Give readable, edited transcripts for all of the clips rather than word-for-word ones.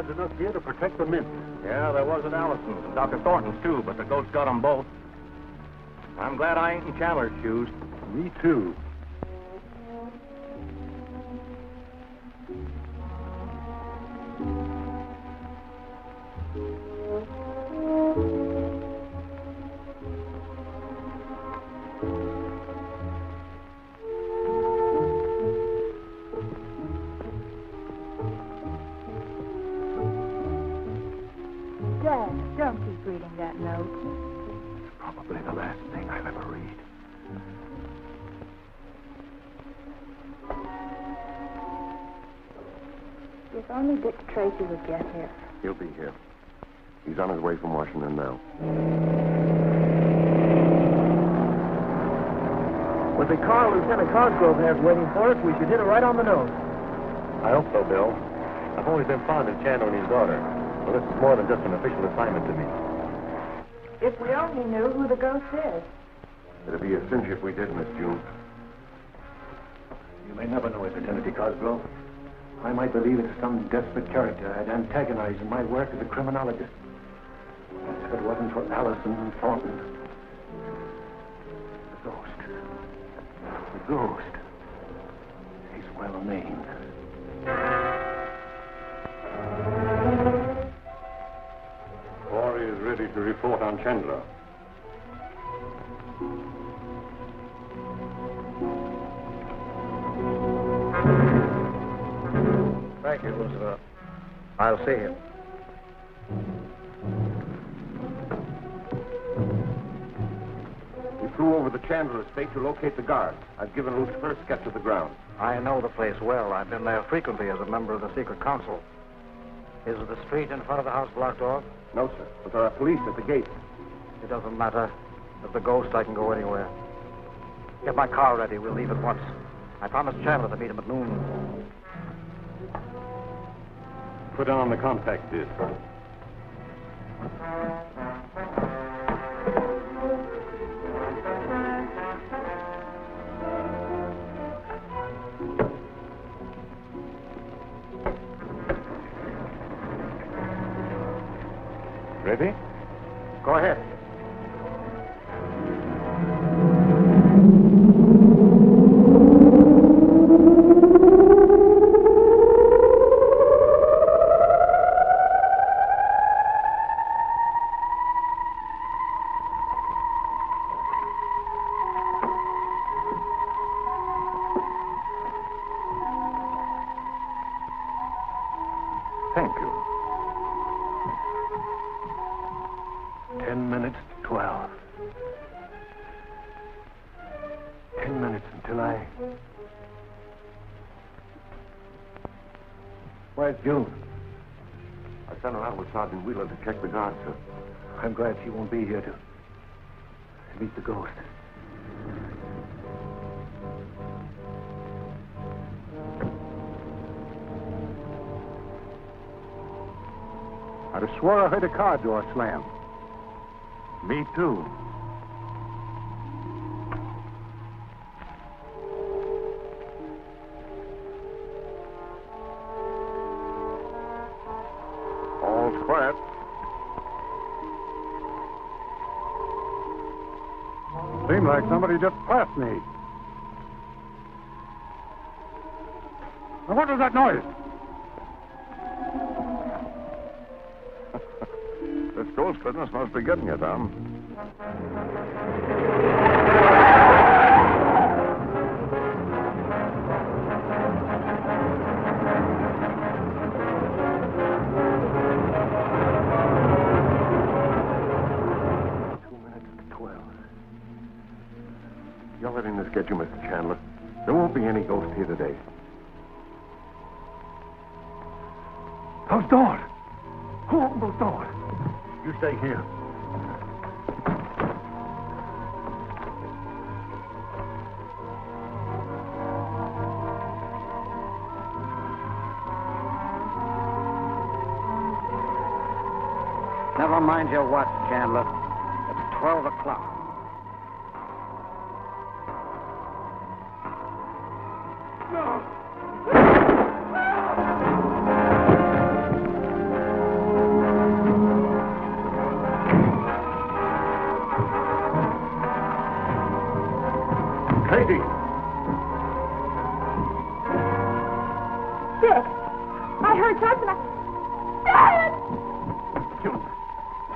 guards enough here to protect the mint. Yeah, there was at Allison's and Dr. Thornton's, too, but the ghost got them both. I'm glad I ain't in Chandler's shoes. Me too. Dad, don't keep reading that note. It's probably the last thing I'll ever read. If only Dick Tracy would get here. He'll be here. He's on his way from Washington now. With the car Lieutenant Cosgrove has waiting for us, we should hit it right on the nose. I hope so, Bill. I've always been fond of Chandler and his daughter. Well, this is more than just an official assignment to me. If we only knew who the ghost is. It'd be a cinch if we did, Miss June. You may never know it, Lieutenant Cosgrove. I might believe it's some desperate character I'd antagonize in my work as a criminologist. If it wasn't for Allison and Thornton. The ghost. The ghost. He's well named. Corey is ready to report on Chandler. Thank you, Elizabeth. I'll see him. We flew over the Chandler estate to locate the guards. I've given Luke's first sketch of the ground. I know the place well. I've been there frequently as a member of the secret council. Is the street in front of the house blocked off? No, sir, but there are police at the gate. It doesn't matter. With the ghost, I can go anywhere. Get my car ready. We'll leave at once. I promised Chandler to meet him at noon. Put on the compact disc. Ready? Go ahead. Thank you. 10 minutes to 12. 10 minutes until I... Where's June? I sent her out with Sergeant Wheeler to check the guards, sir. I'm glad she won't be here to meet the ghost. I swore I heard a car door slam. Me too. All's quiet. Seemed like somebody just passed me. Now, what was that noise? This ghost business must be getting you, Tom. You're letting this get you, Mr. Chandler. There won't be any ghost here today. Those doors! Who opened those doors? You stay here. Never mind your watch, Chandler. It's 12 o'clock.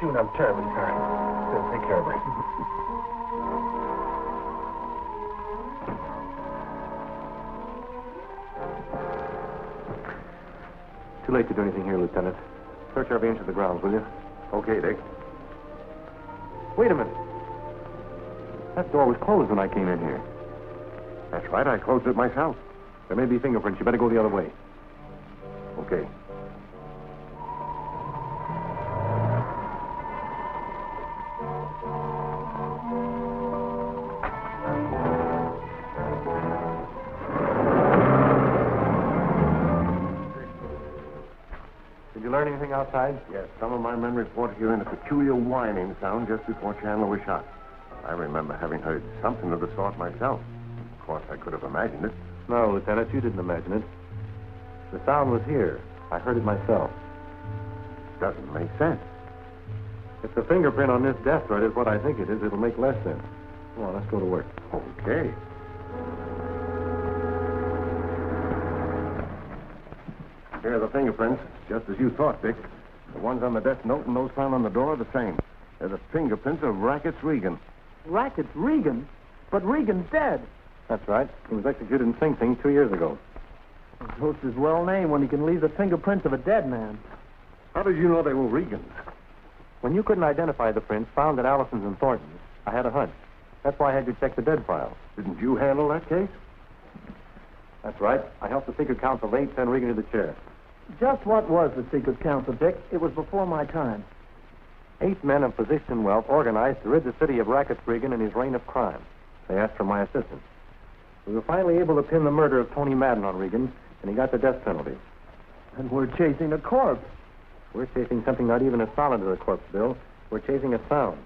June, I'm terribly sorry. We'll take care of her. Too late to do anything here, Lieutenant. Search every inch of the grounds, will you? Okay, Dick. Wait a minute. That door was closed when I came in here. That's right. I closed it myself. There may be fingerprints. You better go the other way. Okay. Did you learn anything outside? Yes, some of my men reported hearing a peculiar whining sound just before Chandler was shot. I remember having heard something of the sort myself. Of course, I could have imagined it. No, Lieutenant, you didn't imagine it. The sound was here. I heard it myself. Doesn't make sense. If the fingerprint on this death thread is what I think it is, it'll make less sense. Come on, let's go to work. Okay. Here are the fingerprints, just as you thought, Dick. The ones on the death note and those found on the door are the same. They're the fingerprints of Rackets Regan. Rackets Regan? But Regan's dead. That's right. He was executed in Sing Sing 2 years ago. The ghost is well named when he can leave the fingerprints of a dead man. How did you know they were Regan's? When you couldn't identify the prints found at Allison's and Thornton's, I had a hunch. That's why I had you check the dead file. Didn't you handle that case? That's right. I helped the secret counsel late send Regan to the chair. Just what was the secret council, Dick? It was before my time. 8 men of position and wealth organized to rid the city of Rackets Regan in his reign of crime. They asked for my assistance. We were finally able to pin the murder of Tony Madden on Regan, and he got the death penalty. And we're chasing a corpse. We're chasing something not even as solid as a corpse, Bill. We're chasing a sound.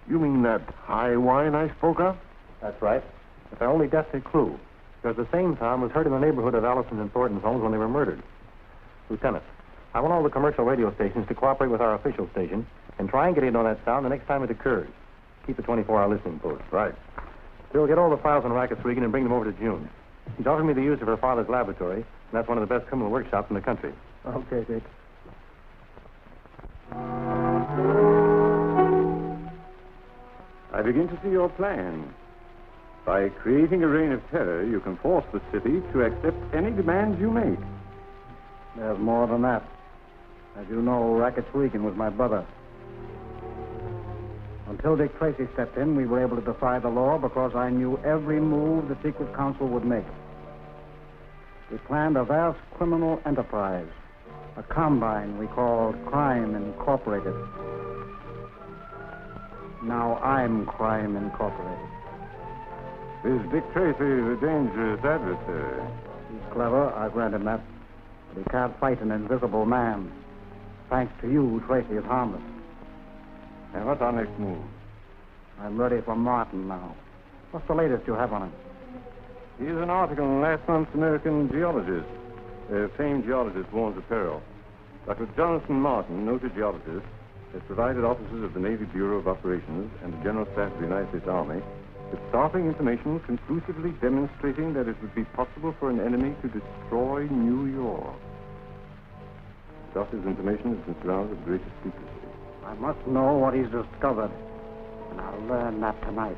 You mean that high whine I spoke of? That's right. It's our only definite clue. Because the same sound was heard in the neighborhood of Allison and Thornton's homes when they were murdered. Lieutenant, I want all the commercial radio stations to cooperate with our official station and try and get in on that sound the next time it occurs. Keep the 24-hour listening post. Right. Bill, get all the files on Rackets Regan and bring them over to June. He's offered me the use of her father's laboratory, and that's one of the best criminal workshops in the country. Okay, Dick. I begin to see your plan. By creating a reign of terror, you can force the city to accept any demands you make. There's more than that. As you know, Rackets Regan was my brother. Until Dick Tracy stepped in, we were able to defy the law because I knew every move the secret council would make. We planned a vast criminal enterprise, a combine we called Crime Incorporated. Now I'm Crime Incorporated. Is Dick Tracy a dangerous adversary? He's clever, I grant him that. But he can't fight an invisible man. Thanks to you, Tracy is harmless. And what's our next move? I'm ready for Martin now. What's the latest you have on him? Here's an article in last month's American Geologist. Famed geologist warns of peril. Dr. Jonathan Martin, noted geologist, has provided officers of the Navy Bureau of Operations and the General Staff of the United States Army with startling information conclusively demonstrating that it would be possible for an enemy to destroy New York. The doctor's information has been surrounded with greatest secrecy. I must know what he's discovered, and I'll learn that tonight.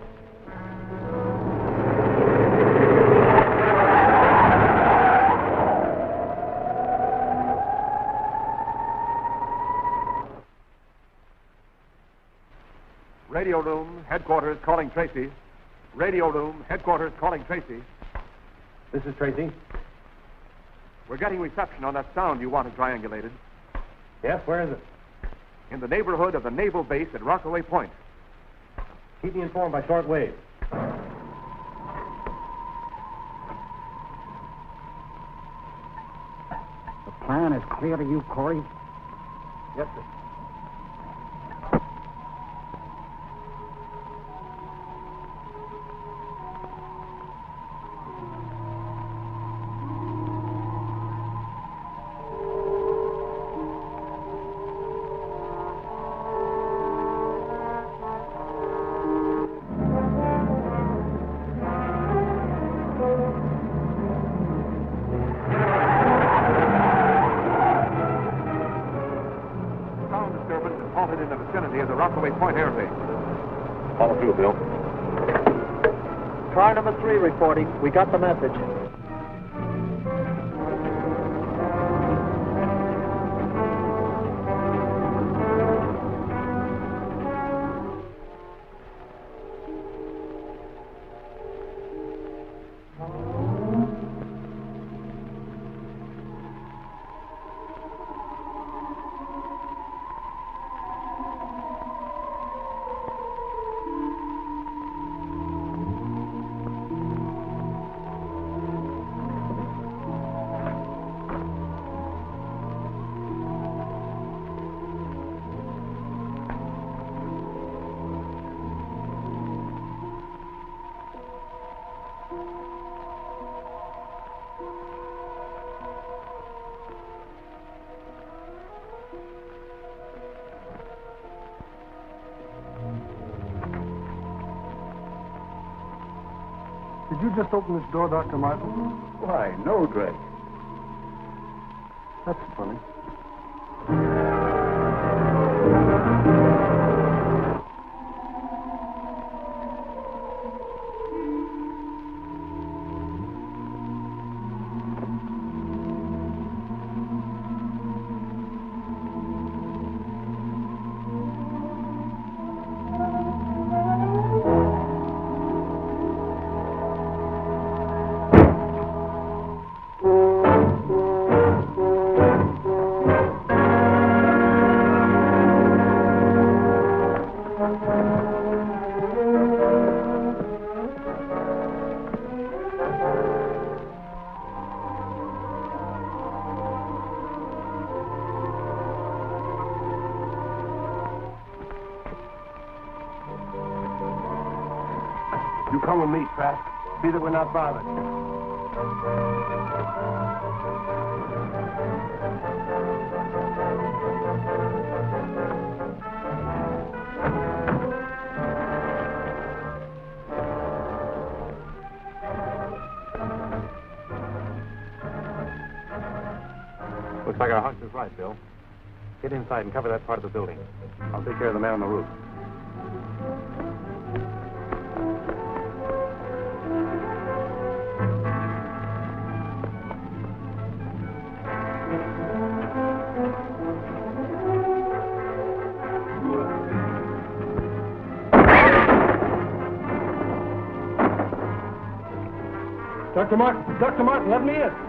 Radio room, headquarters calling Tracy. Radio room, headquarters calling Tracy. This is Tracy. We're getting reception on that sound you wanted triangulated. Yes, where is it? In the neighborhood of the naval base at Rockaway Point. Keep me informed by short wave. The plan is clear to you, Corey? Yes, sir. halted in the vicinity of the Rockaway Point airfield. Follow through, Bill. Car number 3 reporting. We got the message. Did you just open this door, Dr. Martin? Why, no, Drake. That's funny. You come with me, Trask. See that we're not bothered. Looks like our hunch is right, Bill. Get inside and cover that part of the building. I'll take care of the man on the roof. Dr. Martin, let me in.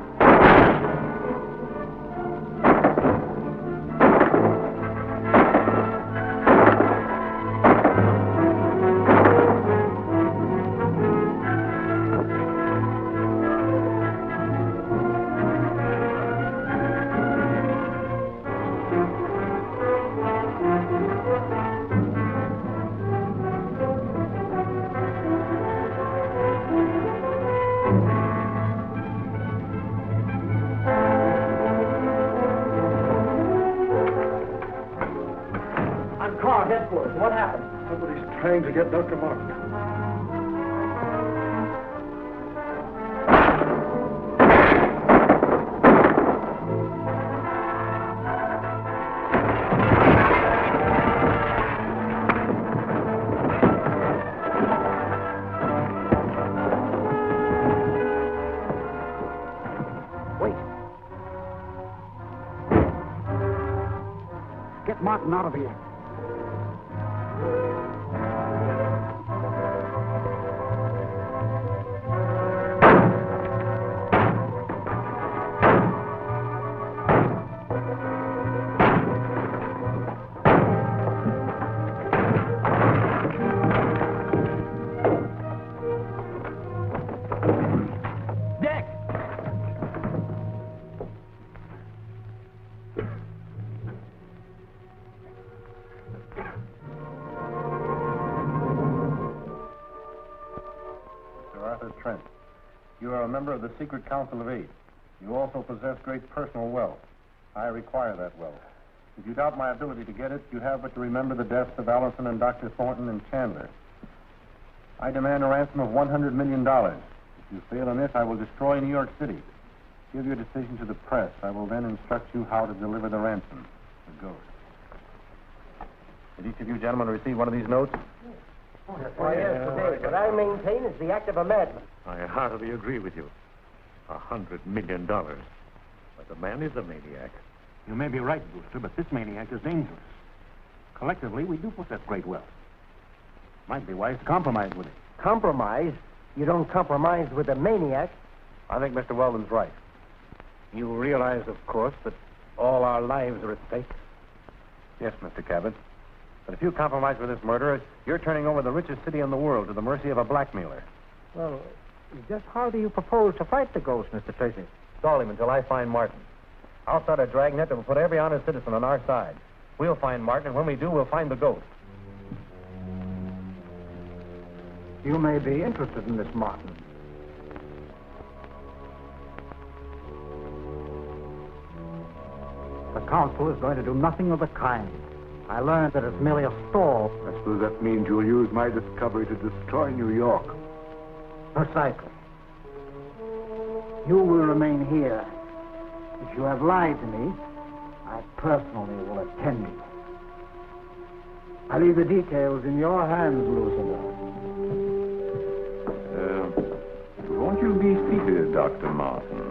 Headquarters. What happened? Somebody's trying to get Dr. Martin. Wait. Get Martin out of here. Trent. You are a member of the Secret Council of Eight. You also possess great personal wealth. I require that wealth. If you doubt my ability to get it, you have but to remember the deaths of Allison and Dr. Thornton and Chandler. I demand a ransom of $100 million. If you fail in this, I will destroy New York City. Give your decision to the press. I will then instruct you how to deliver the ransom. The ghost. each of you gentlemen receive one of these notes? Why, yes, today. What I maintain is the act of a madman. I heartily agree with you. $100 million. But the man is a maniac. You may be right, Brewster, but this maniac is dangerous. Collectively, we do possess great wealth. Might be wise to compromise with him. Compromise? You don't compromise with a maniac. I think Mr. Weldon's right. You realize, of course, that all our lives are at stake. Yes, Mr. Cabot. But if you compromise with this murderer, you're turning over the richest city in the world to the mercy of a blackmailer. Well, just how do you propose to fight the ghost, Mr. Tracy? Stall him until I find Martin. I'll start a dragnet that will put every honest citizen on our side. We'll find Martin, and when we do, we'll find the ghost. You may be interested in this Martin. The council is going to do nothing of the kind. I learned that it's merely a stall. I suppose that means you'll use my discovery to destroy New York. Precisely. You will remain here. If you have lied to me, I personally will attend you. I leave the details in your hands, Lucifer. Won't you be seated, Dr. Martin?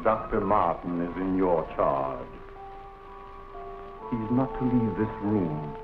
Dr. Martin is in your charge. He's not to leave this room.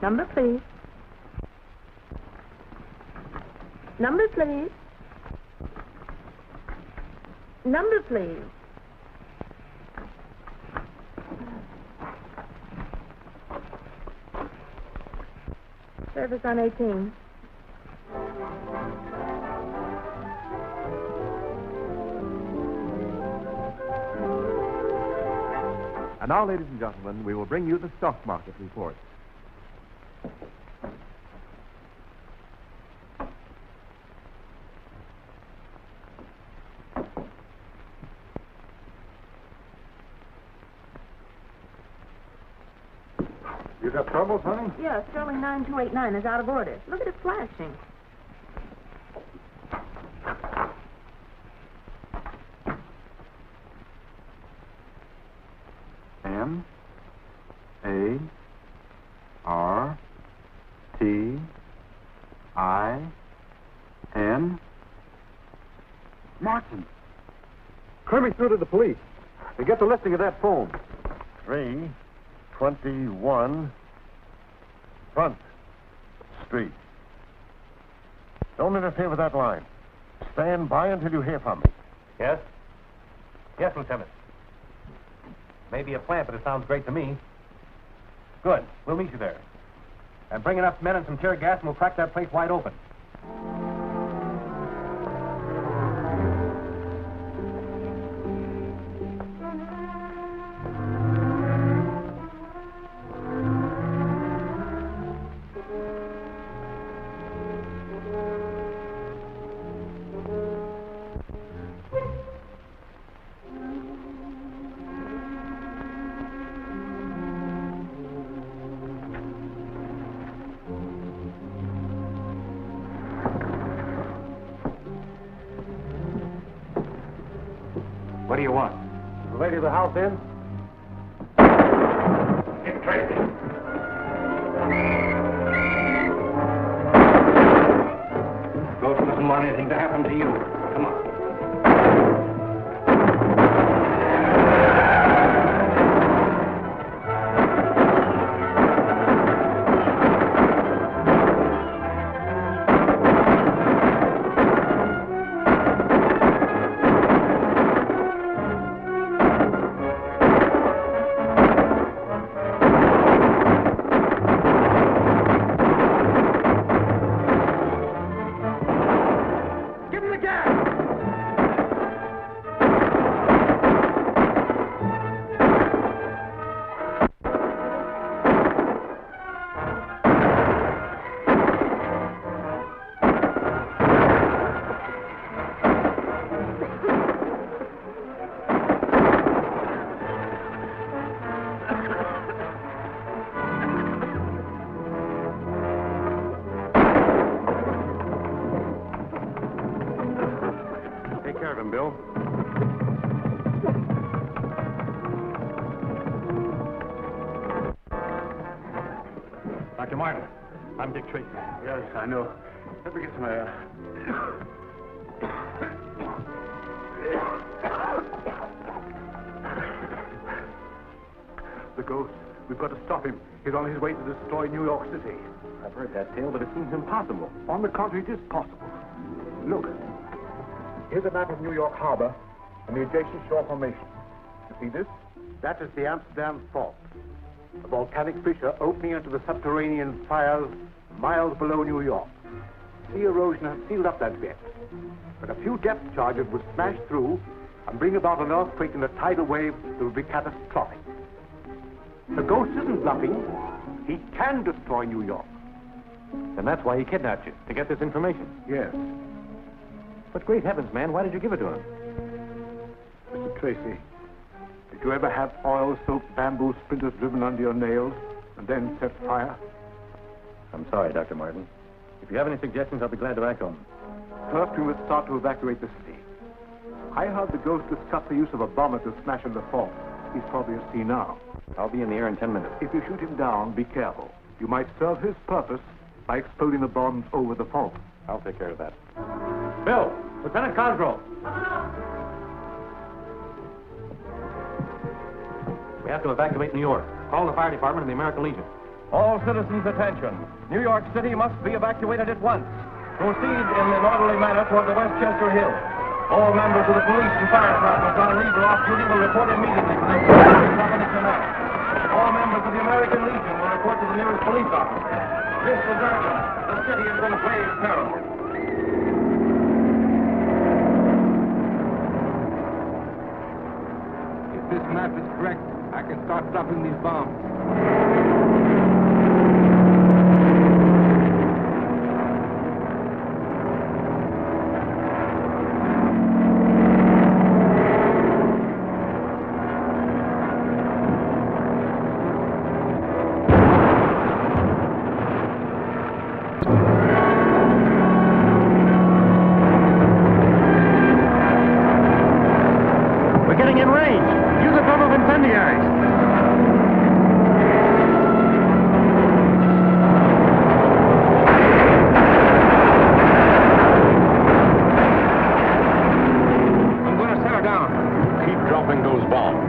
Number, please. Number, please. Number, please. Service on 18. And now, ladies and gentlemen, we will bring you the stock market report. You got troubles, honey? Yeah, Sterling 9289 is out of order. Look at it flashing. M-A-R-T-I-N. Martin. Clear me through to the police. And get the listing of that phone. 321 Front Street. Don't interfere with that line. Stand by until you hear from me. Yes? Yes, Lieutenant. Maybe a plant, but it sounds great to me. Good. We'll meet you there. And bring enough men and some tear gas, and we'll crack that place wide open. What do you want? Is the lady of the house in? Get Tracy. Ghost doesn't want anything to happen to you. Come on. Take care of him, Bill. Dr. Martin, I'm Dick Tracy. Yes, I know. Let me get some air. The ghost. We've got to stop him. He's on his way to destroy New York City. I've heard that tale, but it seems impossible. On the contrary, it is possible. Look. Here's a map of New York Harbor and the adjacent shore formation. You see this? That is the Amsterdam Fault. A volcanic fissure opening into the subterranean fires miles below New York. Sea erosion has sealed up that bit. But a few depth charges would smash through and bring about an earthquake and a tidal wave that would be catastrophic. The ghost isn't bluffing. He can destroy New York. And that's why he kidnapped you, to get this information. Yes. But great heavens, man, why did you give it to him? Mr. Tracy, did you ever have oil-soaked bamboo splinters driven under your nails and then set fire? I'm sorry, Dr. Martin. If you have any suggestions, I'll be glad to act on them. First, we must start to evacuate the city. I heard the ghost discuss the use of a bomber to smash in the fault. He's probably at sea now. I'll be in the air in 10 minutes. If you shoot him down, be careful. You might serve his purpose by exploding the bombs over the fault. I'll take care of that. Bill! Lieutenant Cosgrove! We have to evacuate New York. Call the fire department and the American Legion. All citizens, attention. New York City must be evacuated at once. Proceed in an orderly manner toward the Westchester Hill. All members of the police and fire departments on leave or off duty will report immediately to the company command. All members of the American Legion will report to the nearest police office. This is urgent. The city is in grave peril. If this map is correct, I can start dropping these bombs. We're getting in range. Use a drum of incendiaries. I'm going to set her down. Keep dropping those bombs.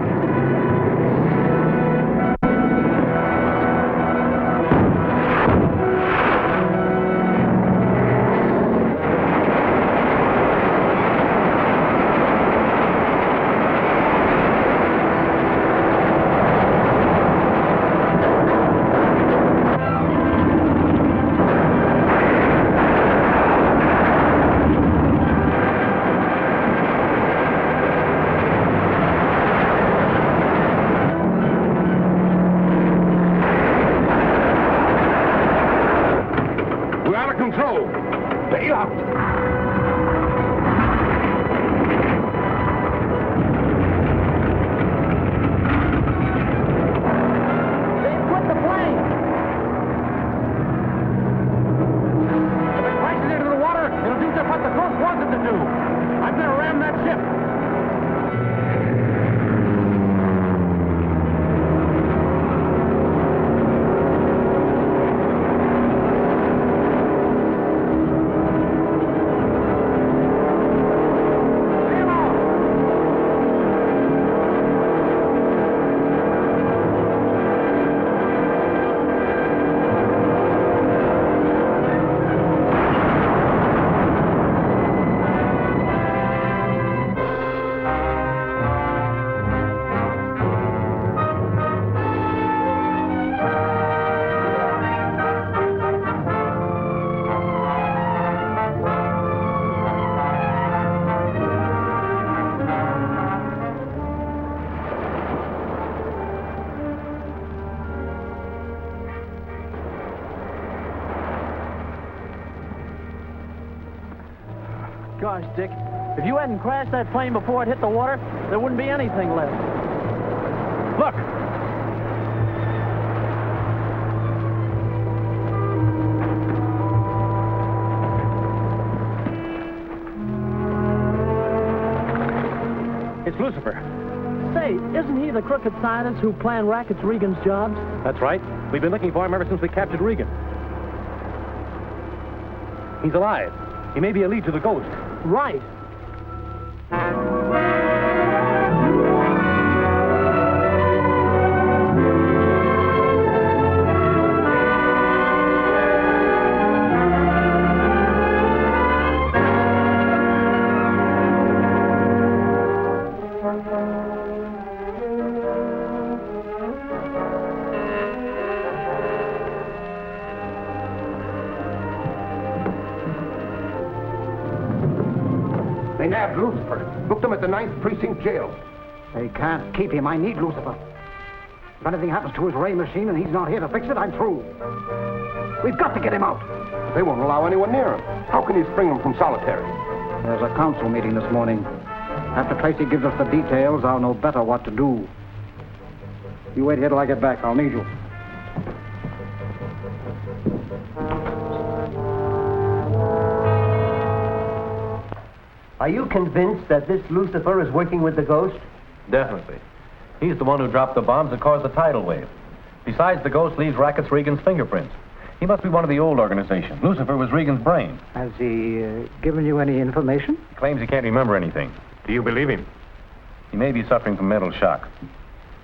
Gosh, Dick, if you hadn't crashed that plane before it hit the water, there wouldn't be anything left. Look! It's Lucifer. Say, isn't he the crooked scientist who planned rackets Regan's jobs? That's right. We've been looking for him ever since we captured Regan. He's alive. He may be a lead to the ghost. Right. They nabbed Lucifer. Booked him at the 9th Precinct Jail. They can't keep him. I need Lucifer. If anything happens to his ray machine and he's not here to fix it, I'm through. We've got to get him out. They won't allow anyone near him. How can you spring him from solitary? There's a council meeting this morning. After Tracy gives us the details, I'll know better what to do. You wait here till I get back. I'll need you. Are you convinced that this Lucifer is working with the ghost? Definitely. He's the one who dropped the bombs that caused the tidal wave. Besides, the ghost leaves Rackets Regan's fingerprints. He must be one of the old organization. Lucifer was Regan's brain. Has he given you any information? He claims he can't remember anything. Do you believe him? He may be suffering from mental shock.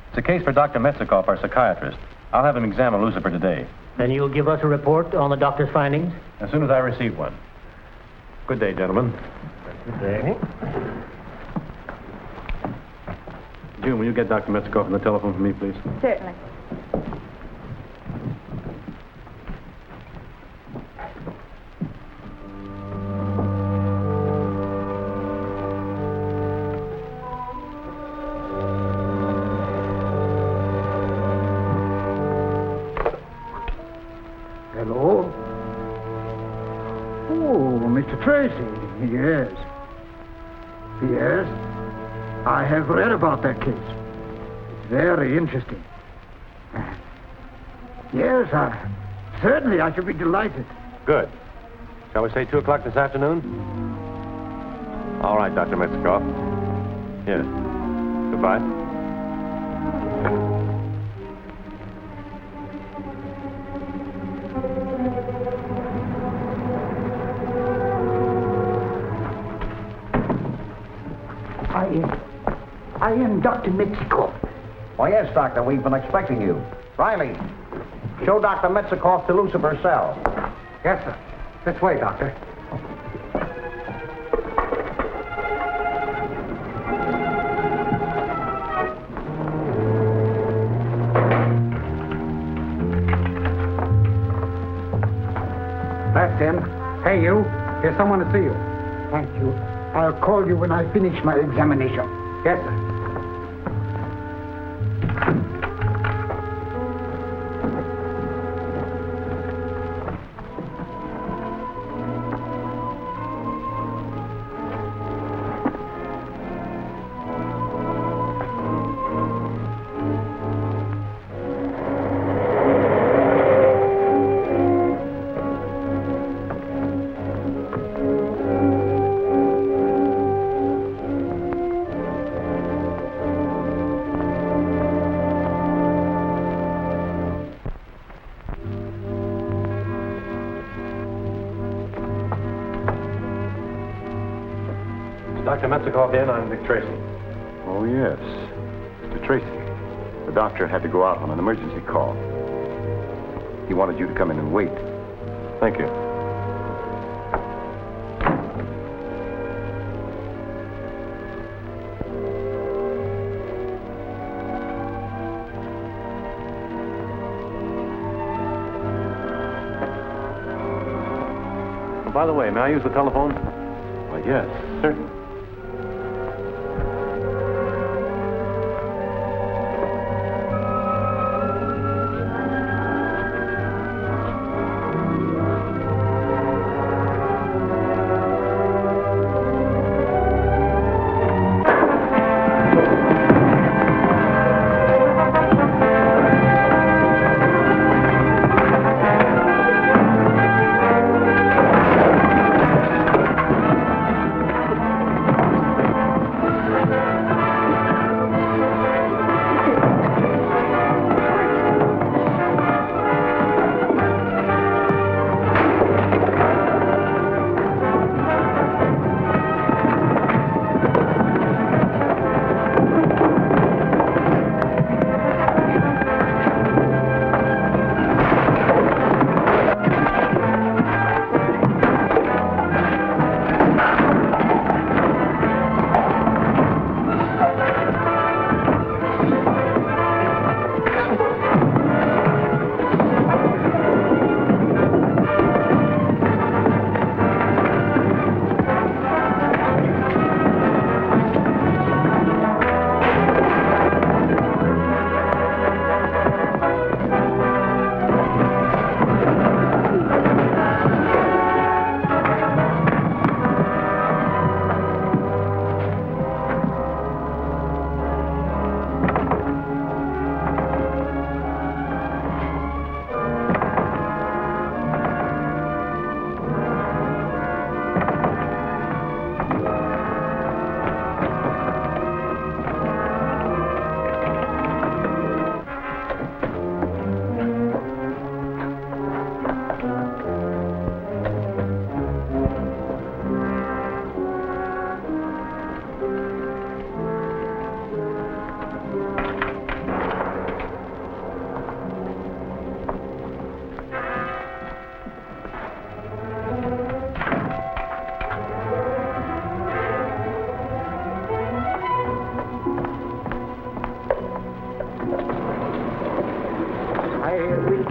It's a case for Dr. Metzikoff, our psychiatrist. I'll have him examine Lucifer today. Then you'll give us a report on the doctor's findings? As soon as I receive one. Good day, gentlemen. Good day. June, will you get Dr. Metzikoff on the telephone for me, please? Certainly. Hello? Oh, Mr. Tracy. Yes. Yes. I have read about that case. It's very interesting. Yes, certainly I should be delighted. Good. Shall we say 2 o'clock this afternoon? All right, Dr. Metzikoff. Yes. Goodbye. I am Dr. Metzikoff. Oh, yes, Doctor. We've been expecting you. Riley, show Dr. Metzikoff to Lucifer's cell. Yes, sir. This way, Doctor. That's him. Hey, you. Here's someone to see you. Thank you. I'll call you when I finish my examination. Yes, sir. Dr. Metzikoff in. I'm Dick Tracy. Oh, yes. Mr. Tracy, the doctor had to go out on an emergency call. He wanted you to come in and wait. Thank you. By the way, may I use the telephone? Why, yes, certainly.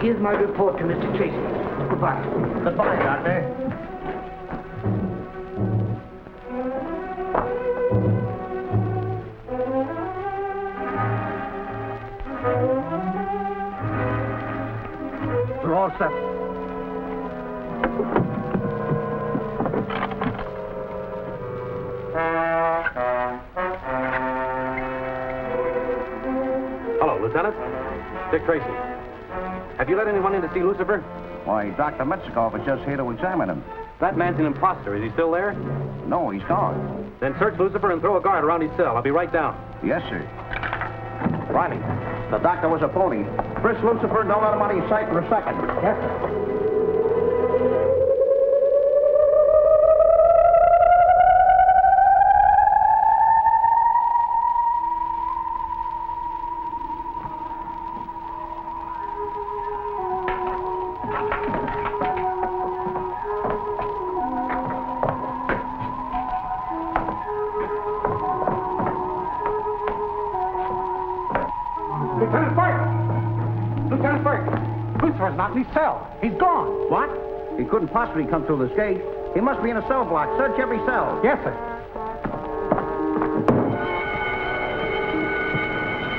Here's my report to Mr. Tracy. Goodbye. Goodbye, Doctor. We're all set. Hello, Lieutenant. Dick Tracy. Have you let anyone in to see Lucifer? Why, Dr. Metzikoff is just here to examine him. That man's an imposter. Is he still there? No, he's gone. Then search Lucifer and throw a guard around his cell. I'll be right down. Yes, sir. Riley, the doctor was a phony. Frisk Lucifer, don't let him out of your sight for a second. Yes, sir. Lieutenant Burke! Lieutenant Burke! Lucifer's not in his cell. He's gone. What? He couldn't possibly come through this gate. He must be in a cell block. Search every cell. Yes, sir.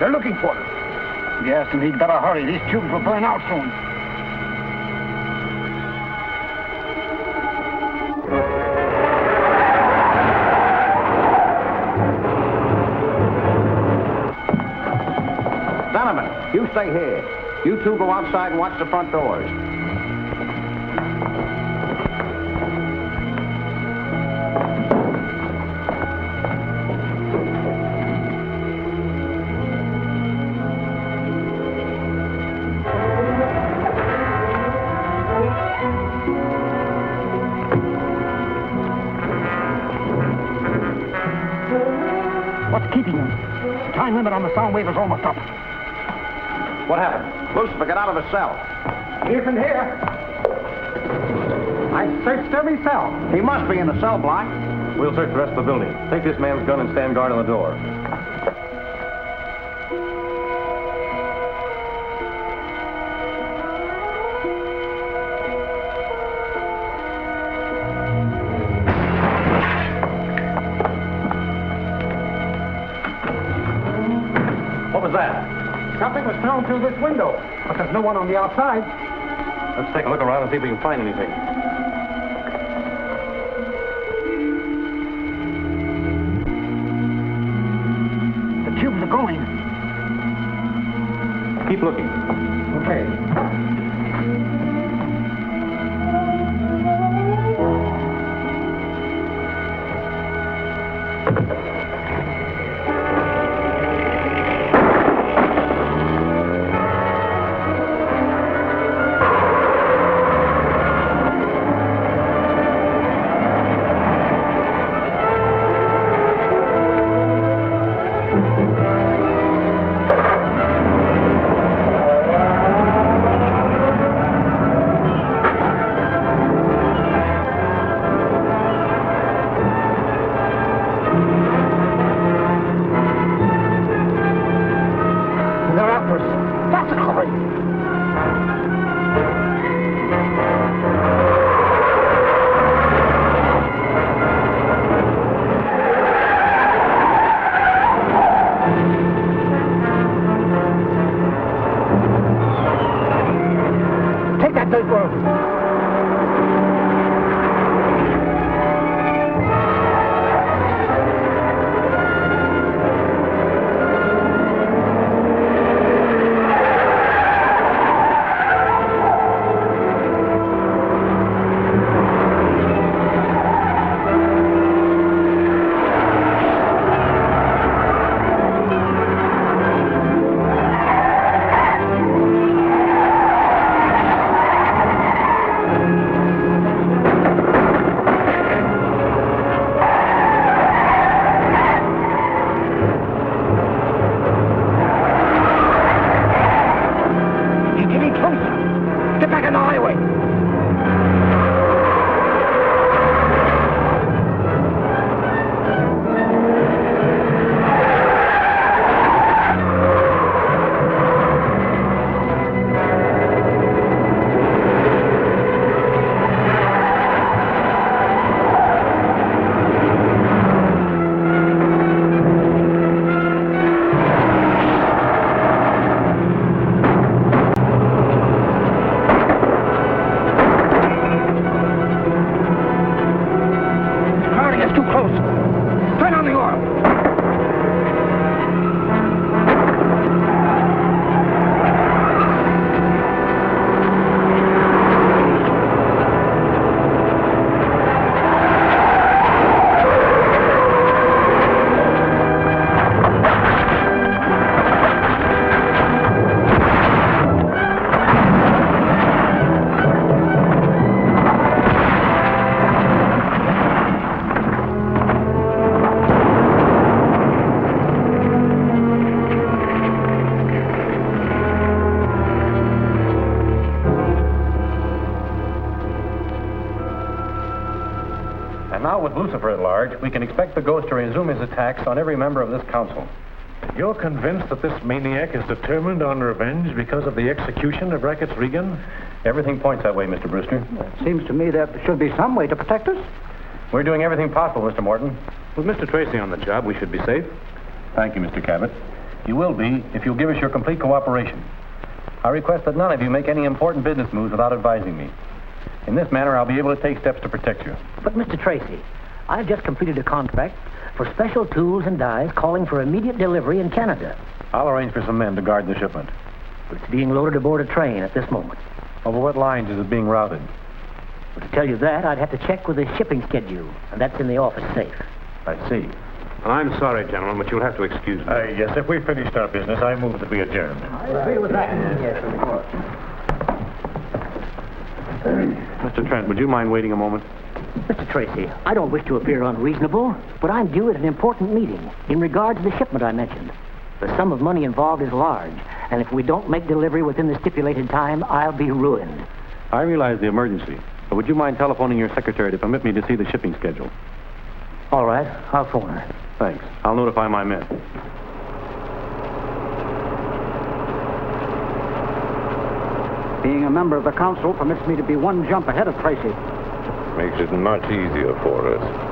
They're looking for him. Yes, and he'd better hurry. These tubes will burn out soon. Donovan, you stay here. You two go outside and watch the front doors. What's keeping him? The time limit on the sound wave is almost up. What happened? Lucifer, get out of his cell. He isn't here. I've searched every cell. He must be in the cell block. We'll search the rest of the building. Take this man's gun and stand guard on the door. What was that? Something was thrown through this window, but there's no one on the outside. Let's take a look around and see if we can find anything. The tubes are going. Keep looking. Okay. with Lucifer at large, we can expect the ghost to resume his attacks on every member of this council. You're convinced that this maniac is determined on revenge because of the execution of Rackett's Regan? Everything points that way, Mr. Brewster. It seems to me that there should be some way to protect us. We're doing everything possible, Mr. Morton. With Mr. Tracy on the job, we should be safe. Thank you, Mr. Cabot. You will be if you'll give us your complete cooperation. I request that none of you make any important business moves without advising me. In this manner, I'll be able to take steps to protect you. But, Mr. Tracy, I've just completed a contract for special tools and dies calling for immediate delivery in Canada. I'll arrange for some men to guard the shipment. It's being loaded aboard a train at this moment. Over what lines is it being routed? But to tell you that, I'd have to check with the shipping schedule, and that's in the office safe. I see. I'm sorry, gentlemen, but you'll have to excuse me. Yes, if we've finished our business, I move that we adjourn. I agree with that. Yes, of course. Mr. Trent, would you mind waiting a moment? Mr. Tracy, I don't wish to appear unreasonable, but I'm due at an important meeting in regard to the shipment I mentioned. The sum of money involved is large, and if we don't make delivery within the stipulated time, I'll be ruined. I realize the emergency, but would you mind telephoning your secretary to permit me to see the shipping schedule? All right, I'll phone her. Thanks. I'll notify my men. Being a member of the council permits me to be one jump ahead of Tracy. Makes it much easier for us.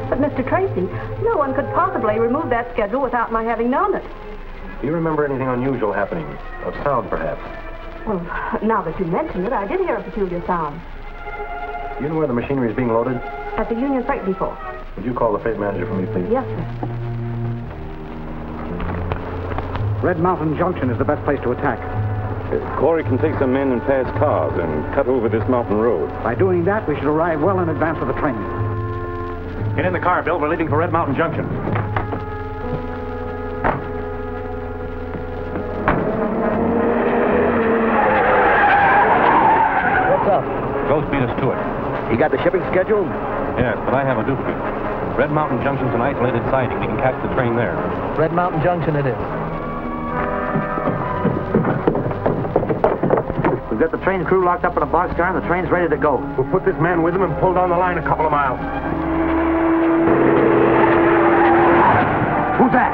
But, Mr. Tracy, no one could possibly remove that schedule without my having known it. Do you remember anything unusual happening? Of sound, perhaps? Well, now that you mention it, I did hear a peculiar sound. Do you know where the machinery is being loaded? At the Union Freight Depot. Would you call the freight manager for me, please? Yes, sir. Red Mountain Junction is the best place to attack. Corey can take some men and pass cars and cut over this mountain road. By doing that, we should arrive well in advance of the train. Get in the car, Bill. We're leaving for Red Mountain Junction. What's up? Ghost beat us to it. You got the shipping schedule? Yes, but I have a duplicate. Red Mountain Junction's an isolated siding. We can catch the train there. Red Mountain Junction it is. We've got the train crew locked up in a boxcar and the train's ready to go. We'll put this man with him and pull down the line a couple of miles. Who's that?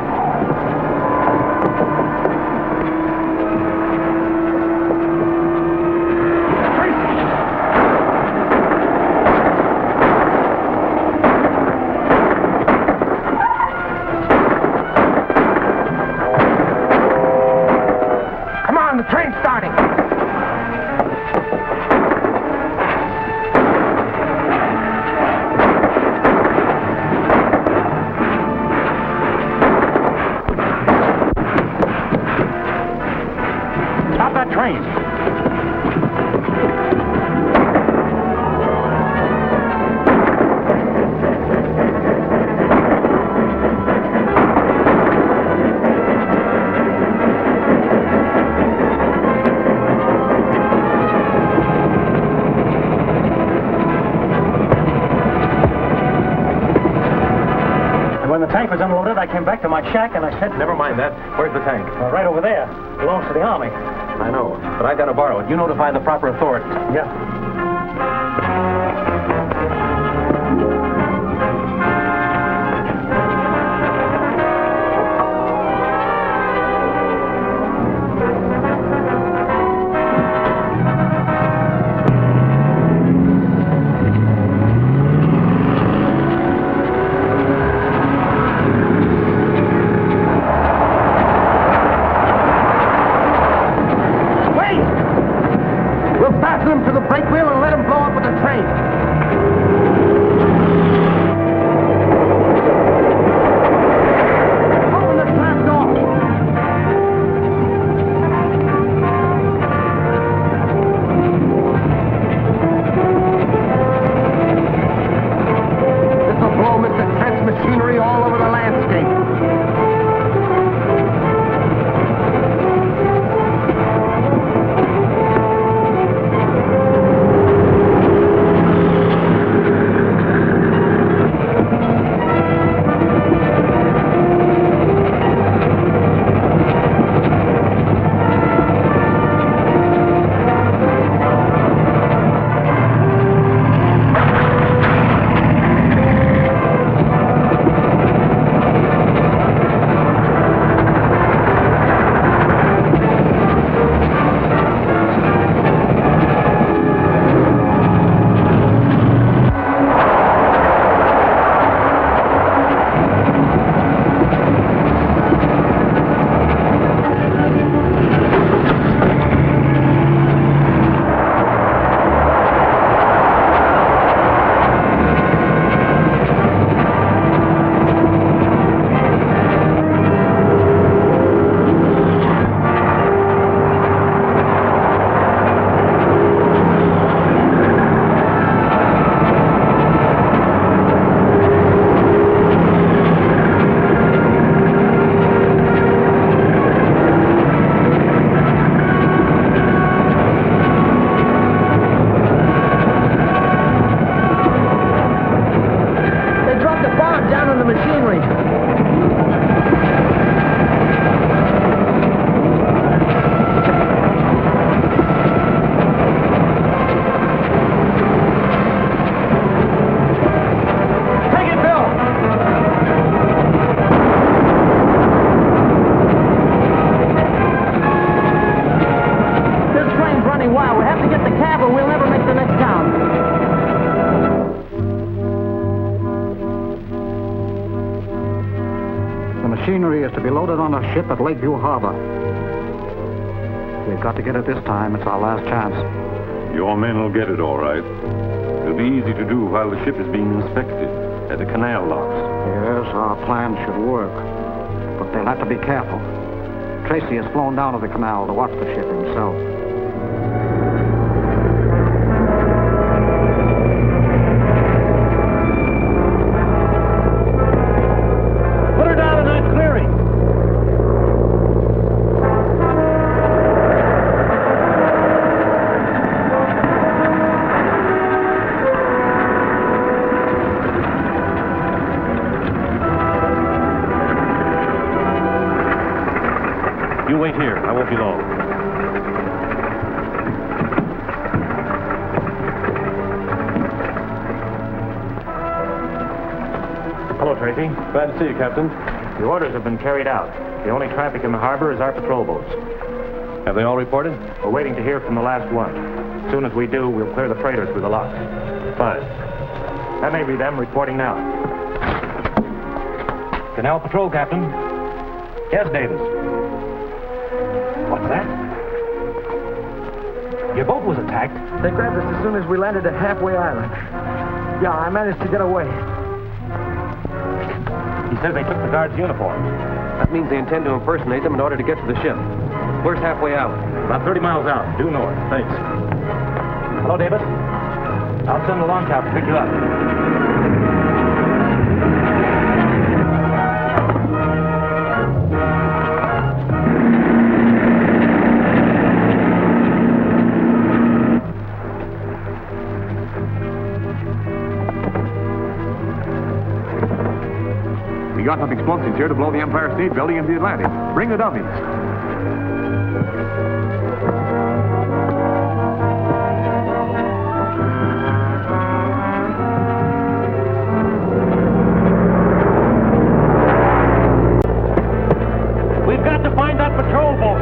tank was unloaded, I came back to my shack and I said... Never mind that. Where's the tank? Right over there. Belongs to the Army. I know, but I've got to borrow it. You notify the proper authorities. Yeah. Machinery is to be loaded on a ship at Lakeview Harbor. We've got to get it this time. It's our last chance. Your men will get it all right. It'll be easy to do while the ship is being inspected at the canal locks. Yes, our plan should work. But they'll have to be careful. Tracy has flown down to the canal to watch the ship himself. You wait here. I won't be long. Hello, Tracy. Glad to see you, Captain. The orders have been carried out. The only traffic in the harbor is our patrol boats. Have they all reported? We're waiting to hear from the last one. As soon as we do, we'll clear the freighters through the locks. Fine. That may be them reporting now. Canal Patrol, Captain. Yes, Davis. What's that? Your boat was attacked? They grabbed us as soon as we landed at Halfway Island. Yeah, I managed to get away. He says they took the guards' uniforms. That means they intend to impersonate them in order to get to the ship. Where's Halfway Island? About 30 miles out, due north. Thanks. Hello, Davis. I'll send the launch out to pick you up. The got enough explosives here to blow the Empire State Building into the Atlantic. Bring the dummies. We've got to find that patrol boat.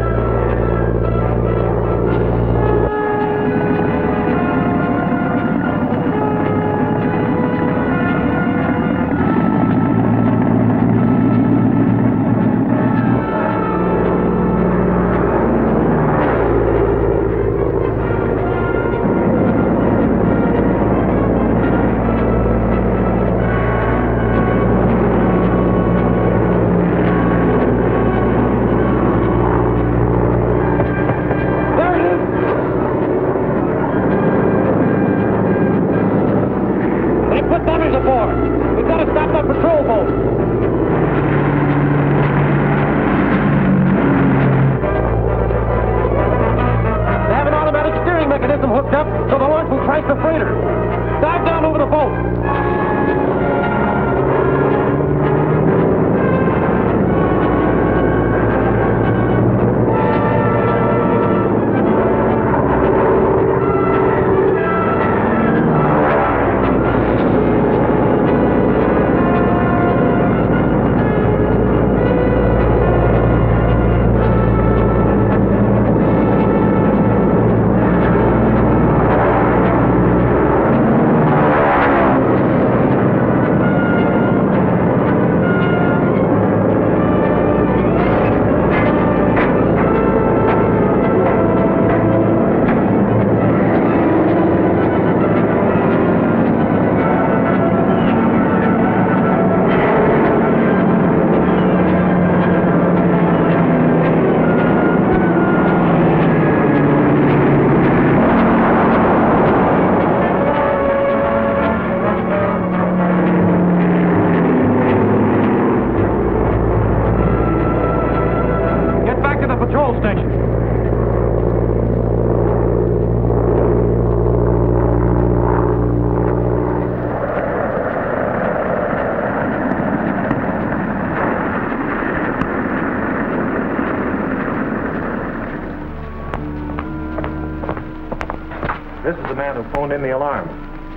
This is the man who phoned in the alarm.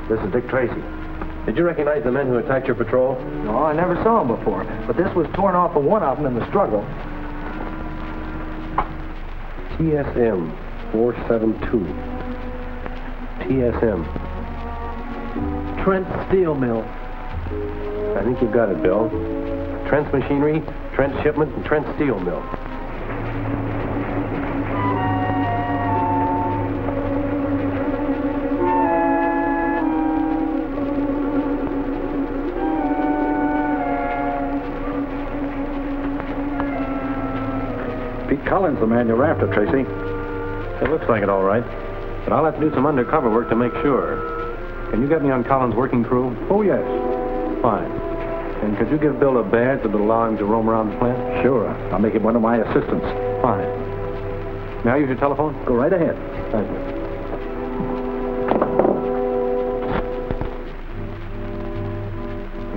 This is Dick Tracy. Did you recognize the men who attacked your patrol? No, I never saw them before, but this was torn off of one of them in the struggle. TSM 472. TSM. Trent Steel Mill. I think you've got it, Bill. Trent's Machinery, Trent's Shipment, and Trent's Steel Mill. Pete Collins, the man you're after, Tracy. It looks like it, all right. But I'll have to do some undercover work to make sure. Can you get me on Collins' working crew? Oh, yes. Fine. And could you give Bill a badge that would allow him to roam around the plant? Sure. I'll make him one of my assistants. Fine. May I use your telephone? Go right ahead. Thank you.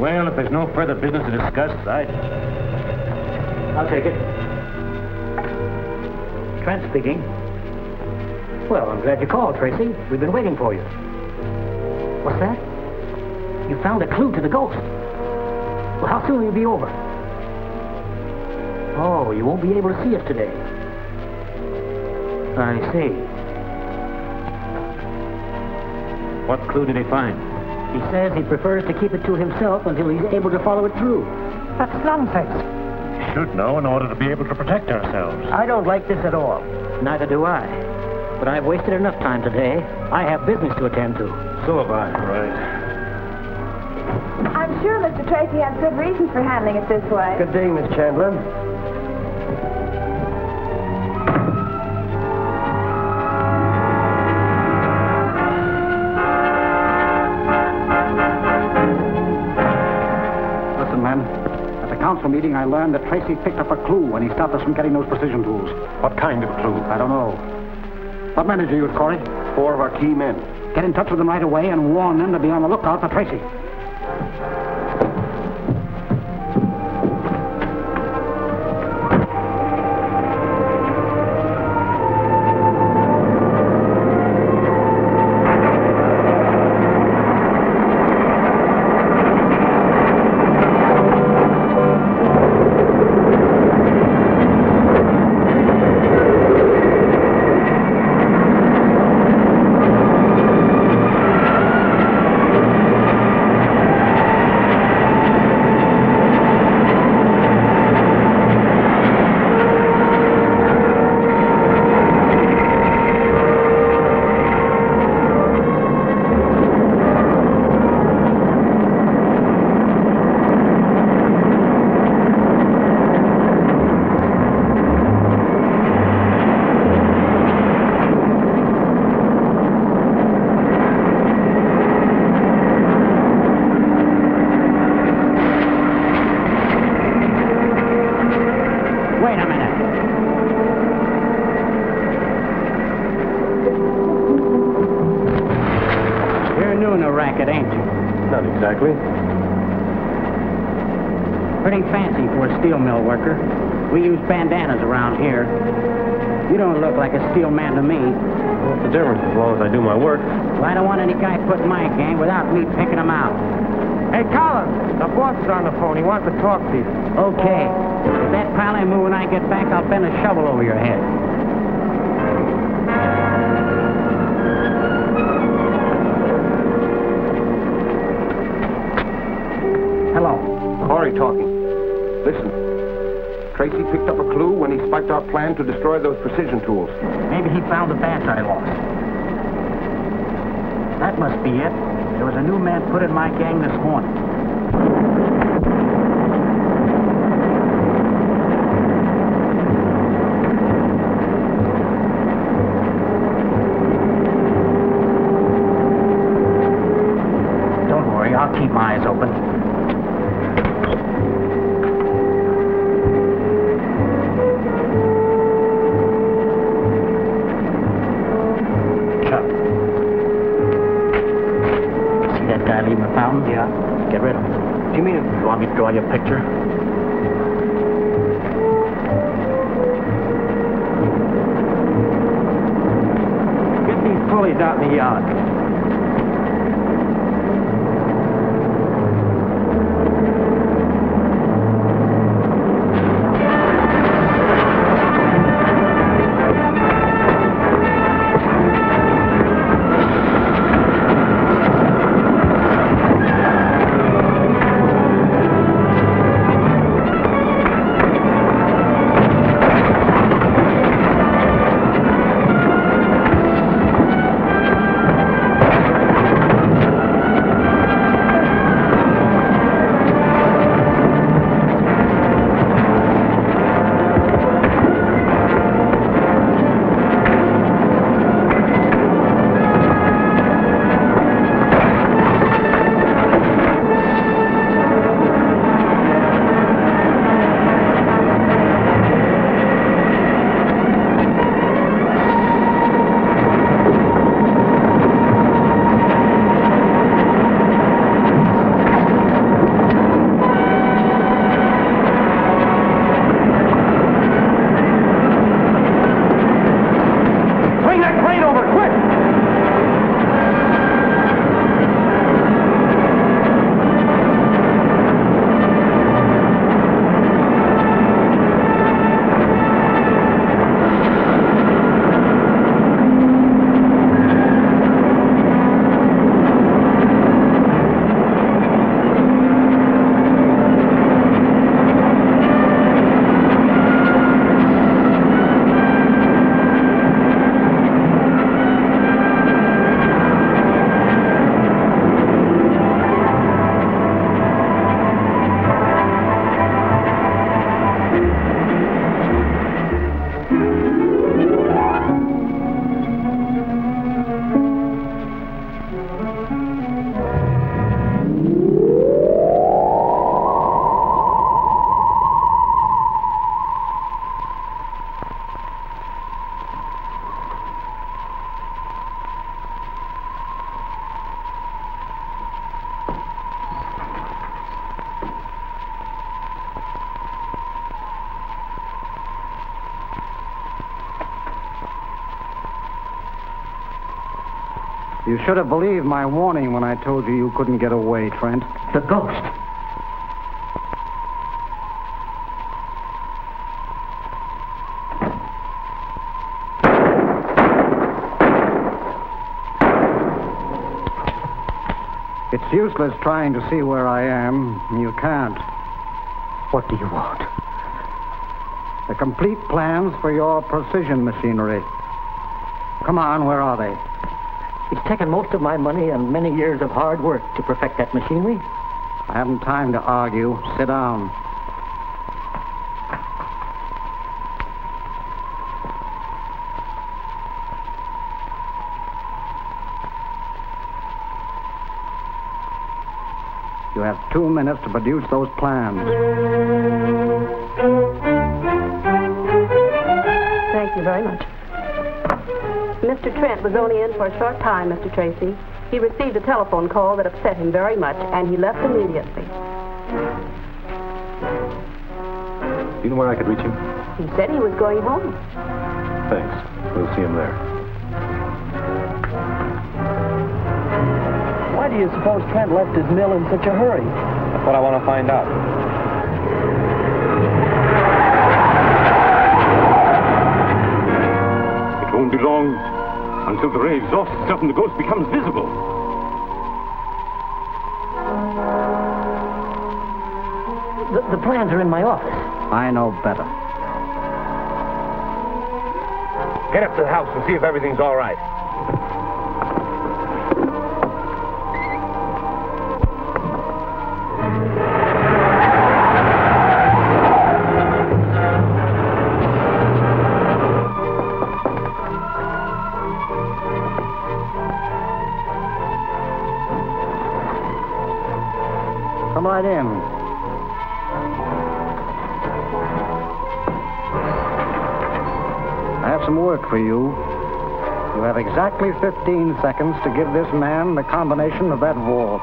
Well, if there's no further business to discuss, I'll take it. Trent speaking. Well, I'm glad you called, Tracy. We've been waiting for you. What's that? You found a clue to the ghost. Well, how soon will you be over? Oh, you won't be able to see us today. I see. what clue did he find? He says he prefers to keep it to himself until he's able to follow it through. That's nonsense. We should know in order to be able to protect ourselves. I don't like this at all. Neither do I. But I've wasted enough time today. I have business to attend to. So have I. Right. I'm sure Mr. Tracy has good reasons for handling it this way. Good day, Miss Chandler. Listen, man. At the council meeting, I learned that Tracy picked up a clue when he stopped us from getting those precision tools. What kind of clue? I don't know. What men did you use, Corey? 4 of our key men. Get in touch with them right away and warn them to be on the lookout for Tracy. You're new in the racket, ain't you? Not exactly. Pretty fancy for a steel mill worker. We use bandanas around here. You don't look like a steel man to me. What's the difference as long as I do my work? Well, I don't want any guy put in my gang without me picking him out. Hey, Collins, the boss is on the phone. He wants to talk to you. Okay. If that pile ain't moving when I get back, I'll bend a shovel over your head. Hello. Corey talking. Listen. Tracy picked up a clue when he spiked our plan to destroy those precision tools. Maybe he found the badge I lost. That must be it. There was a new man put in my gang this morning. Don't worry, I'll keep my eyes open. Fountain? Yeah. Get rid of him. Do you mean you want me to draw you a picture? Get these pulleys out in the yard. You should have believed my warning when I told you couldn't get away, Trent. The ghost. It's useless trying to see where I am. You can't. What do you want? The complete plans for your precision machinery. Come on, where are they? It's taken most of my money and many years of hard work to perfect that machinery. I haven't time to argue. Sit down. You have 2 minutes to produce those plans. Thank you very much. Mr. Trent was only in for a short time, Mr. Tracy. He received a telephone call that upset him very much, and he left immediately. Do you know where I could reach him? He said he was going home. Thanks. We'll see him there. Why do you suppose Trent left his mill in such a hurry? That's what I want to find out. It won't be long until the ray exhausts itself and the ghost becomes visible. The plans are in my office. I know better. Get up to the house and see if everything's all right. Come right in. I have some work for you. You have exactly 15 seconds to give this man the combination of that vault.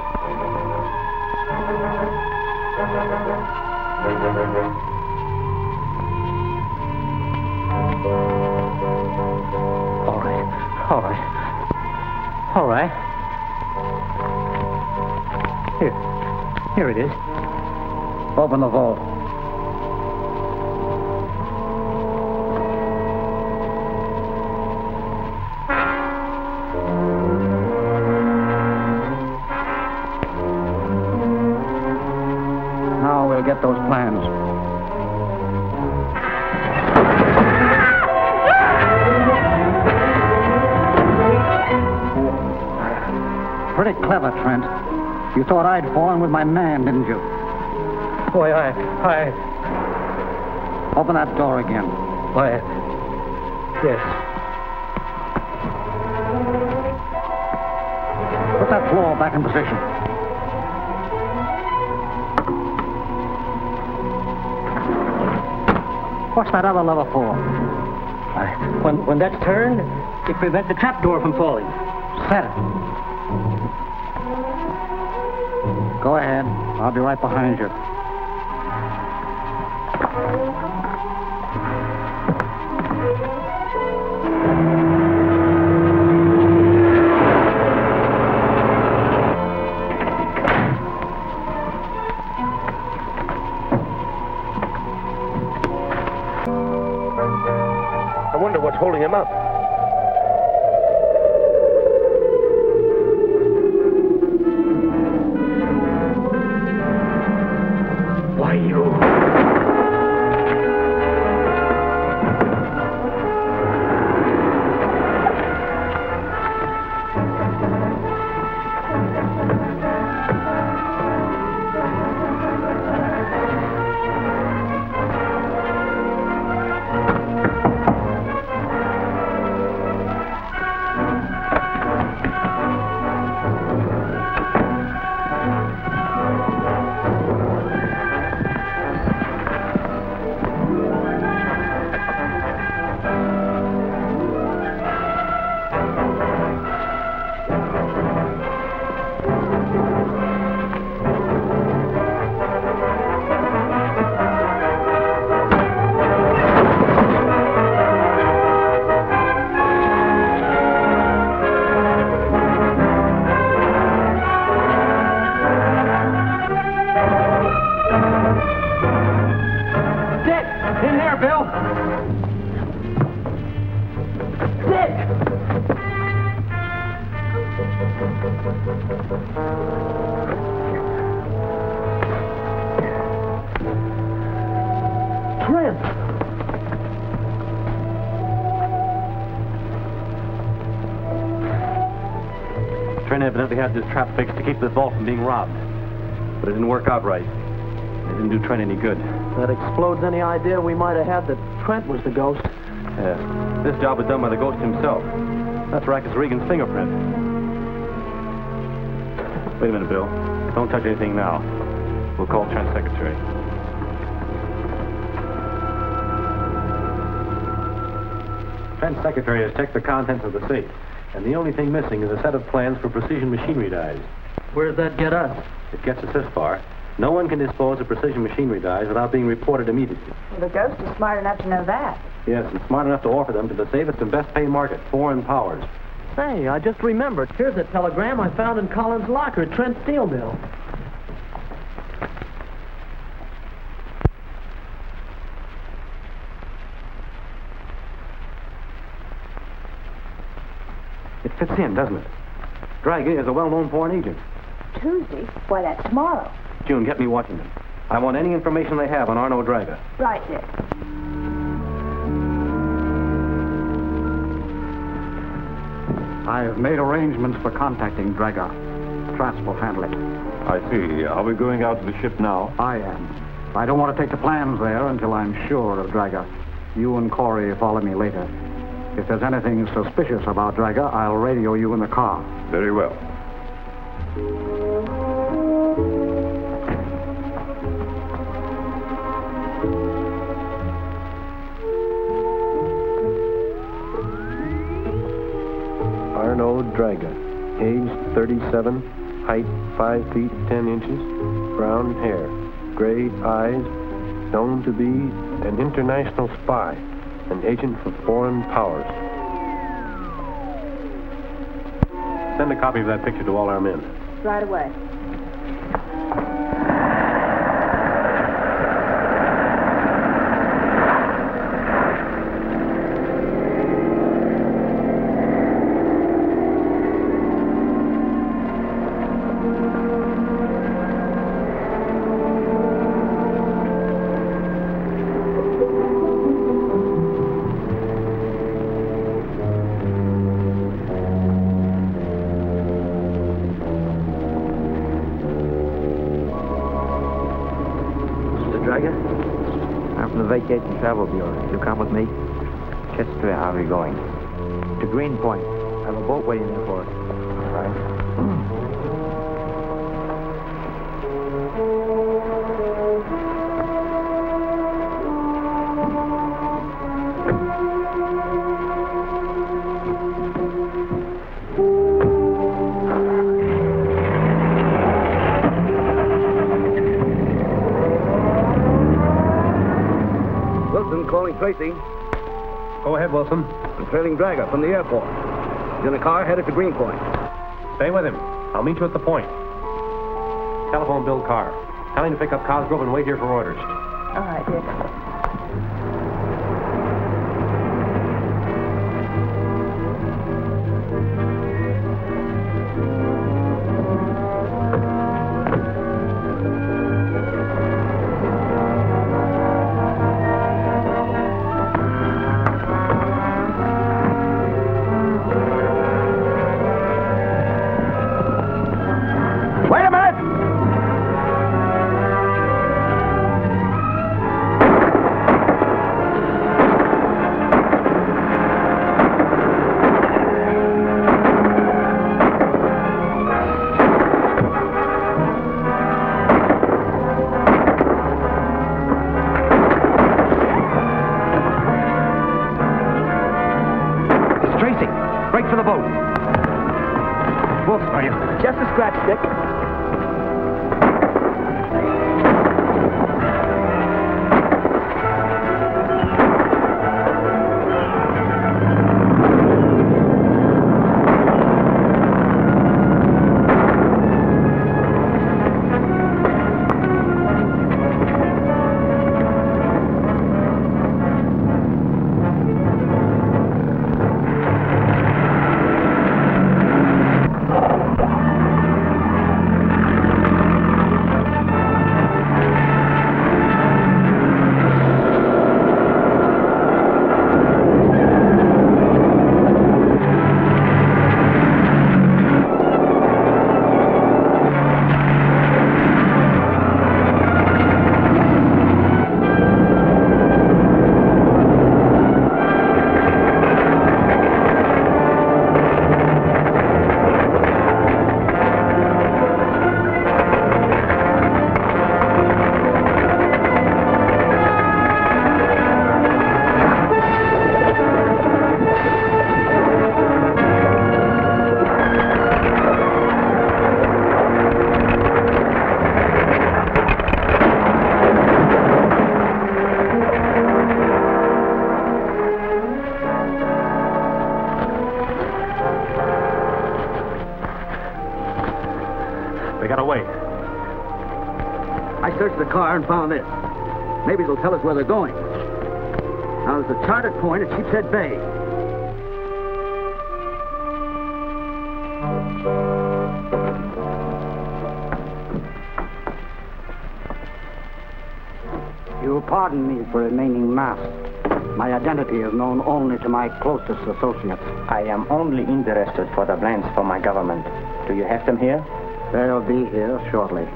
All right. Here it is. Open the vault. Now we'll get those plans. Pretty clever, Trent. You thought I'd fallen with my man, didn't you? Boy, Open that door again. Yes. Put that floor back in position. What's that other lever for? When that's turned, it prevents the trapdoor from falling. Set it. Go ahead. I'll be right behind you. I wonder what's holding him up. Why, you... Trent evidently had this trap fixed to keep the vault from being robbed. But it didn't work out right. It didn't do Trent any good. That explodes any idea we might have had that Trent was the ghost. Yeah. This job was done by the ghost himself. That's Rackus Regan's fingerprint. Wait a minute, Bill. Don't touch anything now. We'll call Trent's secretary. defense secretary has checked the contents of the safe, and the only thing missing is a set of plans for precision machinery dies. Where does that get us? It gets us this far. No one can dispose of precision machinery dies without being reported immediately. Well, the ghost is smart enough to know that. Yes, and smart enough to offer them to the safest and best paying market, foreign powers. Say, I just remembered. Here's a telegram I found in Collins' locker at Trent Steel Mill. It fits in, doesn't it? Draga is a well-known foreign agent. Tuesday? Why, that's tomorrow. June, get me watching them. I want any information they have on Arno Draga. Right, Dick. I have made arrangements for contacting Draga. Trask will handle it. I see. Are we going out to the ship now? I am. I don't want to take the plans there until I'm sure of Draga. You and Corey follow me later. If there's anything suspicious about Draga, I'll radio you in the car. Very well. Arno Draga, age 37, height 5 feet 10 inches, brown hair, gray eyes, known to be an international spy, an agent for foreign powers. Send a copy of that picture to all our men. Right away. I'm from the Vacation Travel Bureau. You come with me? Chester, how are you going? To Greenpoint. I have a boat waiting there for us. All right. Calling Tracy. Go ahead, Wilson. I'm trailing Draga from the airport. He's in a car headed to Greenpoint. Stay with him. I'll meet you at the point. Telephone Bill Carr. Tell him to pick up Cosgrove and wait here for orders. All right, Dick. Break for the boat. Wilson, are you? Just a scratch, Dick. They got away. I searched the car and found this. Maybe they'll tell us where they're going. Now, there's a chartered point at Sheepshead Bay. You'll pardon me for remaining masked. My identity is known only to my closest associates. I am only interested for the plans for my government. Do you have them here? They'll be here shortly.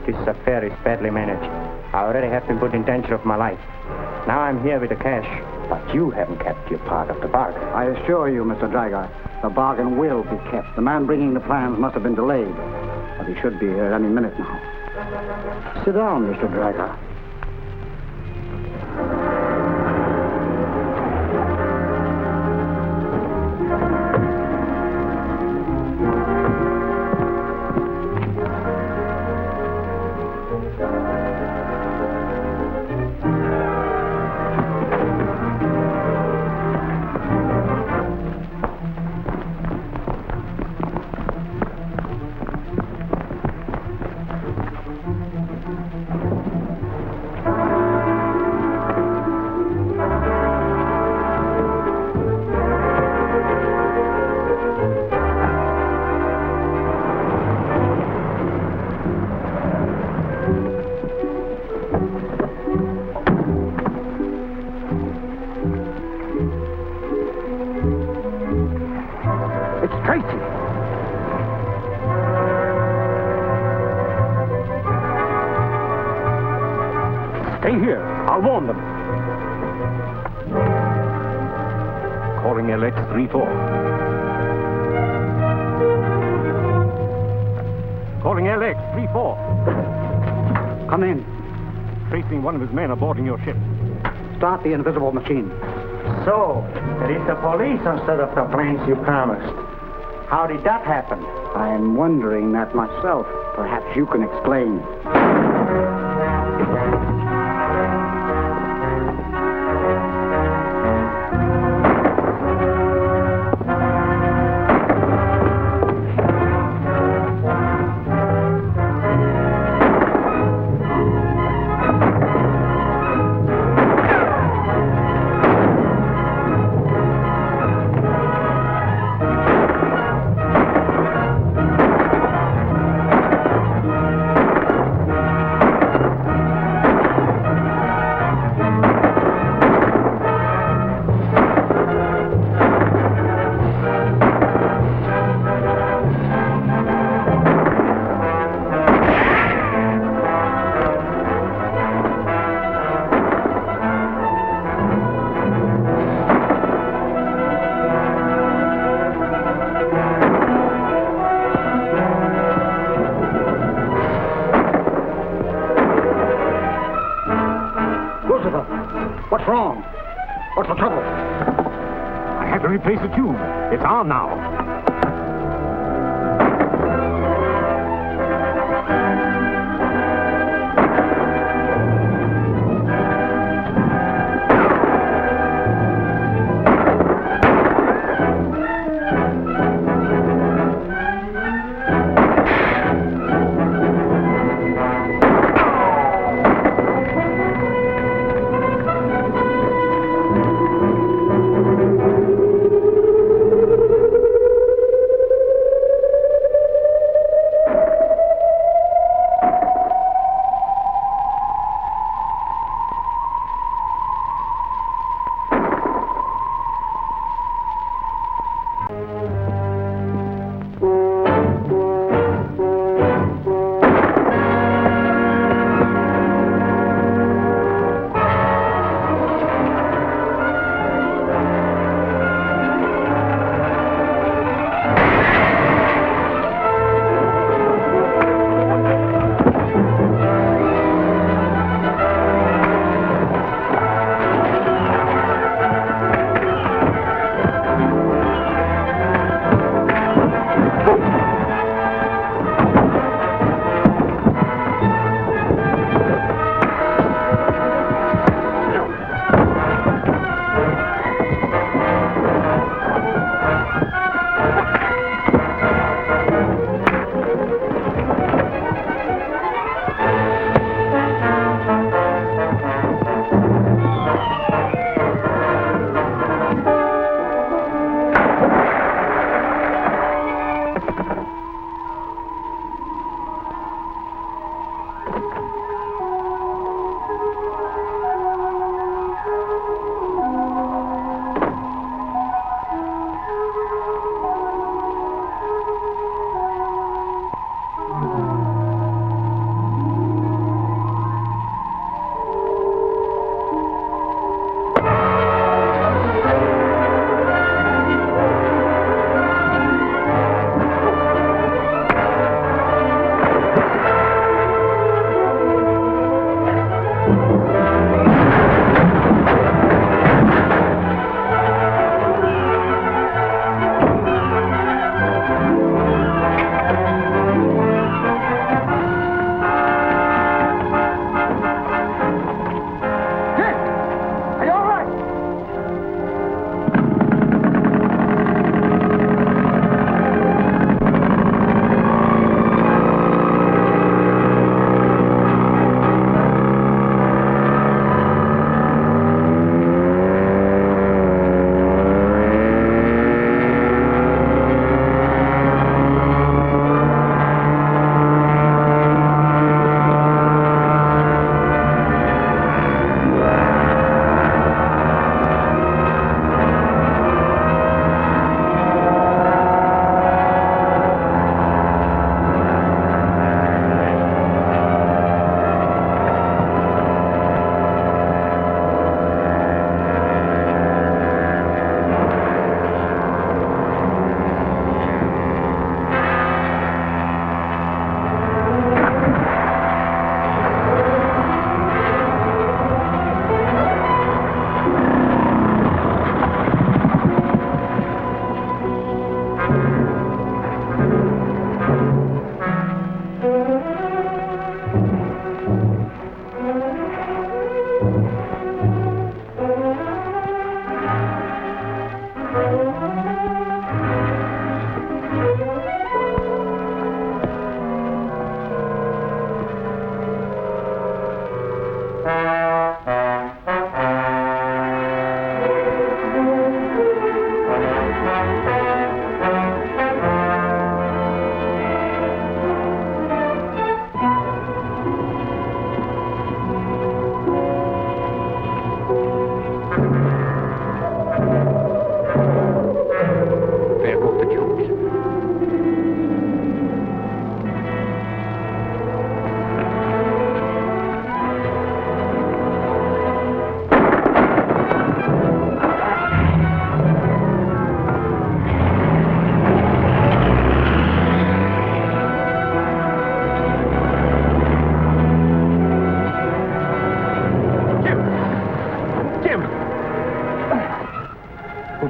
This affair is badly managed. I already have been put in danger of my life. Now I'm here with the cash, but you haven't kept your part of the bargain. I assure you, Mr. Drager, the bargain will be kept. The man bringing the plans must have been delayed, but he should be here any minute now. Sit down, Mr. Drager. Tracy! Stay here. I'll warn them. Calling LX 34. Calling LX 34. Come in. Tracy and one of his men are boarding your ship. Start the invisible machine. So, it is the police instead of the planes you promised. How did that happen? I'm wondering that myself. Perhaps you can explain. What's wrong? What's the trouble? I had to replace the tube. It's on now.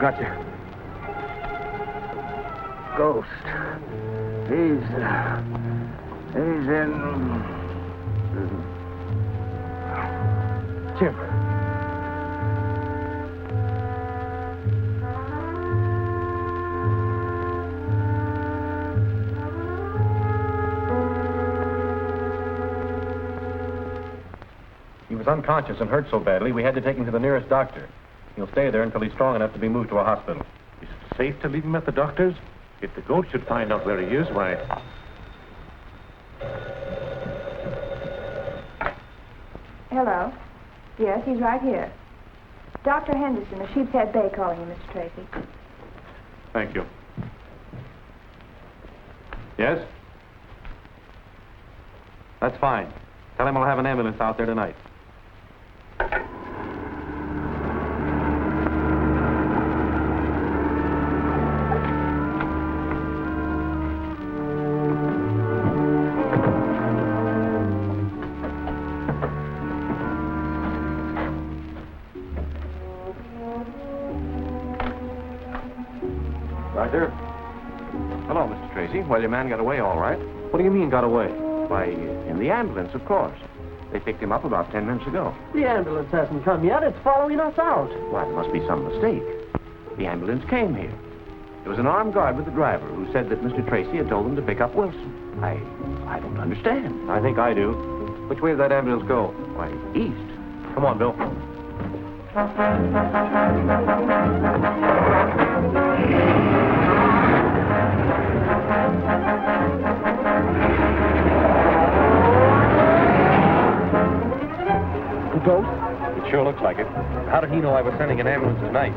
got you. Ghost. He's in... Jim. He was unconscious and hurt so badly, we had to take him to the nearest doctor. He'll stay there until he's strong enough to be moved to a hospital. Is it safe to leave him at the doctor's? If the ghost should find out where he is, why... Hello. Yes, he's right here. Dr. Henderson of Sheepshead Bay calling you, Mr. Tracy. Thank you. Yes? That's fine. Tell him I'll have an ambulance out there tonight. Doctor? Hello, Mr. Tracy. Well, your man got away all right. What do you mean, got away? Why, in the ambulance, of course. They picked him up about 10 minutes ago. The ambulance hasn't come yet. It's following us out. Why, there must be some mistake. The ambulance came here. There was an armed guard with the driver who said that Mr. Tracy had told them to pick up Wilson. I don't understand. I think I do. Which way did that ambulance go? Why, east. Come on, Bill. The ghost? It sure looks like it. How did he know I was sending an ambulance tonight?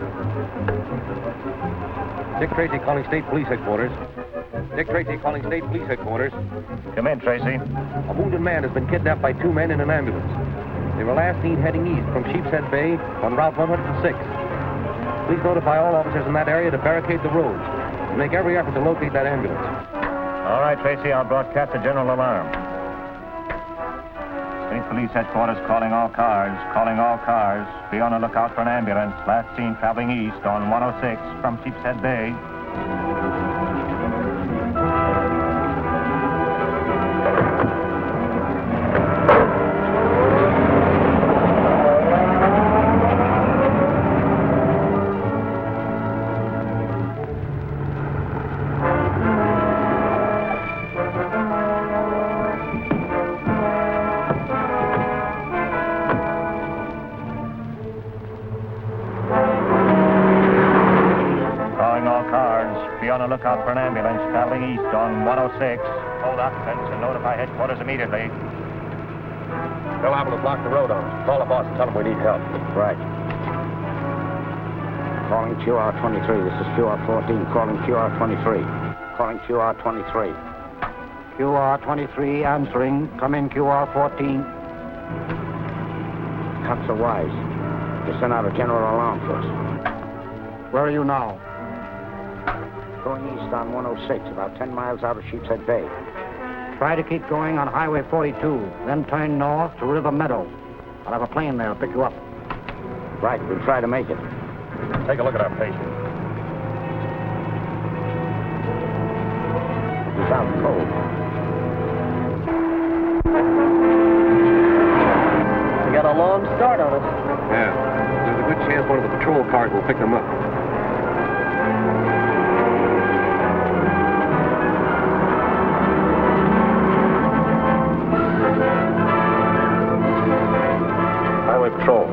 Dick Tracy calling State Police Headquarters. Dick Tracy calling State Police Headquarters. Come in, Tracy. A wounded man has been kidnapped by two men in an ambulance. They were last seen heading east from Sheepshead Bay on Route 106. Please notify all officers in that area to barricade the roads and make every effort to locate that ambulance. All right, Tracy, I'll broadcast a general alarm. State Police Headquarters calling all cars. Be on the lookout for an ambulance. Last seen traveling east on 106 from Sheepshead Bay. Look out for an ambulance traveling east on 106. Hold occupants and notify headquarters immediately. They'll have to block the road on us. Call the boss and tell him we need help. Right. Calling QR-23. This is QR-14. Calling QR-23. Calling QR-23. QR-23 answering. Come in, QR-14. Cops are wise. They sent out a general alarm for us. Where are you now? Going east on 106, about 10 miles out of Sheepshead Bay. Try to keep going on Highway 42, then turn north to River Meadow. I'll have a plane there to pick you up. Right, we'll try to make it. Take a look at our patient. He's out cold. We got a long start on us. Yeah. There's a good chance one of the patrol cars will pick them up. Highway Patrol.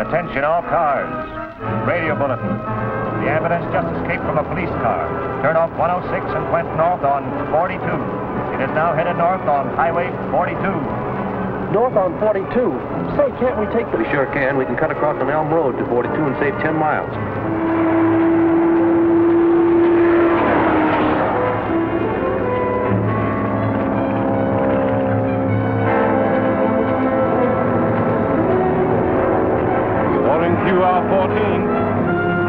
Attention all cars. Radio bulletin. The ambulance just escaped from a police car. Turned off 106 and went north on 42. It is now headed north on Highway 42. North on 42. Say, can't we take the... We sure can. We can cut across on Elm Road to 42 and save 10 miles. Calling QR 14.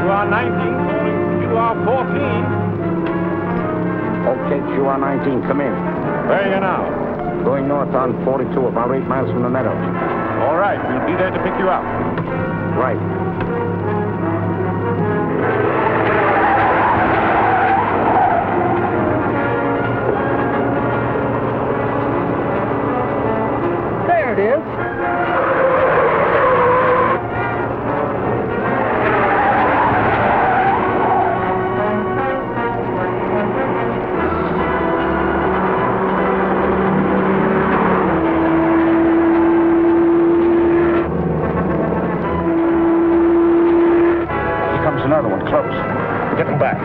QR 19. Calling QR 14. Okay, QR 19, come in. Where are you now? Going north on 42, about 8 miles from the meadows. All right, we'll be there to pick you up. Right. There it is. Another one, close. Getting back.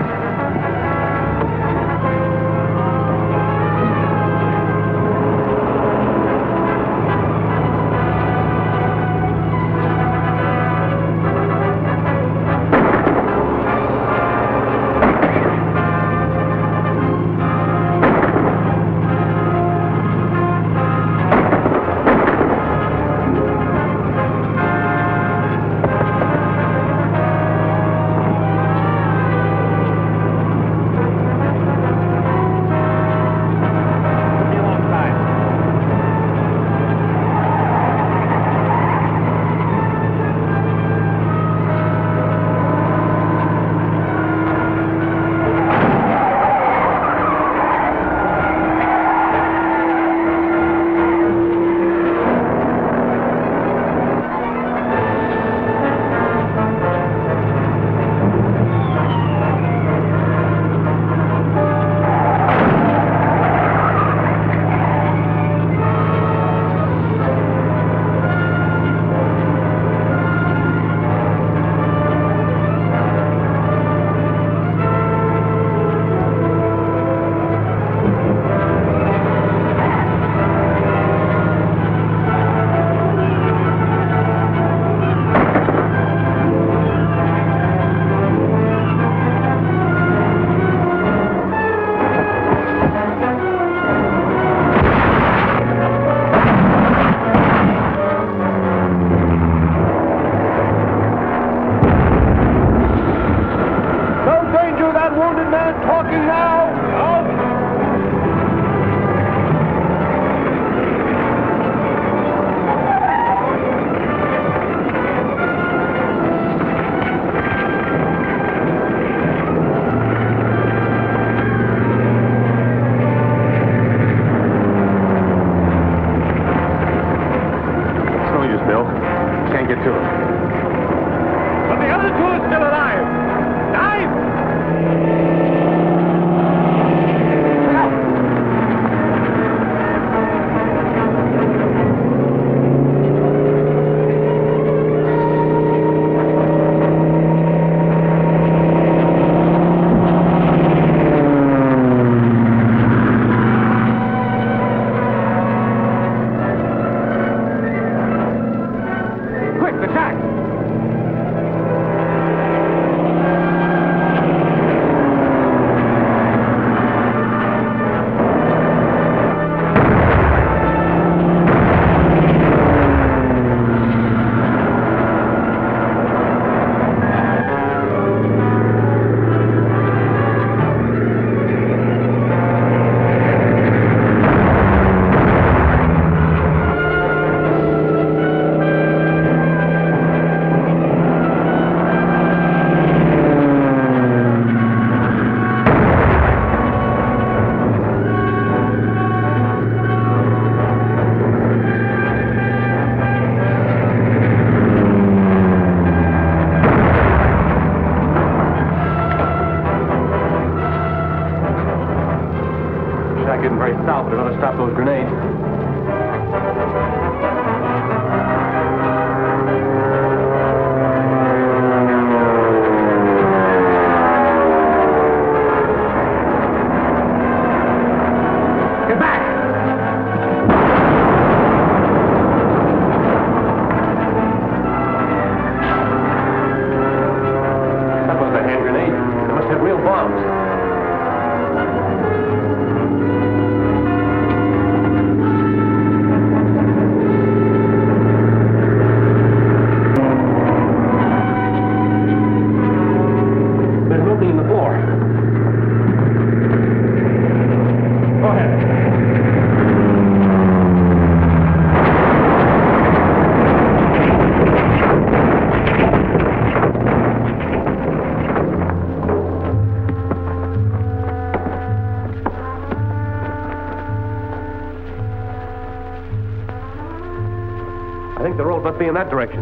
boat must be in that direction.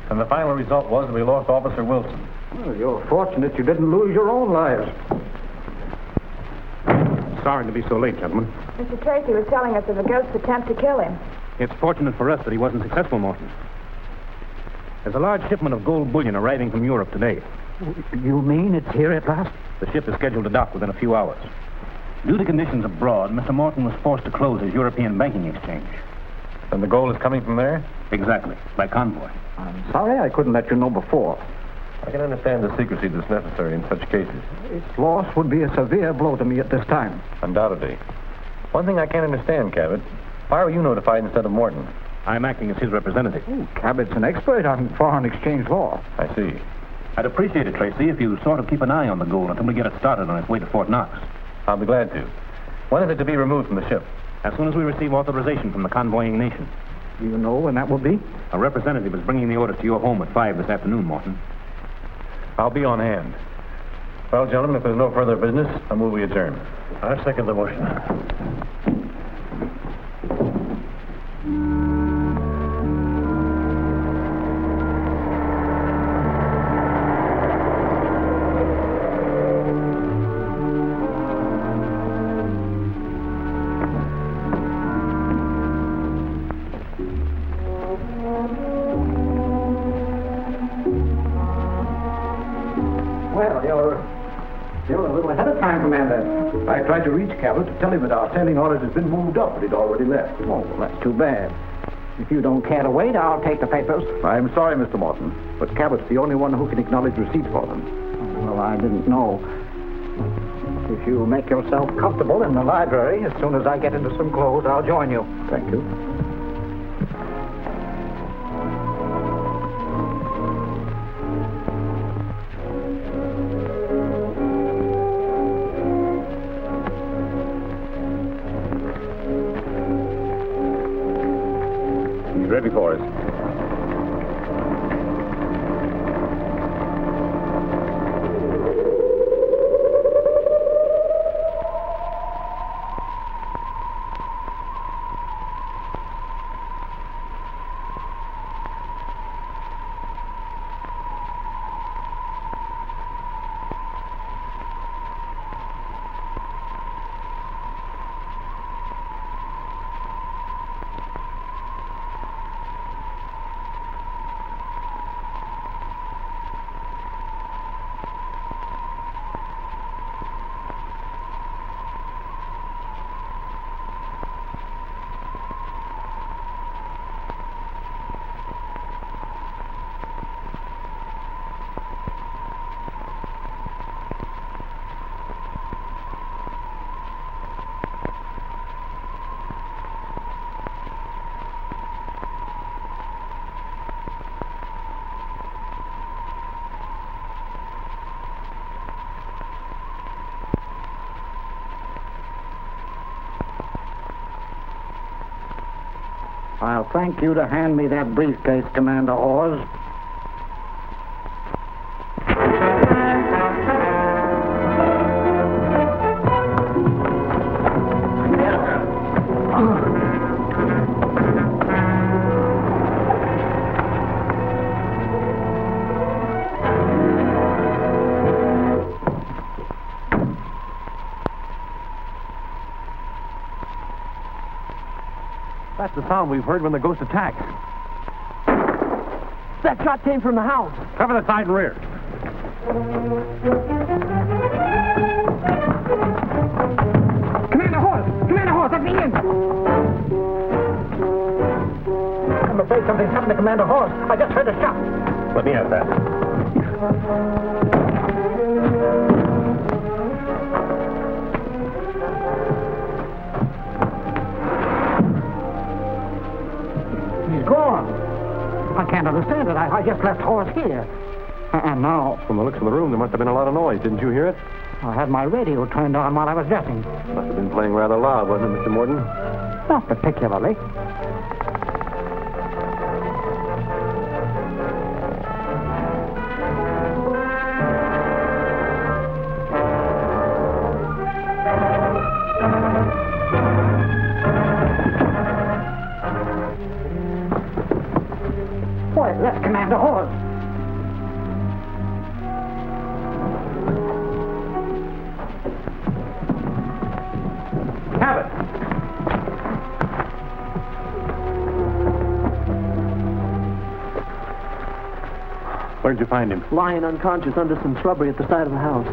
And the final result was that we lost Officer Wilson. Well, you're fortunate you didn't lose your own lives. Sorry to be so late, gentlemen. Mr. Tracy was telling us of a ghost's attempt to kill him. It's fortunate for us that he wasn't successful, Morton. There's a large shipment of gold bullion arriving from Europe today. You mean it's here at last? The ship is scheduled to dock within a few hours. Due to conditions abroad, Mr. Morton was forced to close his European banking exchange. And the gold is coming from there? Exactly, by convoy. I'm sorry I couldn't let you know before. I can understand the secrecy that's necessary in such cases. Its loss would be a severe blow to me at this time. Undoubtedly. One thing I can't understand, Cabot. Why were you notified instead of Morton? I'm acting as his representative. Cabot's an expert on foreign exchange law. I see. I'd appreciate it, Tracy, if you sort of keep an eye on the gold until we get it started on its way to Fort Knox. I'll be glad to. When is it to be removed from the ship? As soon as we receive authorization from the convoying nation. Do you know when that will be? A representative is bringing the orders to your home at 5 this afternoon, Morton. I'll be on hand. Well, gentlemen, if there's no further business, I move we adjourn. I second the motion. Well, you're a little ahead of time, Commander. I tried to reach Cabot to tell him that our sailing orders had been moved up, but he'd already left. Oh, well, that's too bad. If you don't care to wait, I'll take the papers. I'm sorry, Mr. Morton, but Cabot's the only one who can acknowledge receipt for them. Oh, well, I didn't know. If you make yourself comfortable in the library, as soon as I get into some clothes, I'll join you. Thank you. Ready for us. I'll thank you to hand me that briefcase, Commander Hawes. That's the sound we've heard when the ghost attacked. That shot came from the house. Cover the side and rear. Commander Hawes, let me in! I'm afraid something's happened to Commander Hawes. I just heard a shot. Let me have that. He's gone. I can't understand it. I just left Hawes here. And now... From the looks of the room, there must have been a lot of noise. Didn't you hear it? I had my radio turned on while I was dressing. Must have been playing rather loud, wasn't it, Mr. Morton? Not particularly. Let's command a horse. Cabot! Where'd you find him? Lying unconscious under some shrubbery at the side of the house.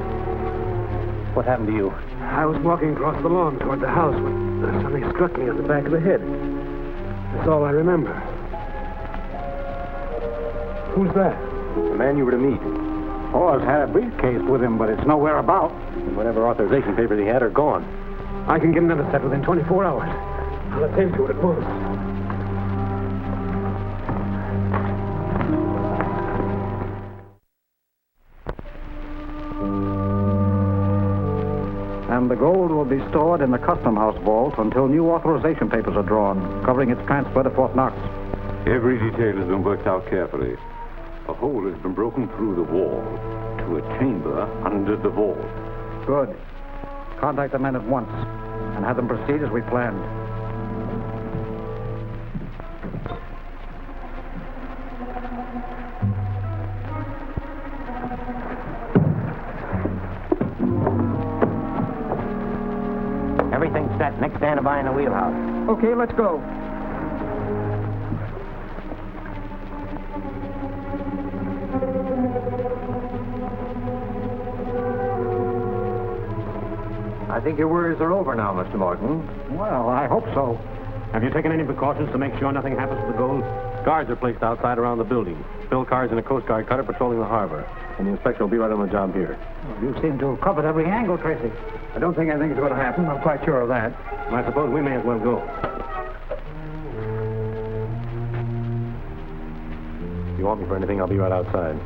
What happened to you? I was walking across the lawn toward the house when something struck me on the back of the head. That's all I remember. Who's that? The man you were to meet. Hawes had a briefcase with him, but it's nowhere about. And whatever authorization papers he had are gone. I can get another set within 24 hours. I'll attend to it at once. And the gold will be stored in the Custom House vault until new authorization papers are drawn, covering its transfer to Fort Knox. Every detail has been worked out carefully. A hole has been broken through the wall to a chamber under the vault. Good. Contact the men at once and have them proceed as we planned. Everything's set. Next stand by in the wheelhouse. Okay, let's go. I think your worries are over now, Mr. Morton. Well, I hope so. Have you taken any precautions to make sure nothing happens to the gold? Guards are placed outside around the building. Bill cars and a Coast Guard cutter patrolling the harbor. And the inspector will be right on the job here. You seem to have covered every angle, Tracy. I don't think anything's going to happen. I'm quite sure of that. I suppose we may as well go. If you want me for anything, I'll be right outside.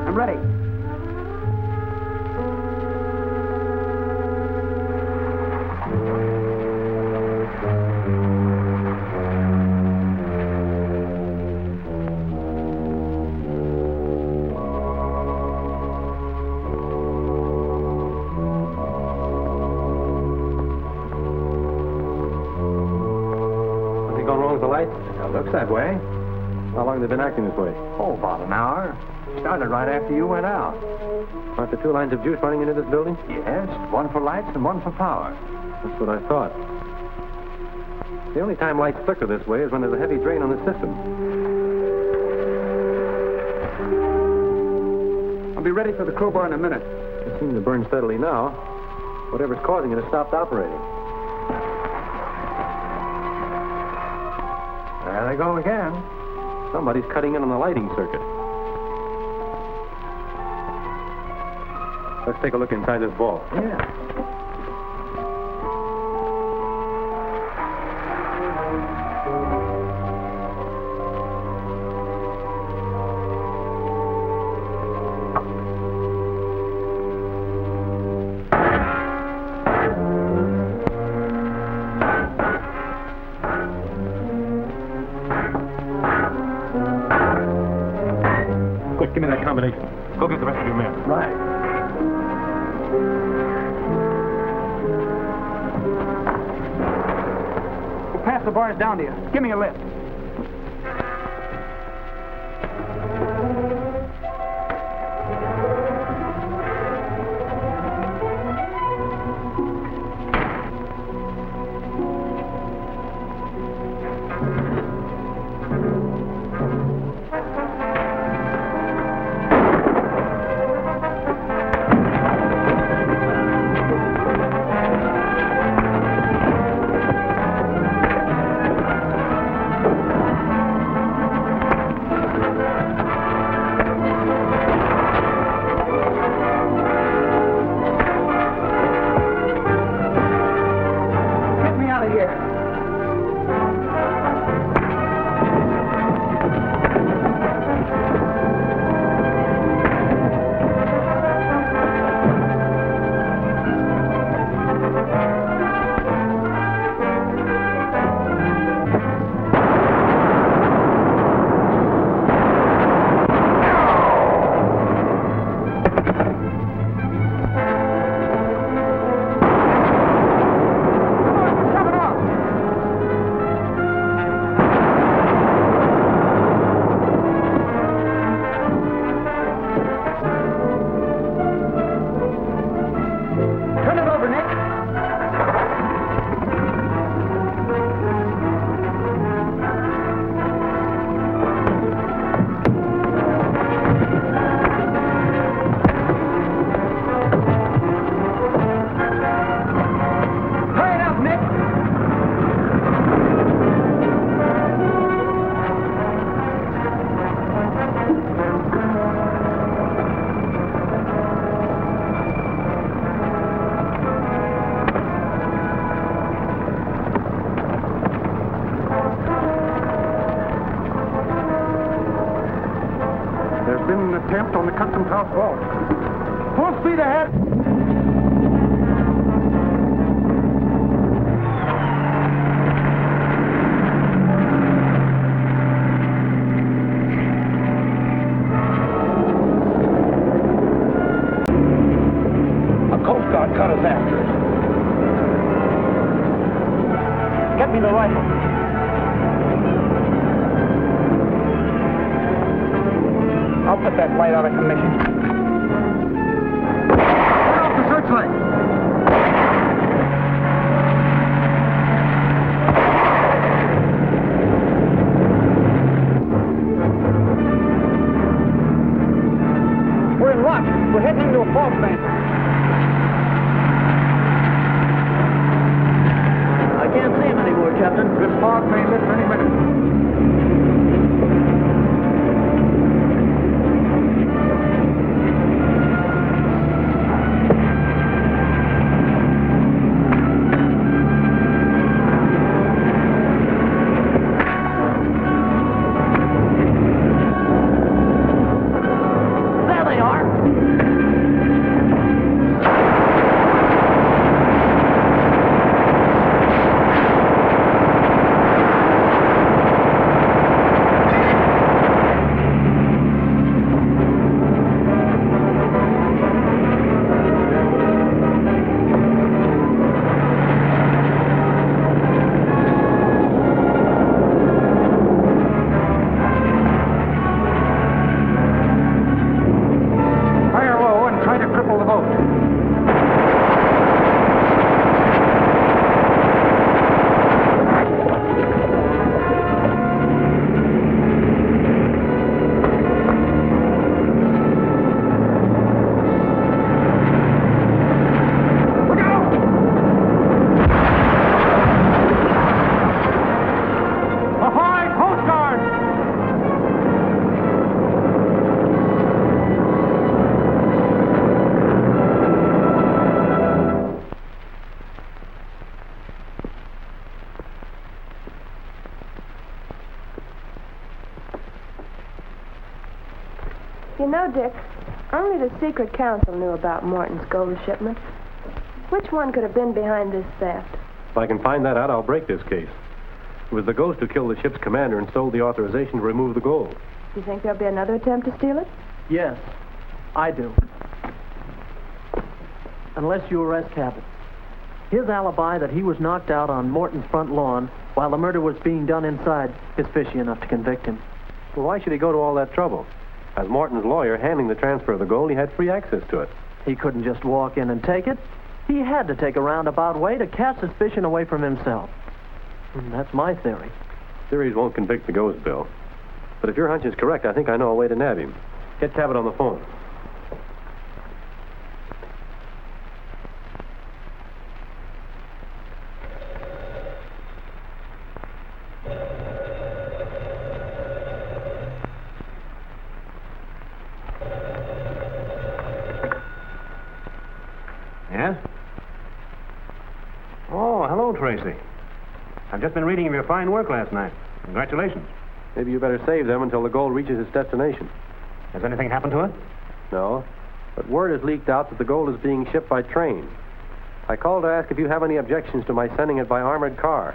I'm ready. Nothing gone wrong with the lights? It looks that way. How long have they been acting this way? Oh, about an hour. Started right after you went out. Aren't there two lines of juice running into this building? Yes, one for lights and one for power. That's what I thought. The only time lights flicker this way is when there's a heavy drain on the system. I'll be ready for the crowbar in a minute. It seems to burn steadily now. Whatever's causing it has stopped operating. There they go again. Somebody's cutting in on the lighting circuit. Let's take a look inside this vault. Yeah. Quick, give me that combination. Go get the rest of your men. Right. We'll pass the bars down to you. Give me a lift. There's been an attempt on the customs house vault. Full speed ahead. Coast Guard cut us after it. Get me the rifle. I'll put that light out of commission. Turn off the searchlight. We're in luck. We're heading into a fog bank. I can't see him anymore, Captain. This fog may lift any minute. There they are. Fire low and try to cripple the boat. Ahoy, Coast Guard! You know, Dick, only the secret council knew about Morton's gold shipment. Which one could have been behind this theft? If I can find that out, I'll break this case. It was the ghost who killed the ship's commander and stole the authorization to remove the gold. Do you think there'll be another attempt to steal it? Yes, I do. Unless you arrest Cabot. His alibi that he was knocked out on Morton's front lawn while the murder was being done inside is fishy enough to convict him. Well, why should he go to all that trouble? As Morton's lawyer handling the transfer of the gold, he had free access to it. He couldn't just walk in and take it. He had to take a roundabout way to cast suspicion away from himself. And that's my theory. Theories won't convict the ghost, Bill. But if your hunch is correct, I think I know a way to nab him. Get Cabot on the phone. Yes? Oh, hello, Tracy. I've just been reading of your fine work last night. Congratulations. Maybe you better save them until the gold reaches its destination. Has anything happened to it? No, but word has leaked out that the gold is being shipped by train. I called to ask if you have any objections to my sending it by armored car.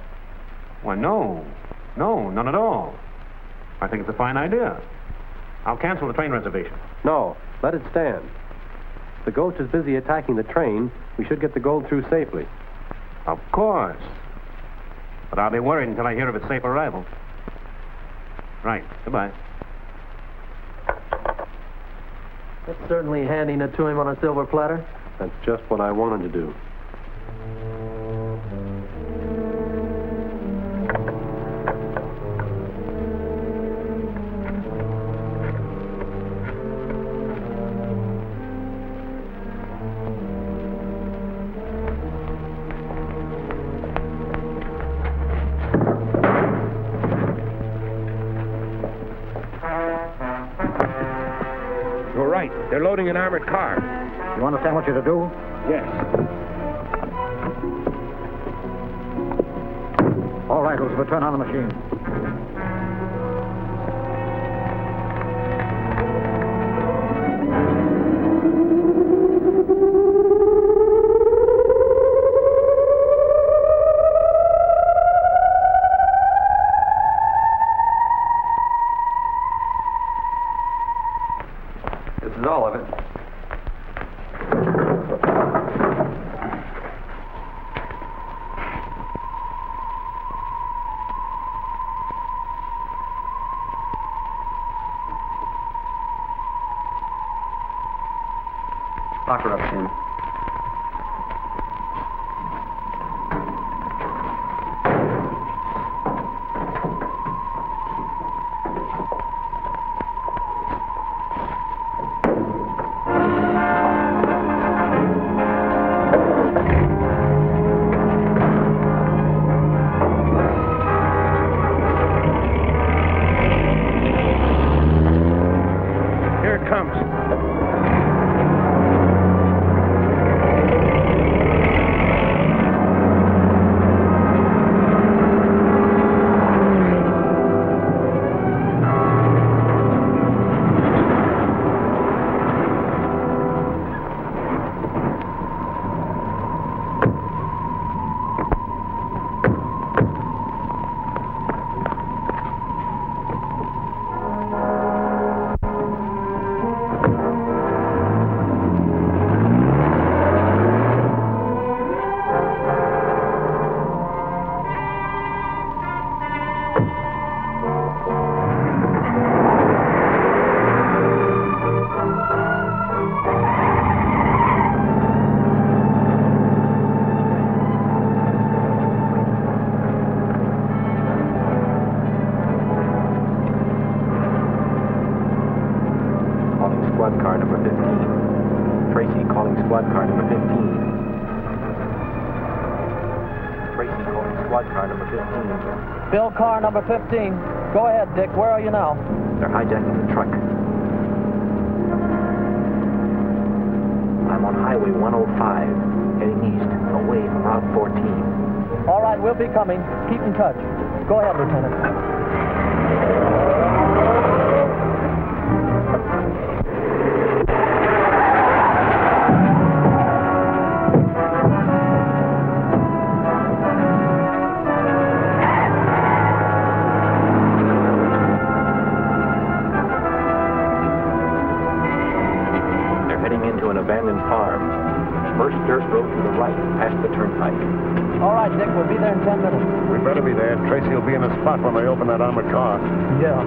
Why, no. No, none at all. I think it's a fine idea. I'll cancel the train reservation. No, let it stand. If the ghost is busy attacking the train, we should get the gold through safely. Of course. But I'll be worried until I hear of its safe arrival. Right. Goodbye. That's certainly handing it to him on a silver platter. That's just what I wanted to do. You're right. They're loading an armored car. You understand what you're to do? Yes. All right, Elizabeth, turn on the machine. is all of it. Lock her up, Jim. Here it comes. Squad car number 15. Tracy calling squad car number 15. Tracy calling squad car number 15. Bill, car number 15. Go ahead, Dick. Where are you now? They're hijacking the truck. I'm on Highway 105, heading east, away from Route 14. All right, we'll be coming. Keep in touch. Go ahead, Lieutenant. An abandoned farm. First dirt road to the right, past the turnpike. All right, Dick, we'll be there in 10 minutes. We better be there. Tracy will be in the spot when they open that armored car. Yeah.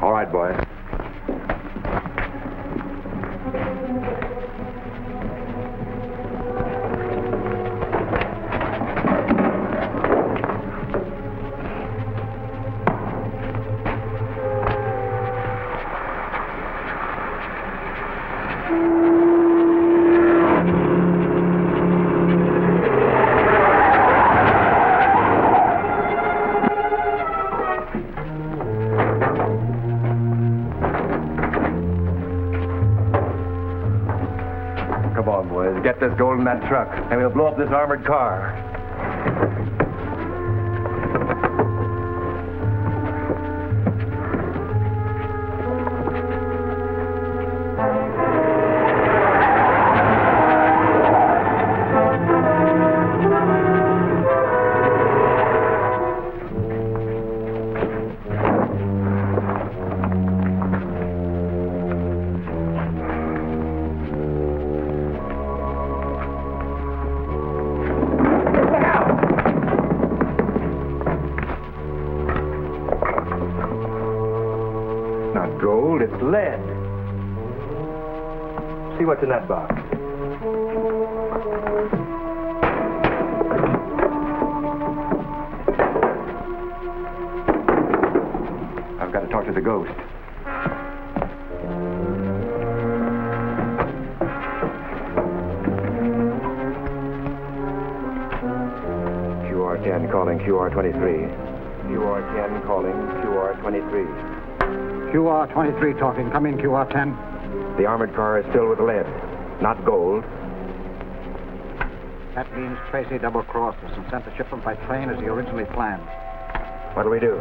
All right, boys. Come on, boys. Get this gold in that truck, and we'll blow up this armored car. Not gold, it's lead. See what's in that box. I've got to talk to the ghost. QR-10 calling QR-23. QR-10 calling QR-23. QR-23 talking. Come in, QR-10. The armored car is filled with lead, not gold. That means Tracy double-crossed us and sent the shipment by train as he originally planned. What'll we do?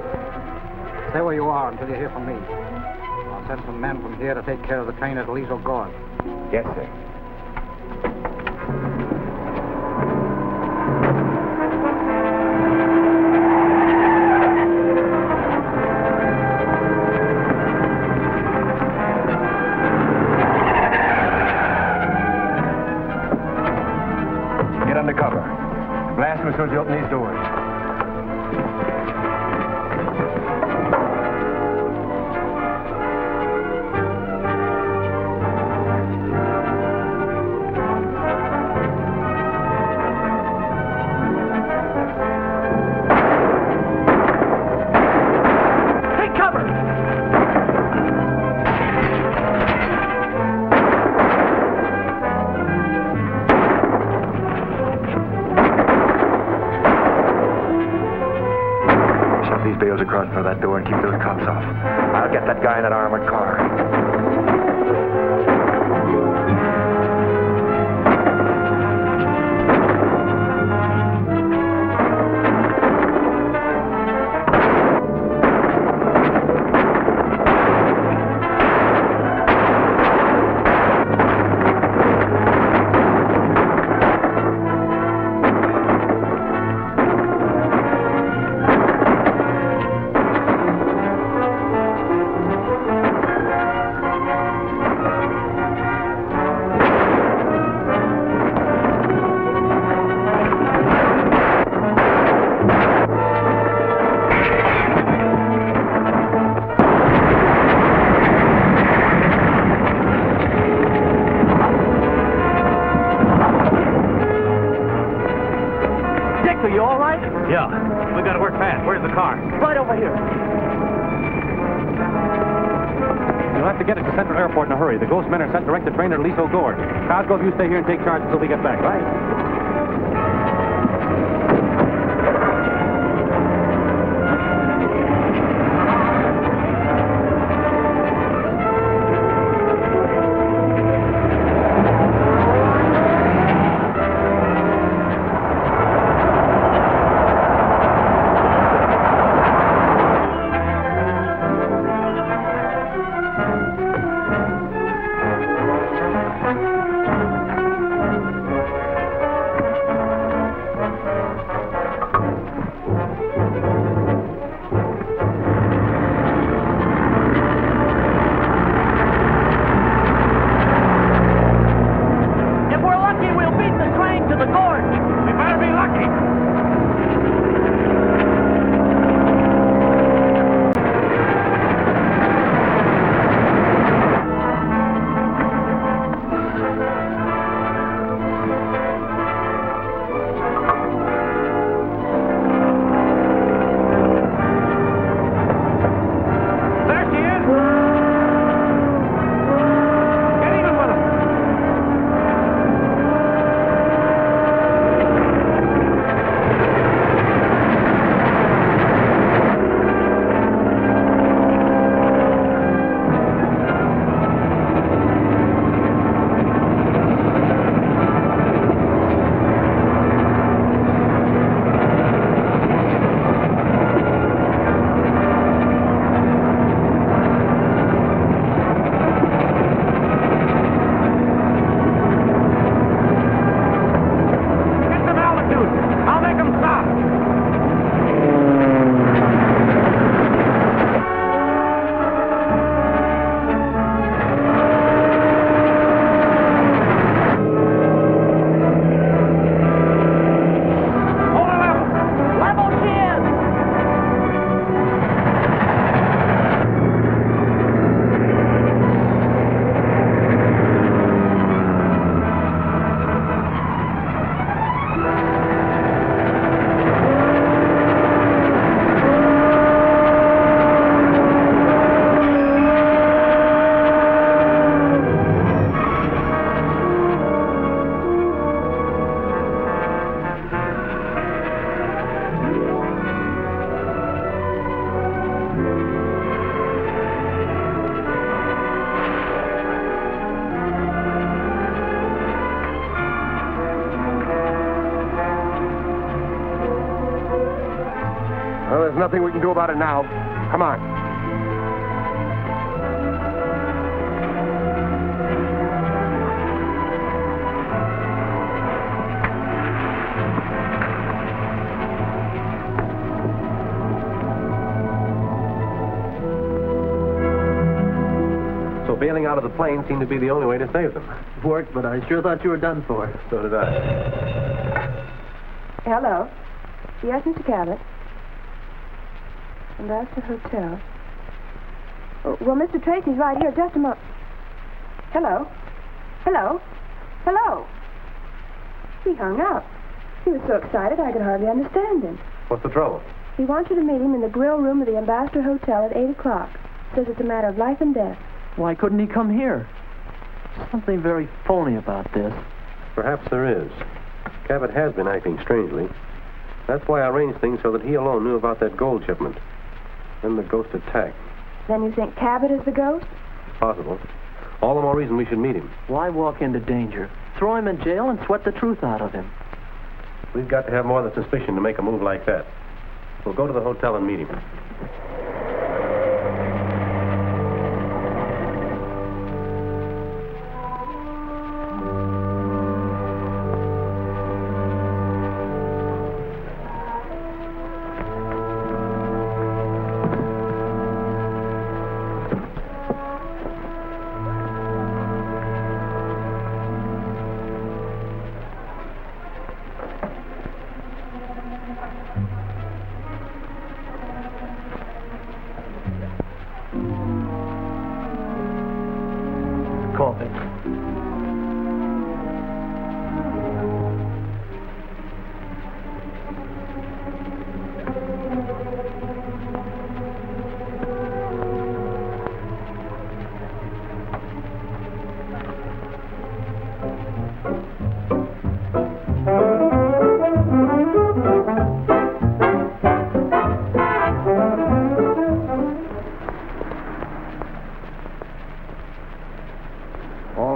Stay where you are until you hear from me. I'll send some men from here to take care of the train at Aliso Gorge. Yes, sir. Get under cover. Blast them as soon as you open these doors. Take cover! Shove these bales across for that door and keep those cops off. I'll get that guy in that armored car. Dick, are you all right? Yeah. We gotta work fast. Where's the car? Right over here. You'll have to get it to Central Airport in a hurry. The ghost men are sent direct to train at Aliso Gorge. Cosgrove, you stay here and take charge until we get back, right? If we're lucky, we'll beat the train to the gorge. We better be lucky. There she is. Get even with him. Get some altitude. I'll make them stop. Hold her level. Level she is. Well, there's nothing we can do about it now. Come on. So bailing out of the plane seemed to be the only way to save them. Worked, but I sure thought you were done for. So did I. Hello. Yes, Mr. Cabot. Ambassador Hotel. Oh, well, Mr. Tracy's right here. Just a moment. Hello? Hello? Hello? He hung up. He was so excited I could hardly understand him. What's the trouble? He wants you to meet him in the grill room of the Ambassador Hotel at 8 o'clock. Says it's a matter of life and death. Why couldn't he come here? Something very phony about this. Perhaps there is. Cabot has been acting strangely. That's why I arranged things so that he alone knew about that gold shipment. Then the ghost attack. Then you think Cabot is the ghost? Possible. All the more reason we should meet him. Why walk into danger? Throw him in jail and sweat the truth out of him. We've got to have more than suspicion to make a move like that. We'll go to the hotel and meet him. Coffee.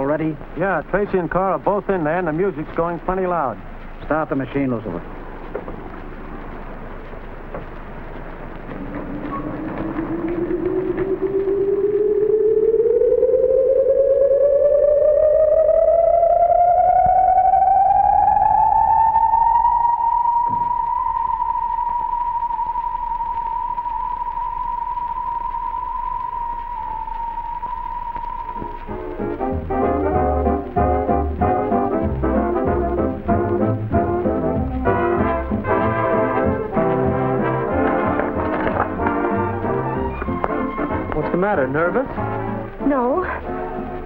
Ready? Yeah, Tracy and Carl are both in there, and the music's going plenty loud. Start the machine, Lucifer. What's the matter, nervous? No,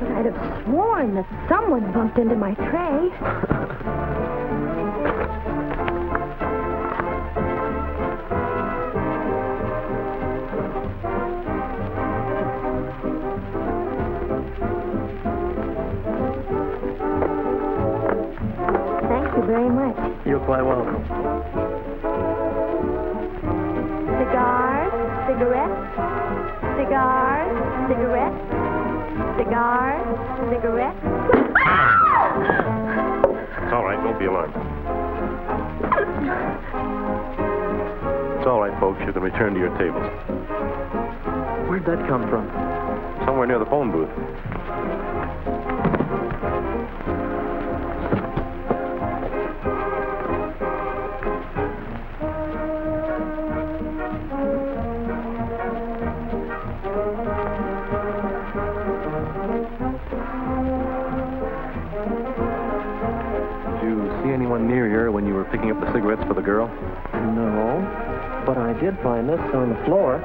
but I'd have sworn that someone bumped into my tray. Thank you very much. You're quite welcome. Cigars, cigarettes, cigars, cigarettes, cigars, cigarettes. It's all right. Don't be alarmed. It's all right, folks. You can return to your tables. Where'd that come from? Somewhere near the phone booth. Near here when you were picking up the cigarettes for the girl? No, but I did find this on the floor.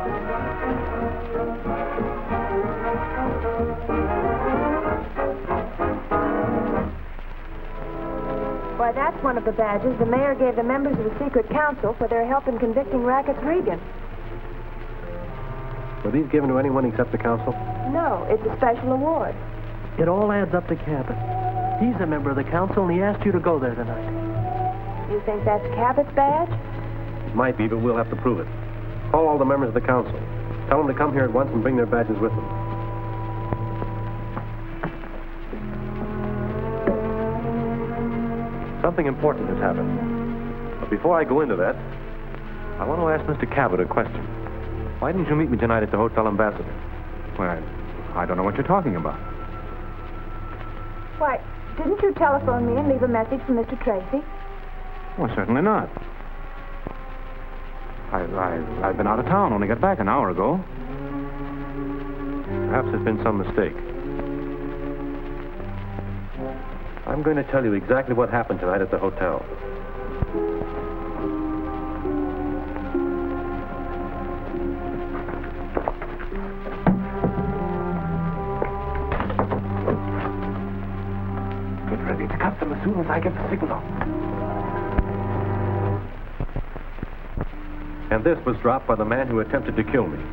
Why, that's one of the badges the mayor gave the members of the secret council for their help in convicting Rackets Regan. Were these given to anyone except the council? No, it's a special award. It all adds up to Cabot. He's a member of the council, and he asked you to go there tonight. You think that's Cabot's badge? It might be, but we'll have to prove it. Call all the members of the council. Tell them to come here at once and bring their badges with them. Something important has happened. But before I go into that, I want to ask Mr. Cabot a question. Why didn't you meet me tonight at the Hotel Ambassador? Well, I don't know what you're talking about. Why, didn't you telephone me and leave a message for Mr. Tracy? Well, certainly not. I've been out of town. Only got back an hour ago. Perhaps there's been some mistake. I'm going to tell you exactly what happened tonight at the hotel. Get ready to cut them as soon as I get the signal. And this was dropped by the man who attempted to kill me.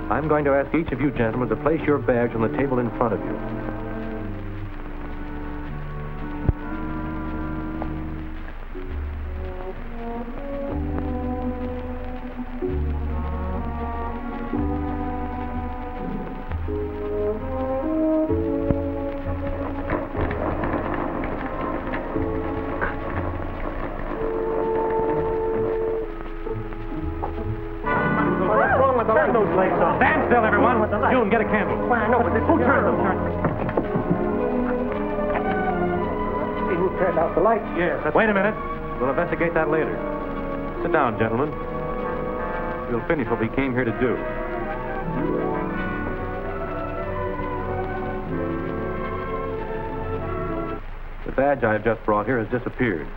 I'm going to ask each of you gentlemen to place your badge on the table in front of you. Turn those lights on. Stand still, everyone. June, get a candle. Well, I know, but who turned them? See who turned out the lights? Yes. Wait a minute. We'll investigate that later. Sit down, gentlemen. We'll finish what we came here to do. The badge I've just brought here has disappeared.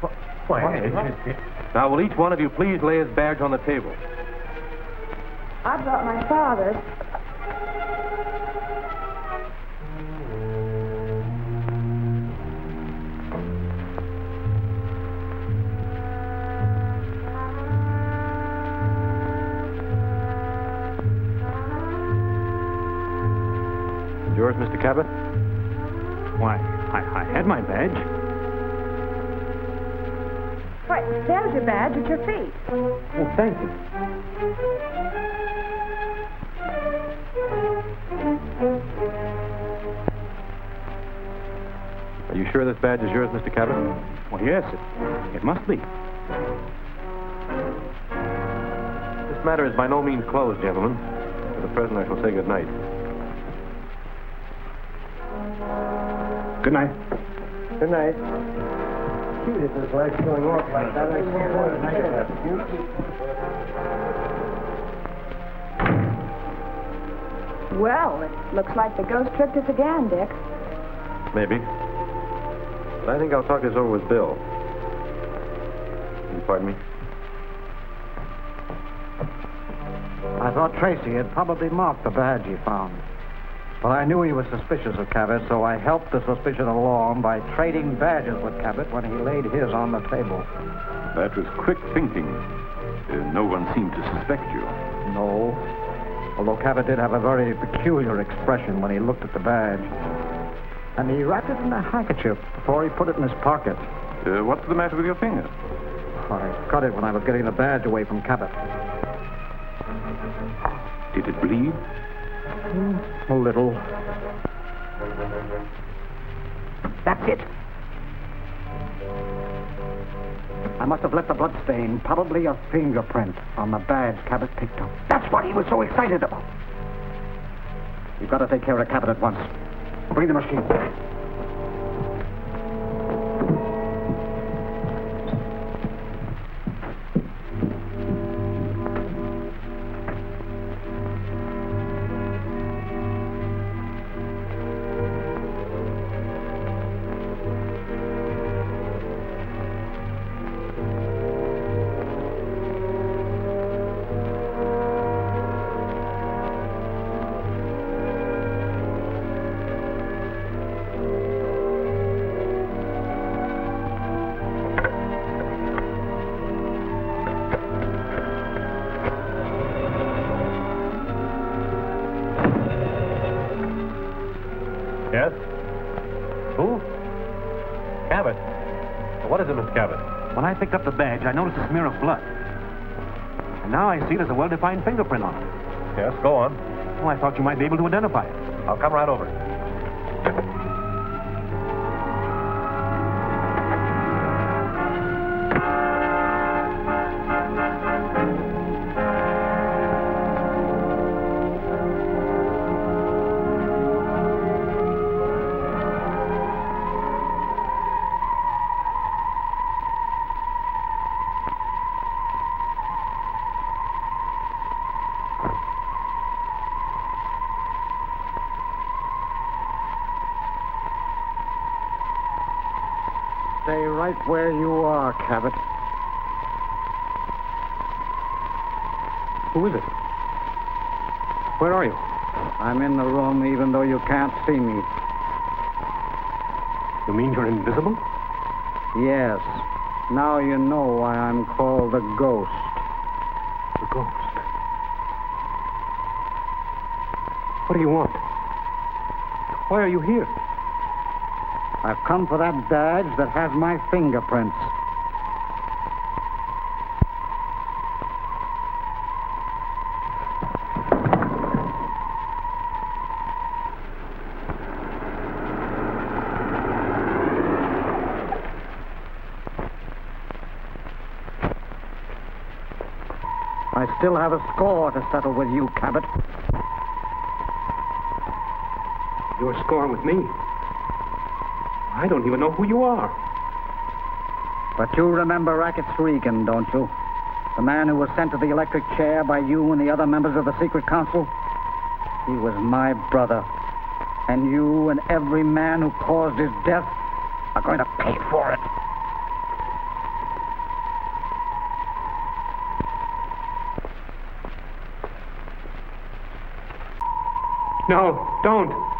Now, will each one of you please lay his badge on the table? I brought my father's. And yours, Mr. Cabot? Why, I had my badge. Why, there's your badge at your feet. Oh, thank you. Are you sure this badge is yours, Mr. Cabot? Well, yes, it must be. This matter is by no means closed, gentlemen. For the present, I shall say good night. Good night. Good night. Shoot, if this light's going off like that, I can't want to make it. Well, it looks like the ghost tricked us again, Dick. Maybe. But I think I'll talk this over with Bill. Will you pardon me? I thought Tracy had probably marked the badge he found. But I knew he was suspicious of Cabot, so I helped the suspicion along by trading badges with Cabot when he laid his on the table. That was quick thinking. No one seemed to suspect you. No. Although Cabot did have a very peculiar expression when he looked at the badge. And he wrapped it in a handkerchief before he put it in his pocket. What's the matter with your finger? I cut it when I was getting the badge away from Cabot. Did it bleed? A little. That's it. I must have left a blood stain, probably a fingerprint, on the badge Cabot picked up. That's what he was so excited about. We've got to take care of Cabot at once. Bring the machine. Yes? Who? Cabot. What is it, Miss Cabot? When I picked up the badge, I noticed a smear of blood. And now I see there's a well-defined fingerprint on it. Yes, go on. Oh, I thought you might be able to identify it. I'll come right over. Stay right where you are, Cabot. Who is it? Where are you? I'm in the room even though you can't see me. You mean you're invisible? Yes. Now you know why I'm called the Ghost. The Ghost? What do you want? Why are you here? I've come for that badge that has my fingerprints. I still have a score to settle with you, Cabot. Your score with me? I don't even know who you are. But you remember Rackets Regan, don't you? The man who was sent to the electric chair by you and the other members of the secret council? He was my brother. And you and every man who caused his death are going to pay for it. No, don't.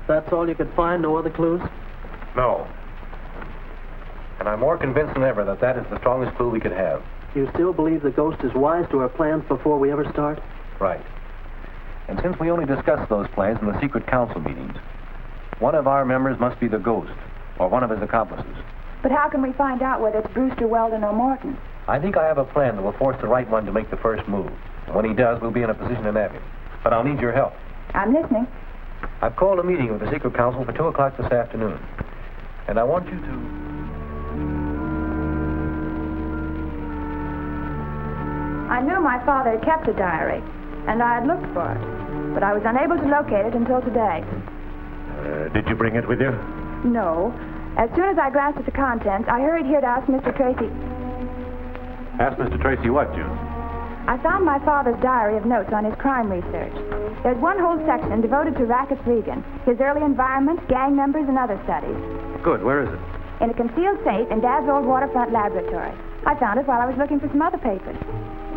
That's all you could find? No other clues? No. And I'm more convinced than ever that that is the strongest clue we could have. You still believe the ghost is wise to our plans before we ever start? Right. And since we only discussed those plans in the secret council meetings, one of our members must be the ghost, or one of his accomplices. But how can we find out whether it's Brewster, Weldon, or Morton? I think I have a plan that will force the right one to make the first move. And when he does, we'll be in a position to nab him. But I'll need your help. I'm listening. I've called a meeting with the secret council for 2 o'clock this afternoon. And I want you to... I knew my father had kept a diary, and I had looked for it. But I was unable to locate it until today. Did you bring it with you? No. As soon as I glanced at the contents, I hurried here to ask Mr. Tracy. Ask Mr. Tracy what, June? I found my father's diary of notes on his crime research. There's one whole section devoted to Rackets Regan, his early environment, gang members, and other studies. Good. Where is it? In a concealed safe in Dad's old waterfront laboratory. I found it while I was looking for some other papers.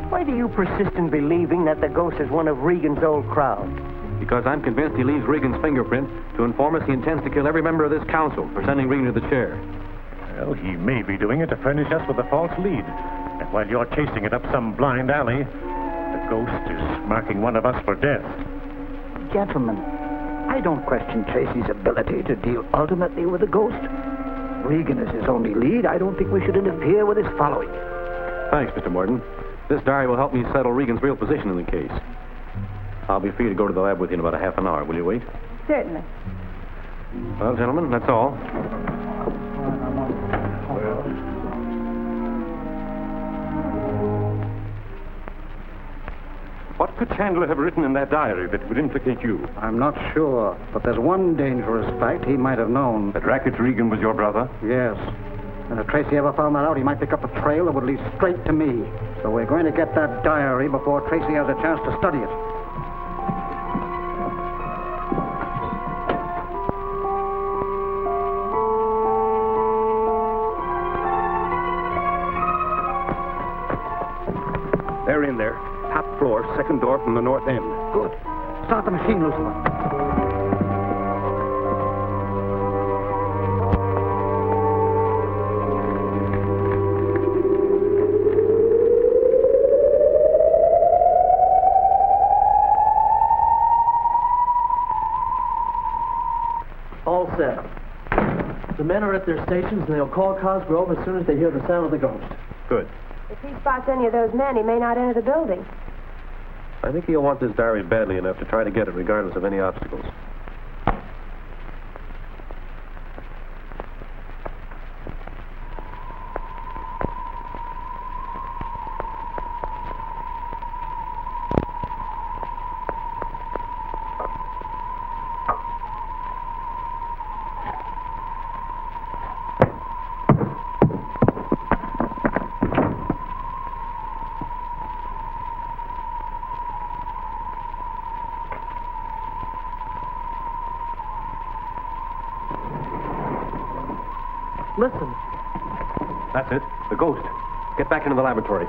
Why do you persist in believing that the ghost is one of Regan's old crowd? Because I'm convinced he leaves Regan's fingerprint to inform us he intends to kill every member of this council for sending Regan to the chair. Well, he may be doing it to furnish us with a false lead. And while you're chasing it up some blind alley, the ghost is marking one of us for death. Gentlemen, I don't question Tracy's ability to deal ultimately with the ghost. Regan is his only lead. I don't think we should interfere with his following. Thanks, Mr. Morton. This diary will help me settle Regan's real position in the case. I'll be free to go to the lab with you in about a half an hour. Will you wait? Certainly. Well, gentlemen, that's all. What could Chandler have written in that diary that would implicate you? I'm not sure, but there's one dangerous fact he might have known. That Racket Regan was your brother? Yes. And if Tracy ever found that out, he might pick up a trail that would lead straight to me. So we're going to get that diary before Tracy has a chance to study it. They're in there. Top floor, second door from the north end. Good. Start the machine, Lucifer. All set. The men are at their stations, and they'll call Cosgrove as soon as they hear the sound of the ghost. Good. If he spots any of those men, he may not enter the building. I think he'll want this diary badly enough to try to get it regardless of any obstacles. Listen. That's it. The ghost. Get back into the laboratory.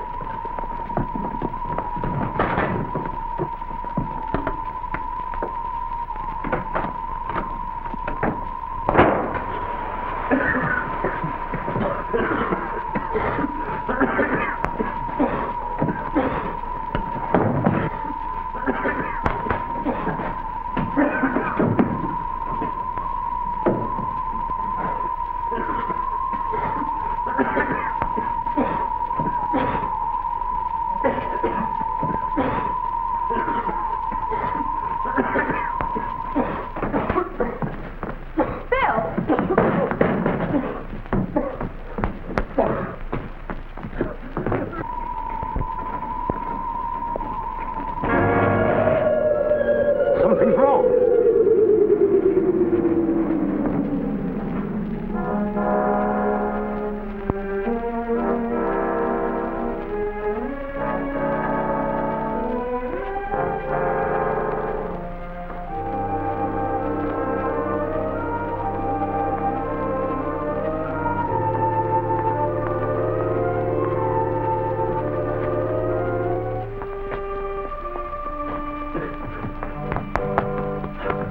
Something's wrong.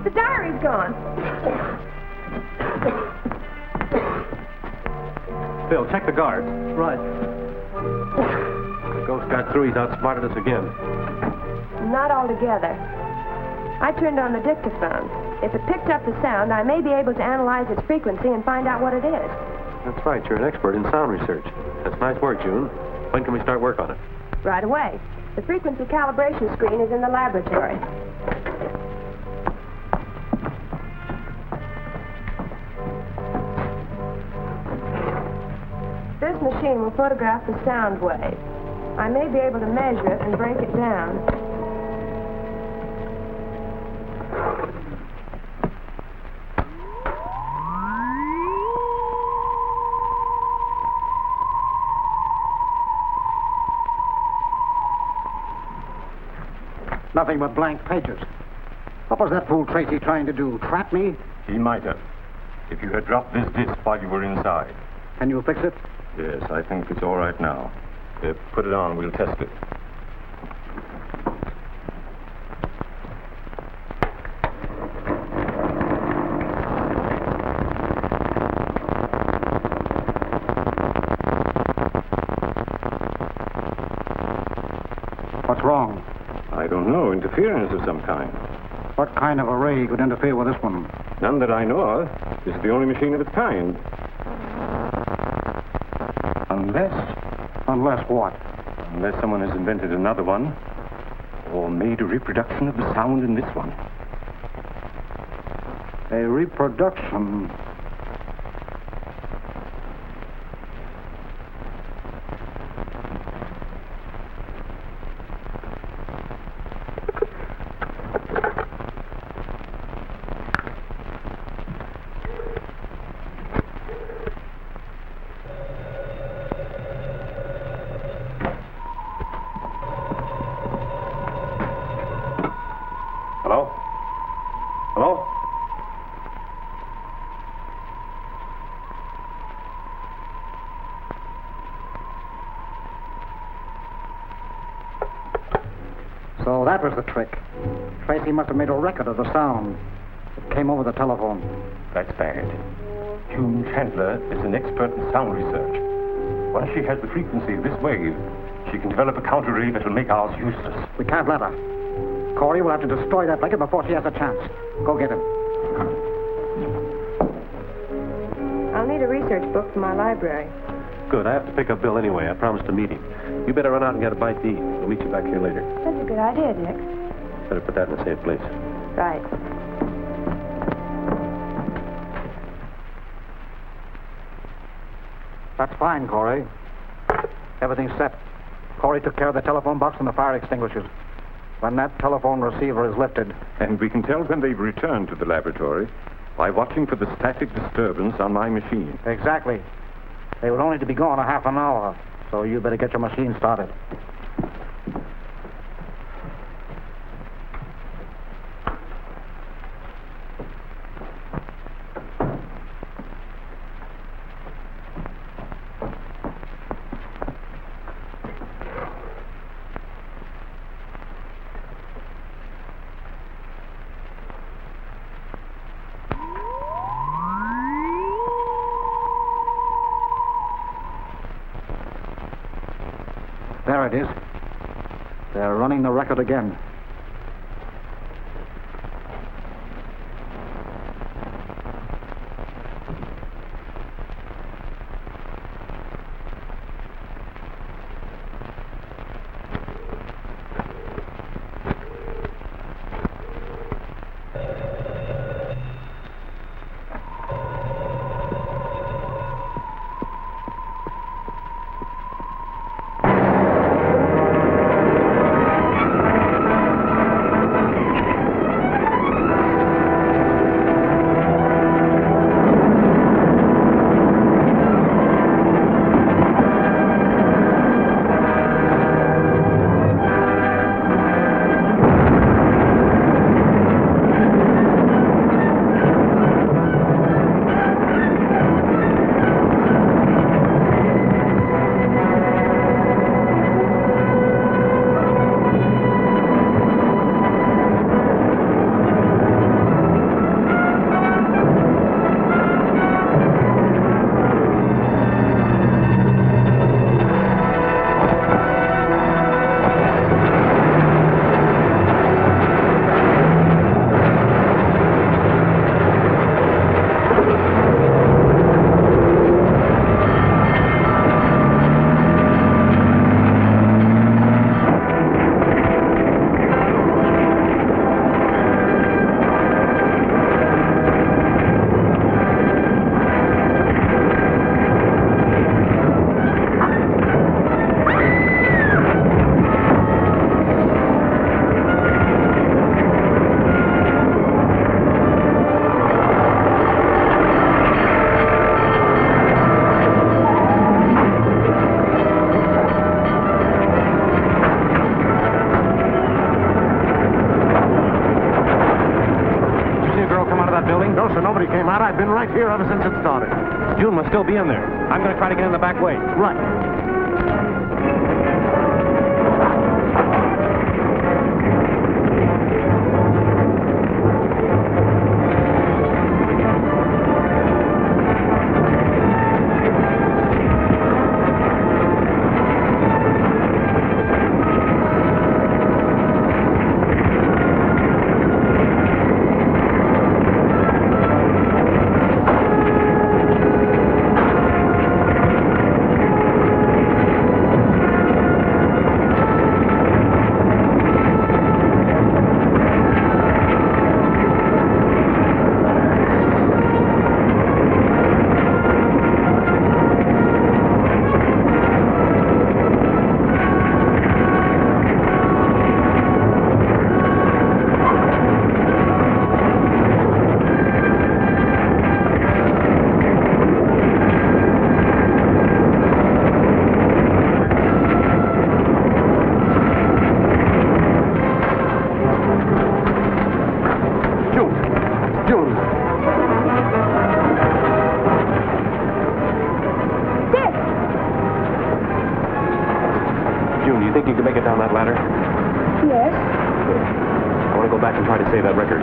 The diary's gone. Phil, check the guards. Right. The ghost got through. He's outsmarted us again. Not altogether. I turned on the dictaphone. If it picked up the sound, I may be able to analyze its frequency and find out what it is. That's right. You're an expert in sound research. That's nice work, June. When can we start work on it? Right away. The frequency calibration screen is in the laboratory. This machine will photograph the sound wave. I may be able to measure it and break it down. Nothing but blank pages. What was that fool Tracy trying to do? Trap me? He might have. If you had dropped this disc while you were inside. Can you fix it? Yes, I think it's all right now. Put it on. We'll test it. What's wrong? I don't know. Interference of some kind. What kind of array could interfere with this one? None that I know of. This is the only machine of its kind. Unless what? Unless someone has invented another one, or made a reproduction of the sound in this one. A reproduction? So that was the trick. Tracy must have made a record of the sound. It came over the telephone. That's bad. June Chandler is an expert in sound research. Once she has the frequency of this wave, she can develop a counter ray that will make ours useless. We can't let her. Corey will have to destroy that record before she has a chance. Go get him. I'll need a research book for my library. Good. I have to pick up Bill anyway. I promised to meet him. You better run out and get a bite to eat. We'll meet you back here later. That's a good idea, Dick. Better put that in a safe place. Right. That's fine, Corey. Everything's set. Corey took care of the telephone box and the fire extinguishers. When that telephone receiver is lifted... And we can tell when they've returned to the laboratory by watching for the static disturbance on my machine. Exactly. They would only to be gone a half an hour, so you better get your machine started. There it is. They're running the record again. Nobody came out. I've been right here ever since it started. June must still be in there. I'm going to try to get in the back way. Right. June, do you think you can make it down that ladder? Yes? I want to go back and try to save that record.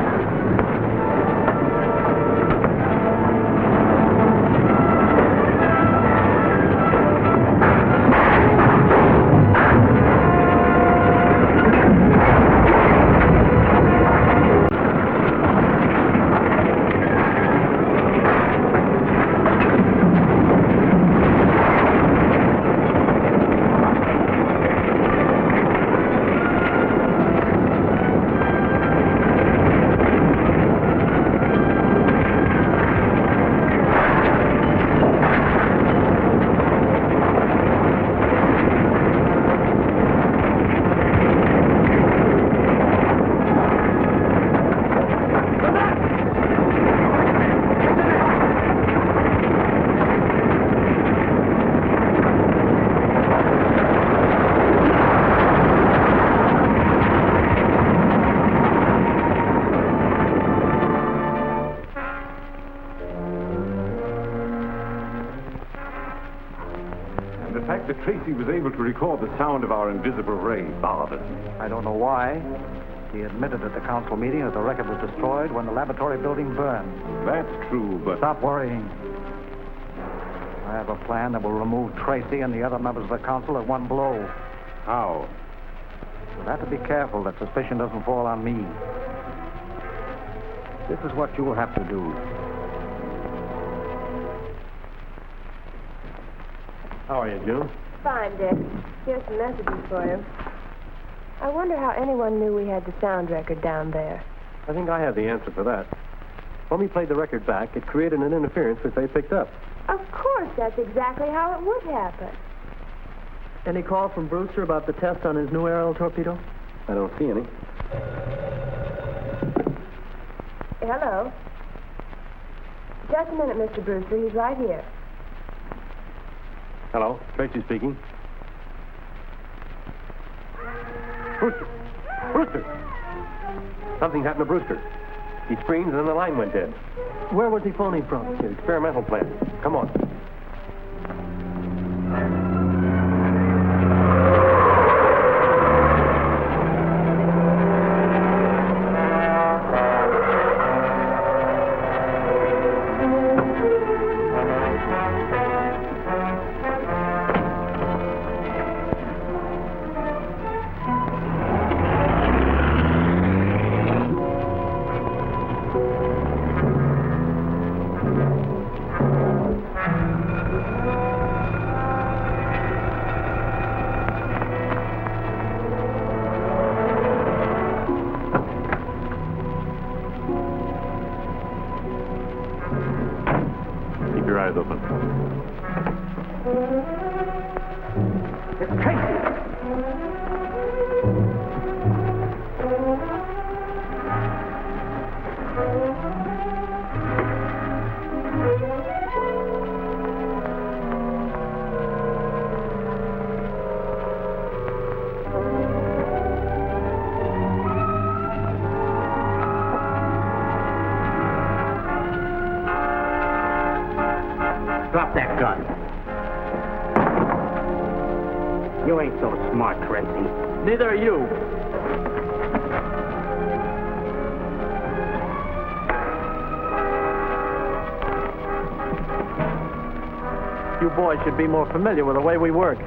The fact that Tracy was able to record the sound of our invisible ray bothered me. I don't know why. He admitted at the council meeting that the record was destroyed when the laboratory building burned. That's true, but... Stop worrying. I have a plan that will remove Tracy and the other members of the council at one blow. How? You'll have to be careful that suspicion doesn't fall on me. This is what you will have to do. How are you, June? Fine, Dick. Here's some messages for you. I wonder how anyone knew we had the sound record down there. I think I have the answer for that. When we played the record back, it created an interference which they picked up. Of course, that's exactly how it would happen. Any call from Brewster about the test on his new aerial torpedo? I don't see any. Hello. Just a minute, Mr. Brewster. He's right here. Hello, Tracy speaking. Brewster! Brewster! Something's happened to Brewster. He screamed and then the line went dead. Where was he phoning from? The experimental plant. Come on. Keep your eyes open. It's Tracy. Drop that gun. You ain't so smart, Tracy. Neither are you. You boys should be more familiar with the way we work.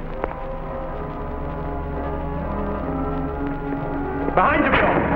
Behind you, Bill!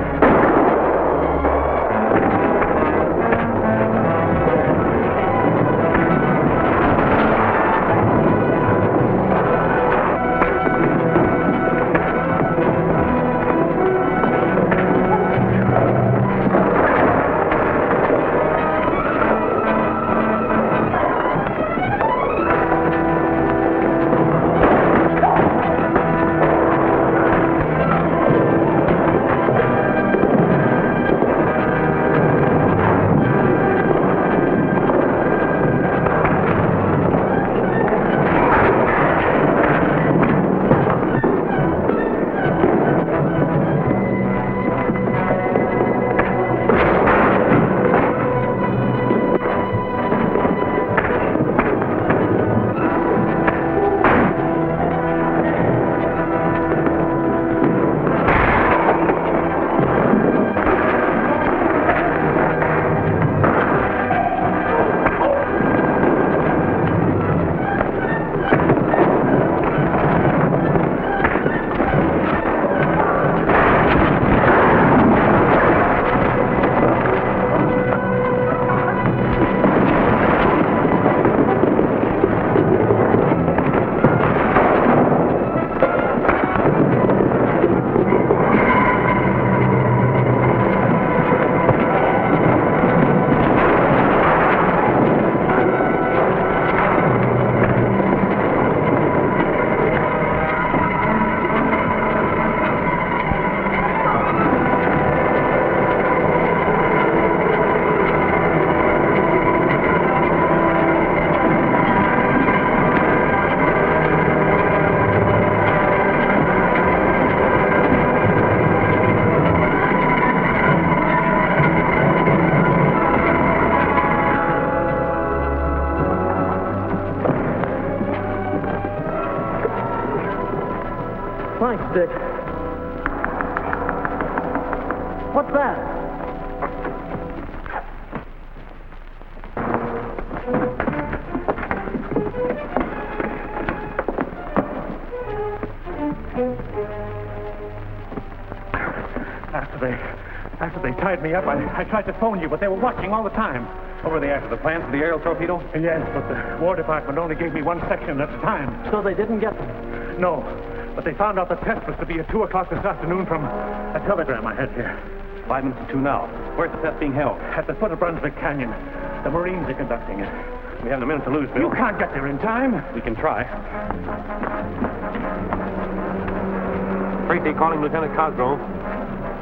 Thanks, Dick. What's that? After they tied me up, I tried to phone you, but they were watching all the time. What were they after, the plans for the aerial torpedo? Yes, but the War Department only gave me one section at a time. So they didn't get them? No, but they found out the test was to be at 2 o'clock this afternoon from a telegram I had here. 5 minutes to 2 now. Where's the test being held? At the foot of Brunswick Canyon. The Marines are conducting it. We haven't a minute to lose, Bill. You can't get there in time. We can try. Tracy calling Lieutenant Cosgrove.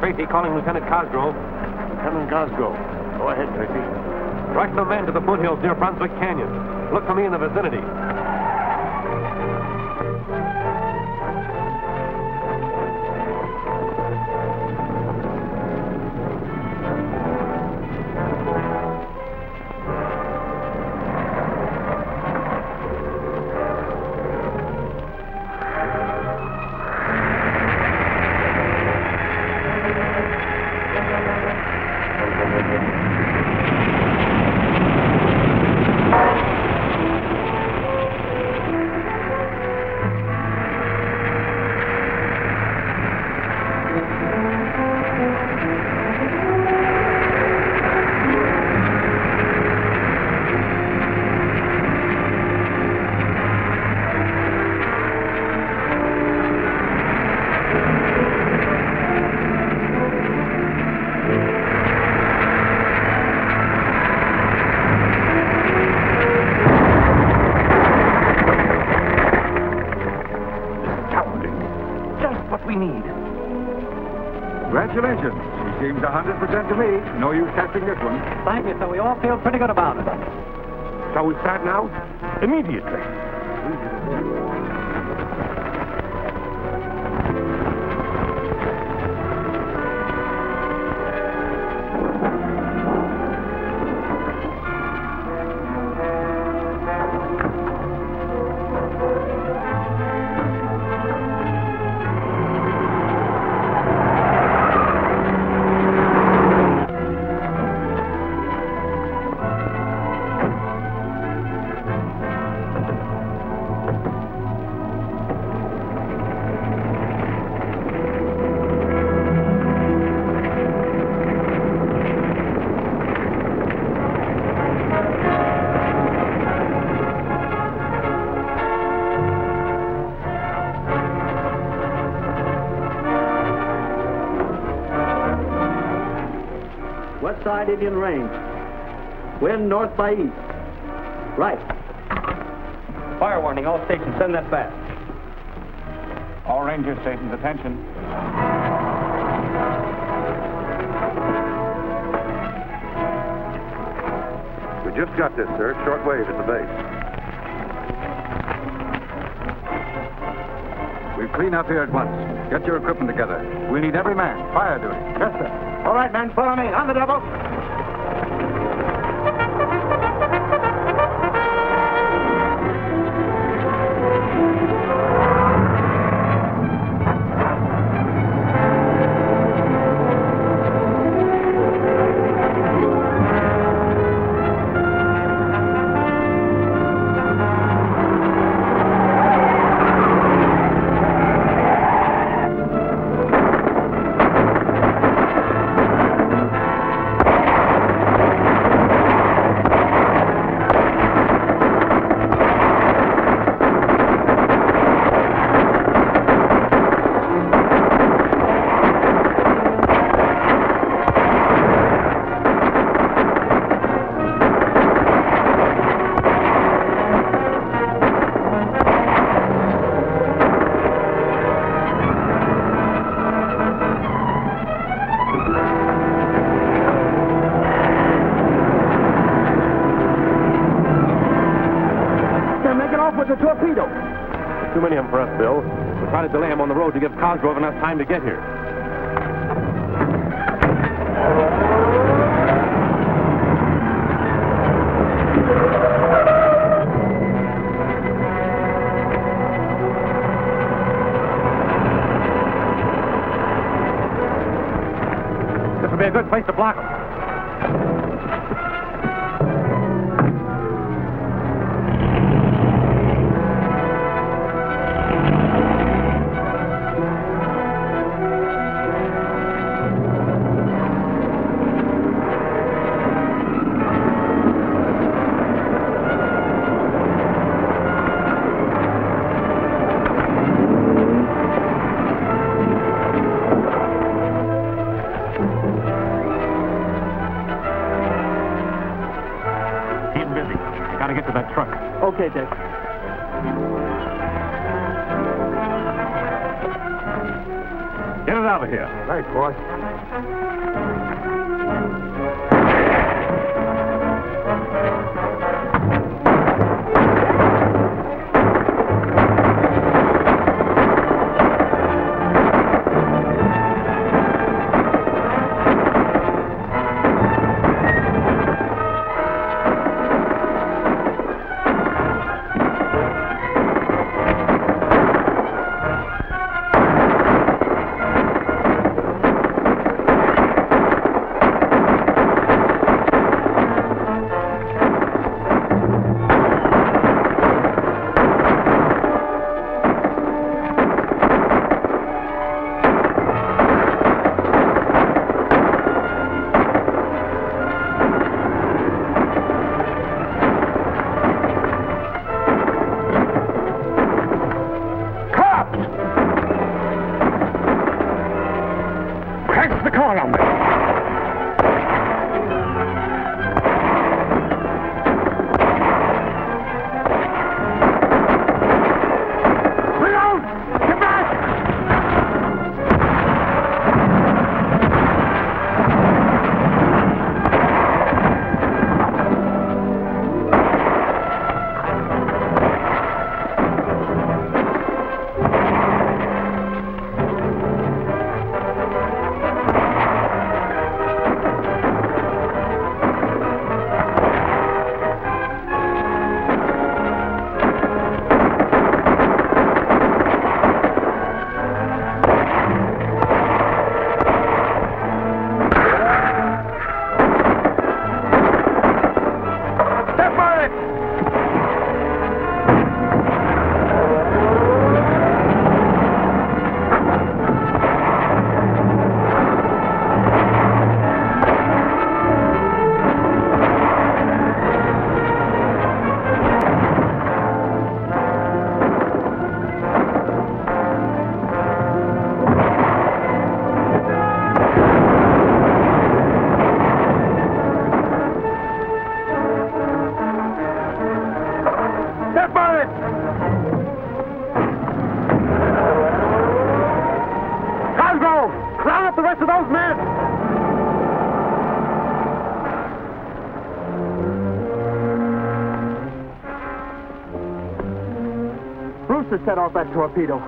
Tracy calling Lieutenant Cosgrove. Lieutenant Cosgrove. Go ahead, Tracy. Direct the men to the foothills near Brunswick Canyon. Look for me in the vicinity. Congratulations. She seems 100% to me. No use testing this one. Thank you, so we all feel pretty good about it. Shall we start now? Immediately. West side Indian Range. Wind north by east. Right. Fire warning, all stations. Send that fast. All ranger stations, attention. We just got this, sir. Short wave at the base. We'll clean up here at once. Get your equipment together. We need every man. Fire duty. Yes, sir. All right, men, follow me. On the double. With the torpedo. Too many of them for us, Bill. We'll try to delay them on the road to give Cosgrove enough time to get here. be a good place to block them. Gotta get to that truck. Okay, Dick. Get it out of here. Right, boss. Brewster set off that torpedo.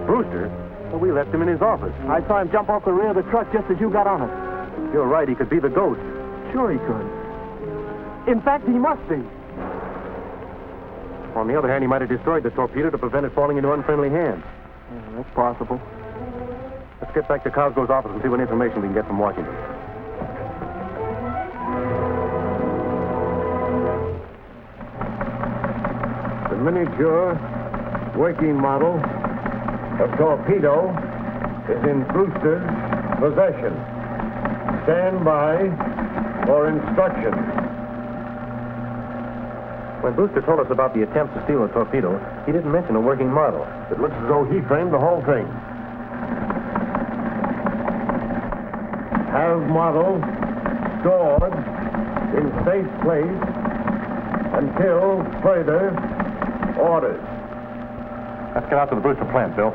Brewster? Well, we left him in his office. I saw him jump off the rear of the truck just as you got on it. You're right, he could be the ghost. Sure he could. In fact, he must be. On the other hand, he might have destroyed the torpedo to prevent it falling into unfriendly hands. Yeah, that's possible. Let's get back to Cosgrove's office and see what information we can get from Washington. The miniature working model of torpedo is in Brewster's possession. Stand by for instructions. When Brewster told us about the attempt to steal a torpedo, he didn't mention a working model. It looks as though he framed the whole thing. Have model stored in safe place until further orders. Let's get out to the Brewster plant, Bill.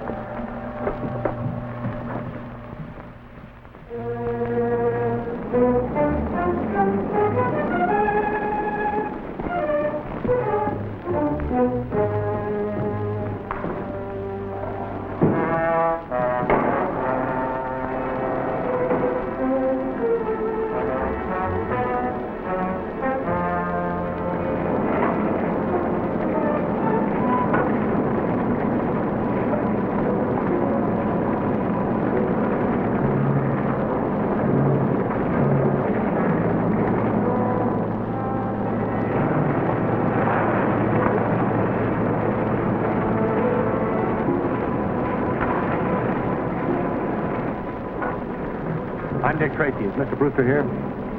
I'm Dick Tracy. Is Mr. Brewster here?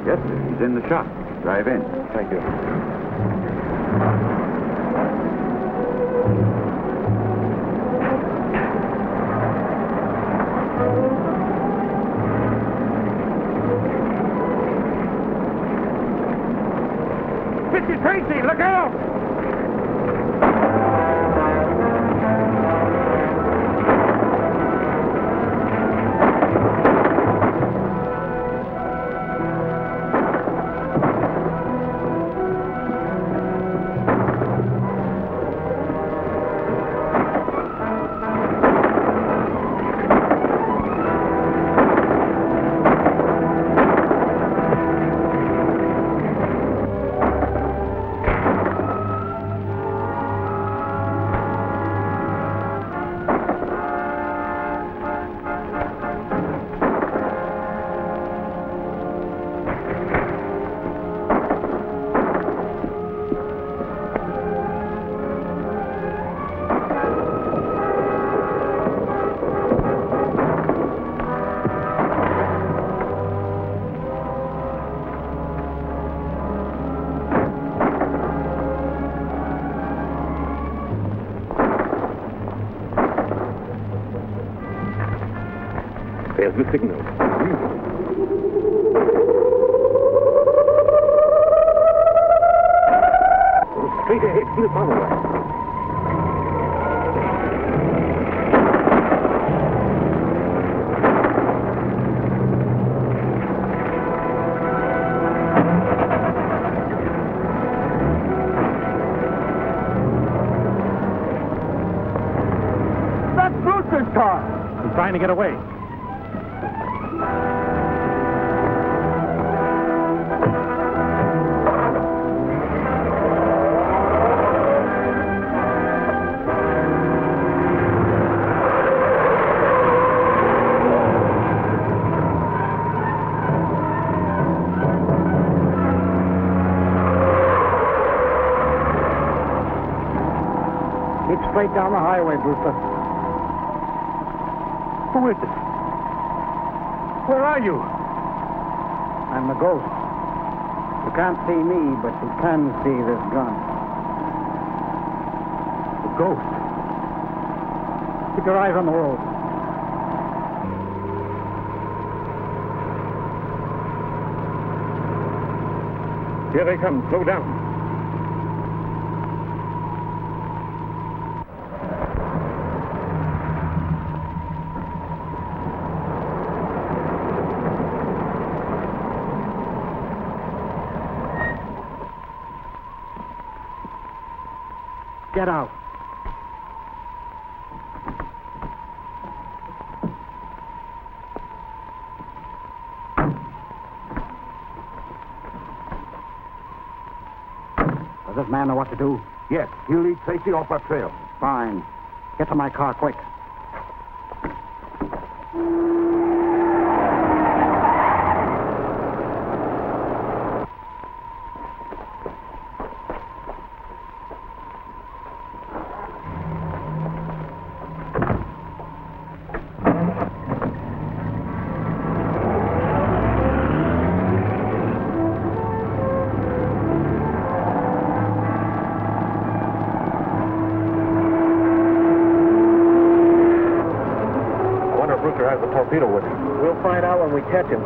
Yes, sir. He's in the shop. Drive in. Thank you. Mr. Tracy, look out! There's the signal. Straight ahead, slip on the way. That's Brewster's car. He's trying to get away. Keep straight down the highway, Brewster. Who is it? Where are you? I'm the ghost. You can't see me, but you can see this gun. The ghost. Keep your eyes on the road. Here they come. Slow down. Get out. Does this man know what to do? Yes, he'll lead Tracy off our trail. Fine. Get to my car, quick. Brewster has the torpedo with him. We'll find out when we catch him.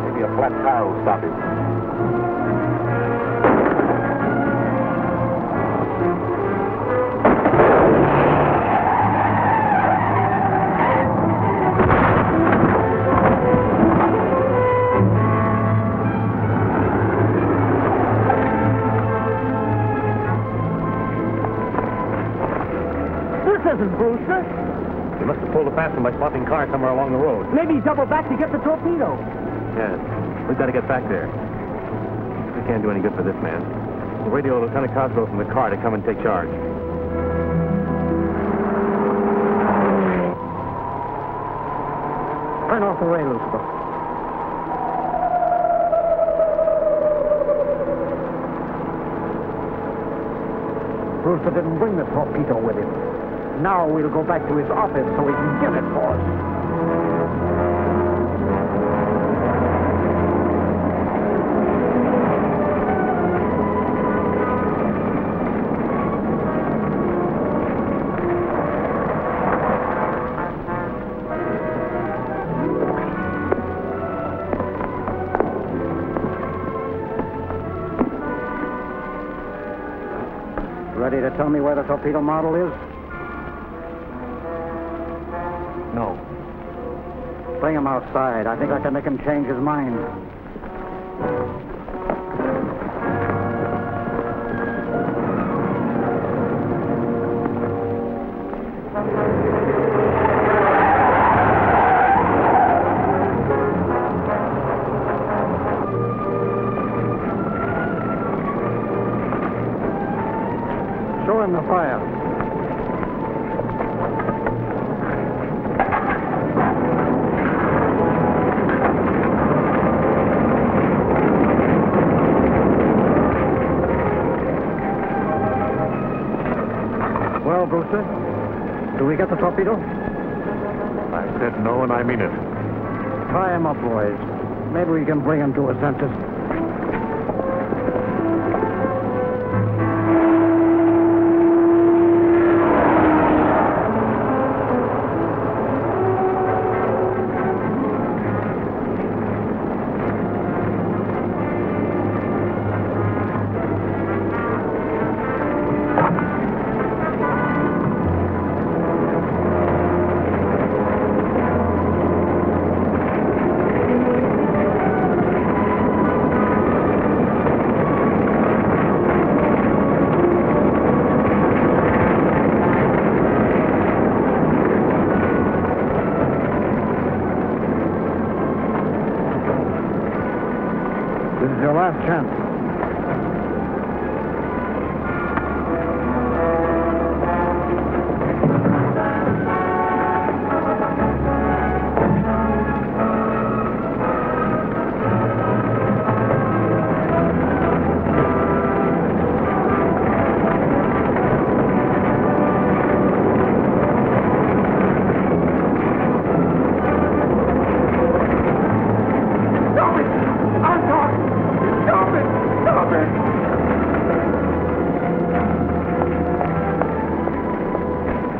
Maybe a flat tire will stop him. Isn't Brewster? He must have pulled a fast one by swapping cars somewhere along the road. Maybe he doubled back to get the torpedo. Yes. We've got to get back there. We can't do any good for this man. We'll radio Lieutenant Cosgrove from the car to come and take charge. Turn off the ray, Lucifer. Brewster didn't bring the torpedo with him. Now we'll go back to his office so he can get it for us. Ready to tell me where the torpedo model is? No. Bring him outside. I think I can make him change his mind. Show him the fire. Well, Brewster, do we get the torpedo? I said no, and I mean it. Tie him up, boys. Maybe we can bring him to his senses. This is your last chance.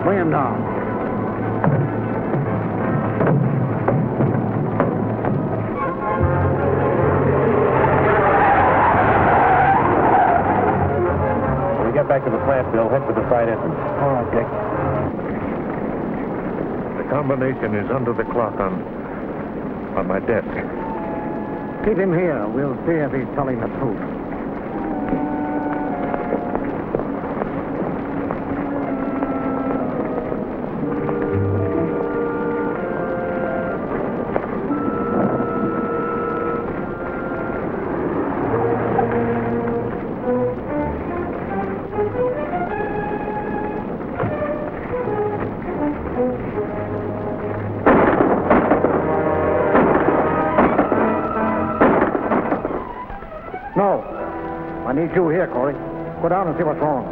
Bring him down. When we get back to the plant, Bill, head for the side entrance. All right, Dick. The combination is under the clock on my desk. Keep him here. We'll see if he's telling the truth. No. I need you here, Corey. Go down and see what's wrong.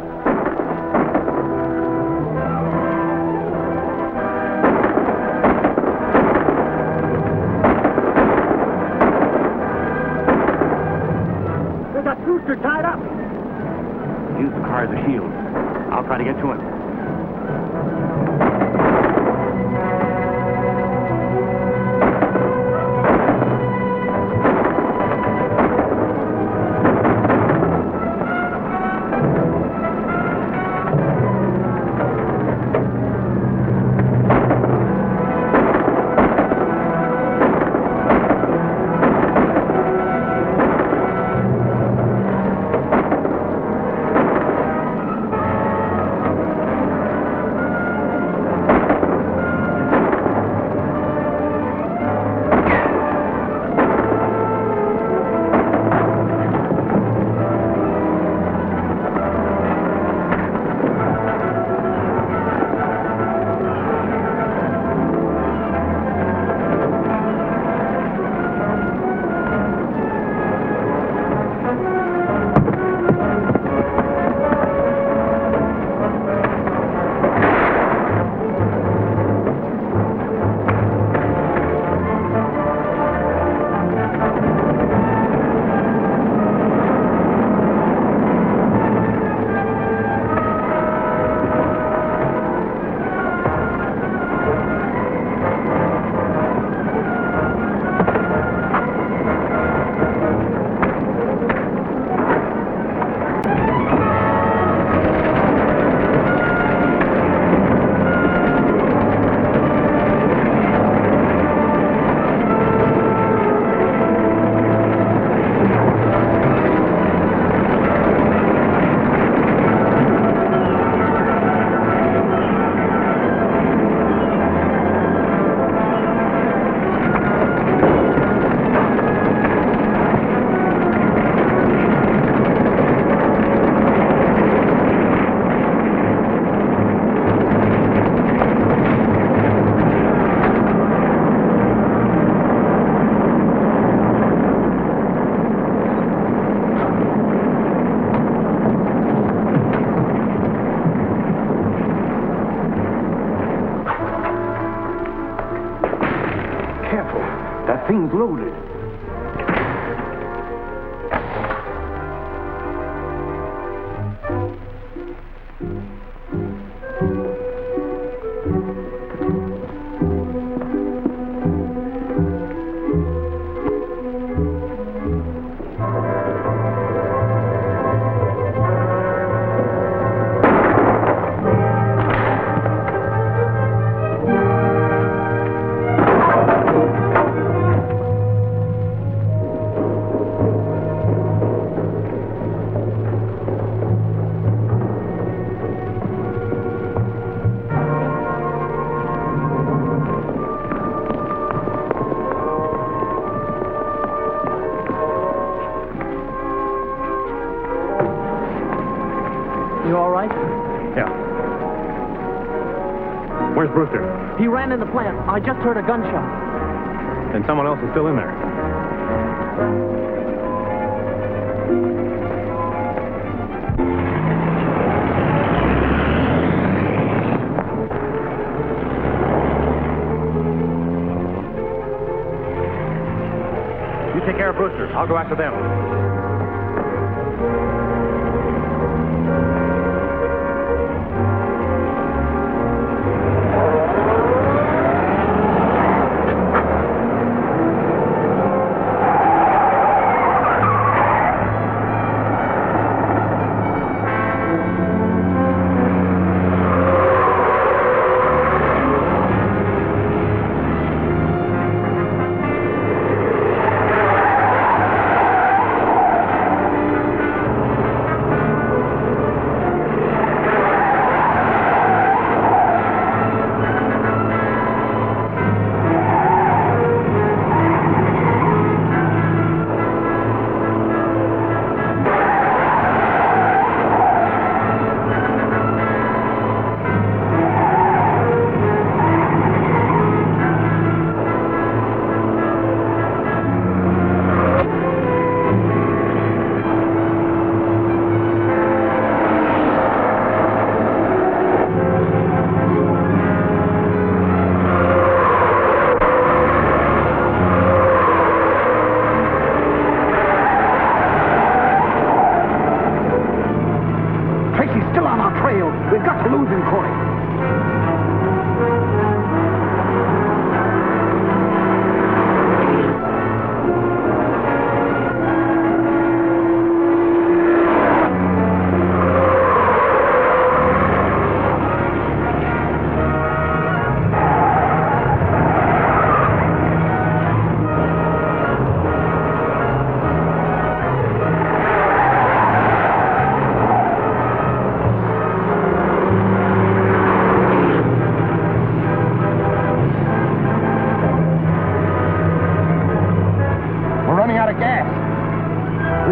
They got Brewster tied up. Use the car as a shield. I'll try to get to him. You all right? Yeah. Where's Brewster? He ran in the plant. I just heard a gunshot. And someone else is still in there. You take care of Brewster. I'll go after them. We've got to lose him, Corey.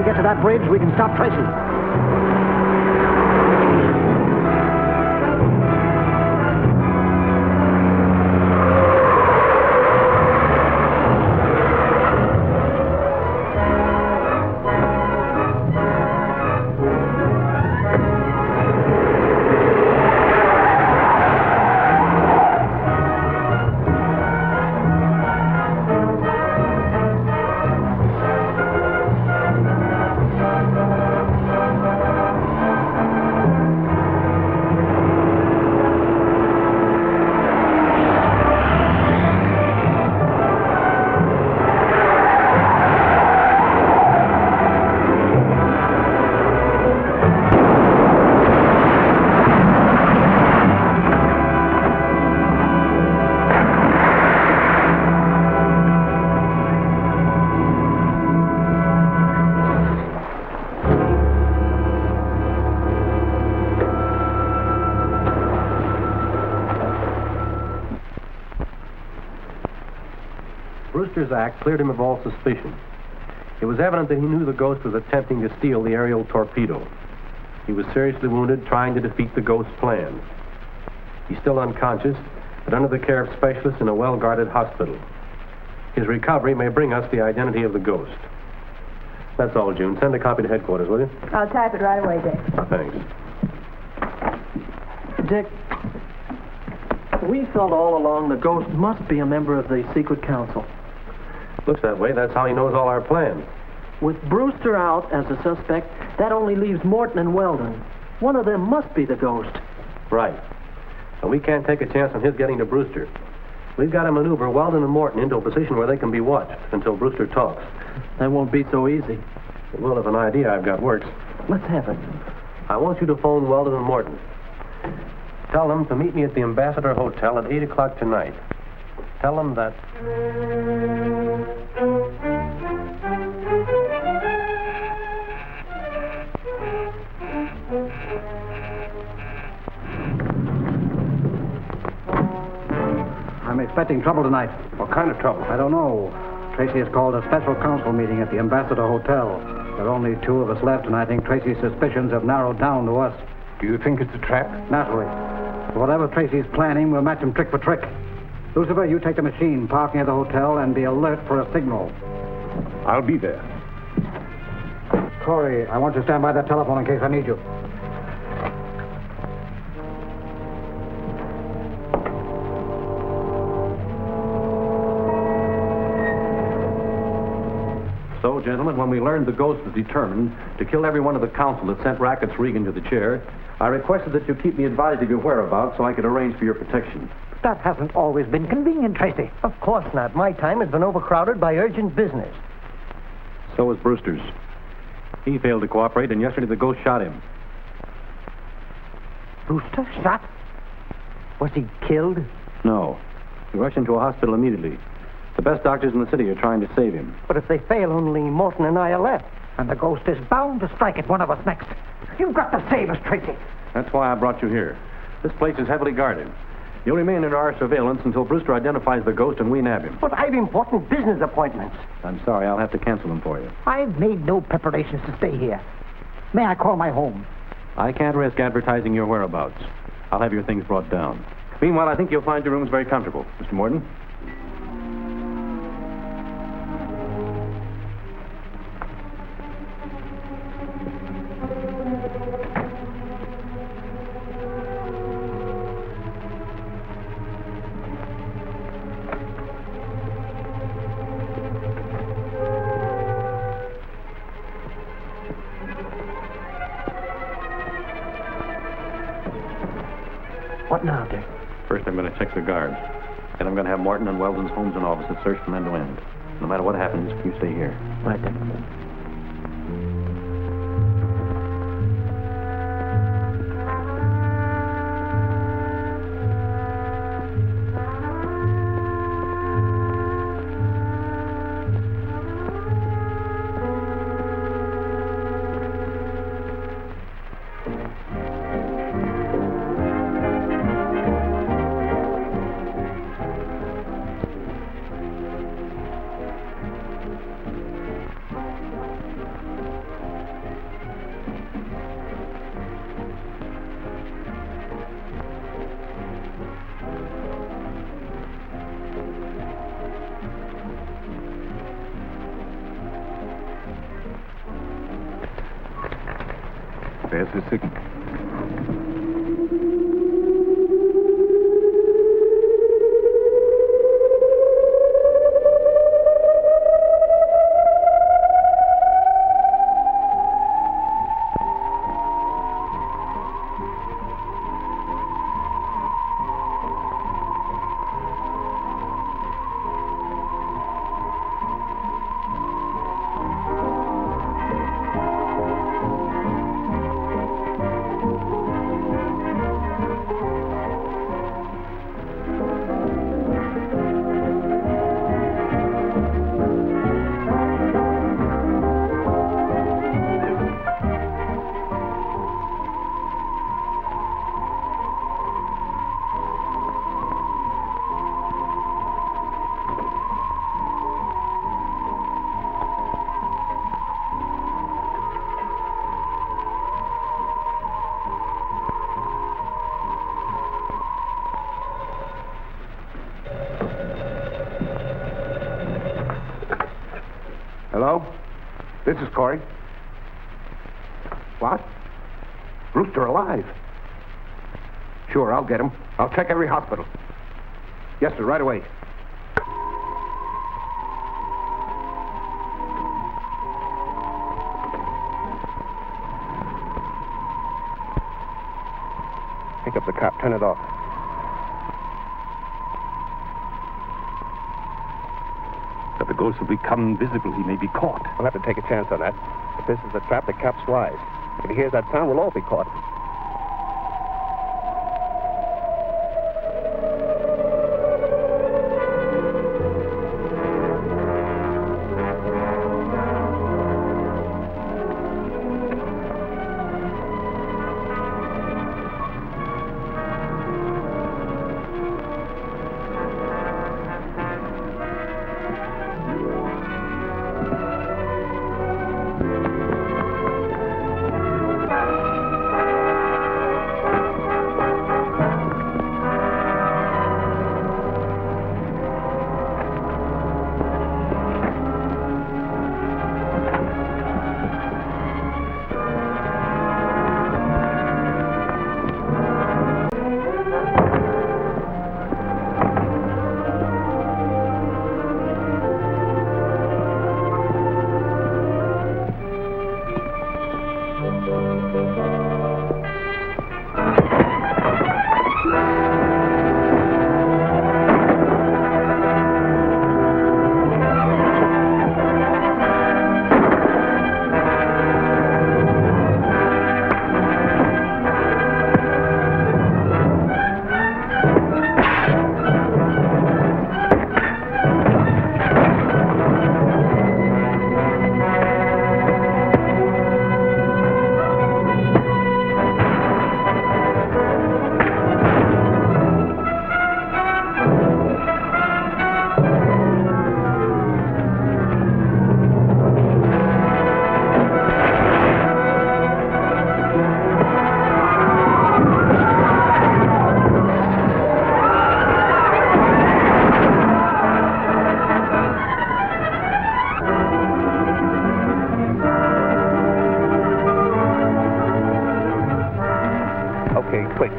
Get to that bridge, we can stop Tracy. Brewster's act cleared him of all suspicion. It was evident that he knew the ghost was attempting to steal the aerial torpedo. He was seriously wounded trying to defeat the ghost's plan. He's still unconscious, but under the care of specialists in a well-guarded hospital. His recovery may bring us the identity of the ghost. That's all, June. Send a copy to headquarters, will you? I'll type it right away, Dick. Thanks. Dick, we felt all along the ghost must be a member of the secret council. Looks that way. That's how he knows all our plans. With Brewster out as a suspect, that only leaves Morton and Weldon. One of them must be the ghost. Right. And we can't take a chance on his getting to Brewster. We've got to maneuver Weldon and Morton into a position where they can be watched until Brewster talks. That won't be so easy. It will if an idea I've got works. Let's have it. I want you to phone Weldon and Morton. Tell them to meet me at the Ambassador Hotel at 8 o'clock tonight. Tell them that... I'm expecting trouble tonight. What kind of trouble? I don't know. Tracy has called a special council meeting at the Ambassador Hotel. There are only two of us left, and I think Tracy's suspicions have narrowed down to us. Do you think it's a trap? Naturally. So whatever Tracy's planning, we'll match him trick for trick. Lucifer, you take the machine, park near the hotel, and be alert for a signal. I'll be there. Corey, I want you to stand by that telephone in case I need you. So, gentlemen, when we learned the ghost was determined to kill every one of the council that sent Rackets Regan to the chair, I requested that you keep me advised of your whereabouts so I could arrange for your protection. That hasn't always been convenient, Tracy. Of course not. My time has been overcrowded by urgent business. So was Brewster's. He failed to cooperate, and yesterday the ghost shot him. Brewster shot? Was he killed? No. He rushed into a hospital immediately. The best doctors in the city are trying to save him. But if they fail, only Morton and I are left. And the ghost is bound to strike at one of us next. You've got to save us, Tracy. That's why I brought you here. This place is heavily guarded. You'll remain under our surveillance until Brewster identifies the ghost and we nab him. But I've important business appointments. I'm sorry, I'll have to cancel them for you. I've made no preparations to stay here. May I call my home? I can't risk advertising your whereabouts. I'll have your things brought down. Meanwhile, I think you'll find your rooms very comfortable. Mr. Morton? What now, Dick? First, I'm going to check the guards. Then I'm going to have Morton and Weldon's homes and offices searched from end to end. No matter what happens, you stay here. Right, Dick. There's the signal. Hello? This is Corey. What? Brewster alive? Sure, I'll get him. I'll check every hospital. Yes, sir, right away. Pick up the cop. Turn it off. But the ghost will become visible. He may be caught. We'll have to take a chance on that. If this is a trap, the cap's wise. If he hears that sound, we'll all be caught. Okay, quick.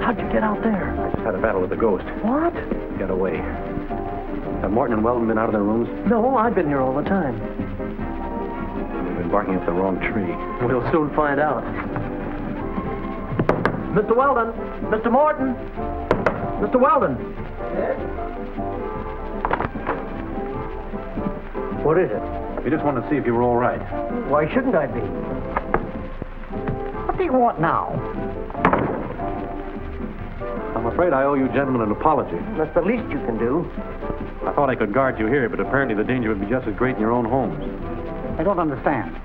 How'd you get out there? I just had a battle with the ghost. What? Got away. Have Morton and Weldon been out of their rooms? No, I've been here all the time. They've been barking up the wrong tree. We'll soon find out. Mr. Weldon! Mr. Morton! Mr. Weldon! What is it? We just wanted to see if you were all right. Why shouldn't I be? What do you want now? I'm afraid I owe you gentlemen an apology. That's the least you can do. I thought I could guard you here, but apparently the danger would be just as great in your own homes. I don't understand.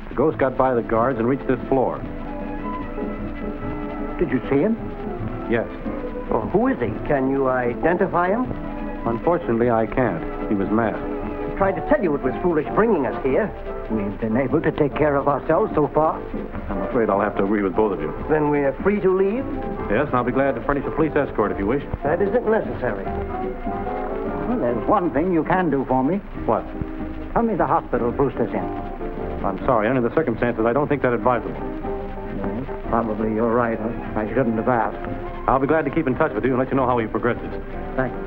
The ghost got by the guards and reached this floor. Did you see him? Yes. Well, who is he? Can you identify him? Unfortunately, I can't. He was masked. I tried to tell you it was foolish bringing us here. We've been able to take care of ourselves so far. I'm afraid I'll have to agree with both of you. Then we're free to leave? Yes, and I'll be glad to furnish a police escort if you wish. That isn't necessary. Well, there's one thing you can do for me. What? Tell me the hospital Brewster's in. I'm sorry. Under the circumstances, I don't think that advisable. Probably you're right. I shouldn't have asked. I'll be glad to keep in touch with you and let you know how he progresses. Thank you.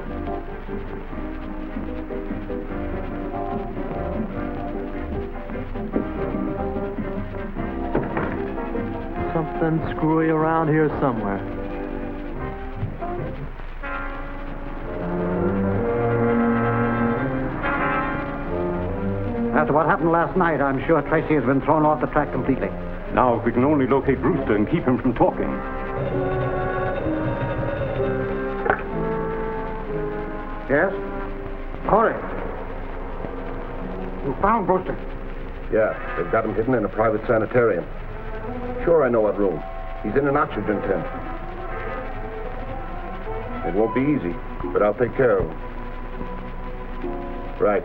Something screwy around here somewhere. After what happened last night, I'm sure Tracy has been thrown off the track completely. Now, if we can only locate Brewster and keep him from talking. Yes? Corey. You found Brewster? Yeah, they've got him hidden in a private sanitarium. Sure, I know what room. He's in an oxygen tent. It won't be easy, but I'll take care of him. Right.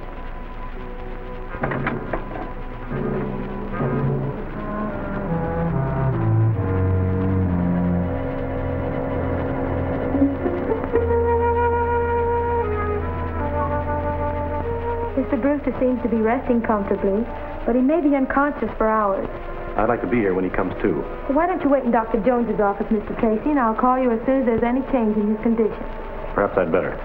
Mr. Brewster seems to be resting comfortably, but he may be unconscious for hours. I'd like to be here when he comes to. So why don't you wait in Dr. Jones's office, Mr. Tracy, and I'll call you as soon as there's any change in his condition. Perhaps I'd better.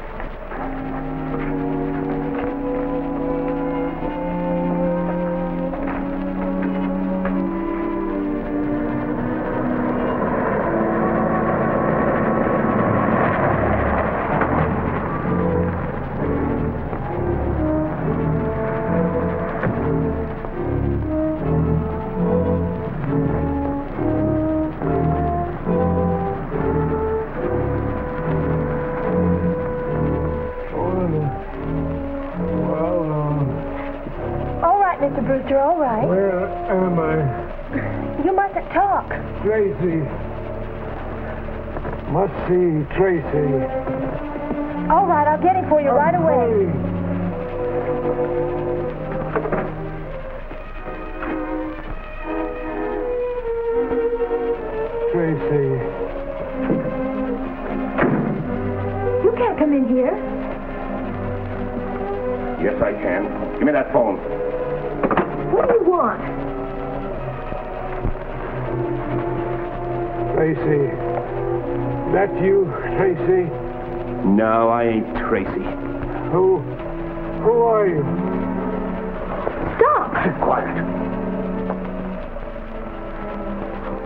Mr. Brewster, all right. Where am I? You mustn't talk. Tracy. Must see Tracy. All right, I'll get him for you right away. Tracy. You can't come in here. Yes, I can. Give me that phone. What do you want? Tracy. That you, Tracy? No, I ain't Tracy. Who are you? Stop! Keep quiet.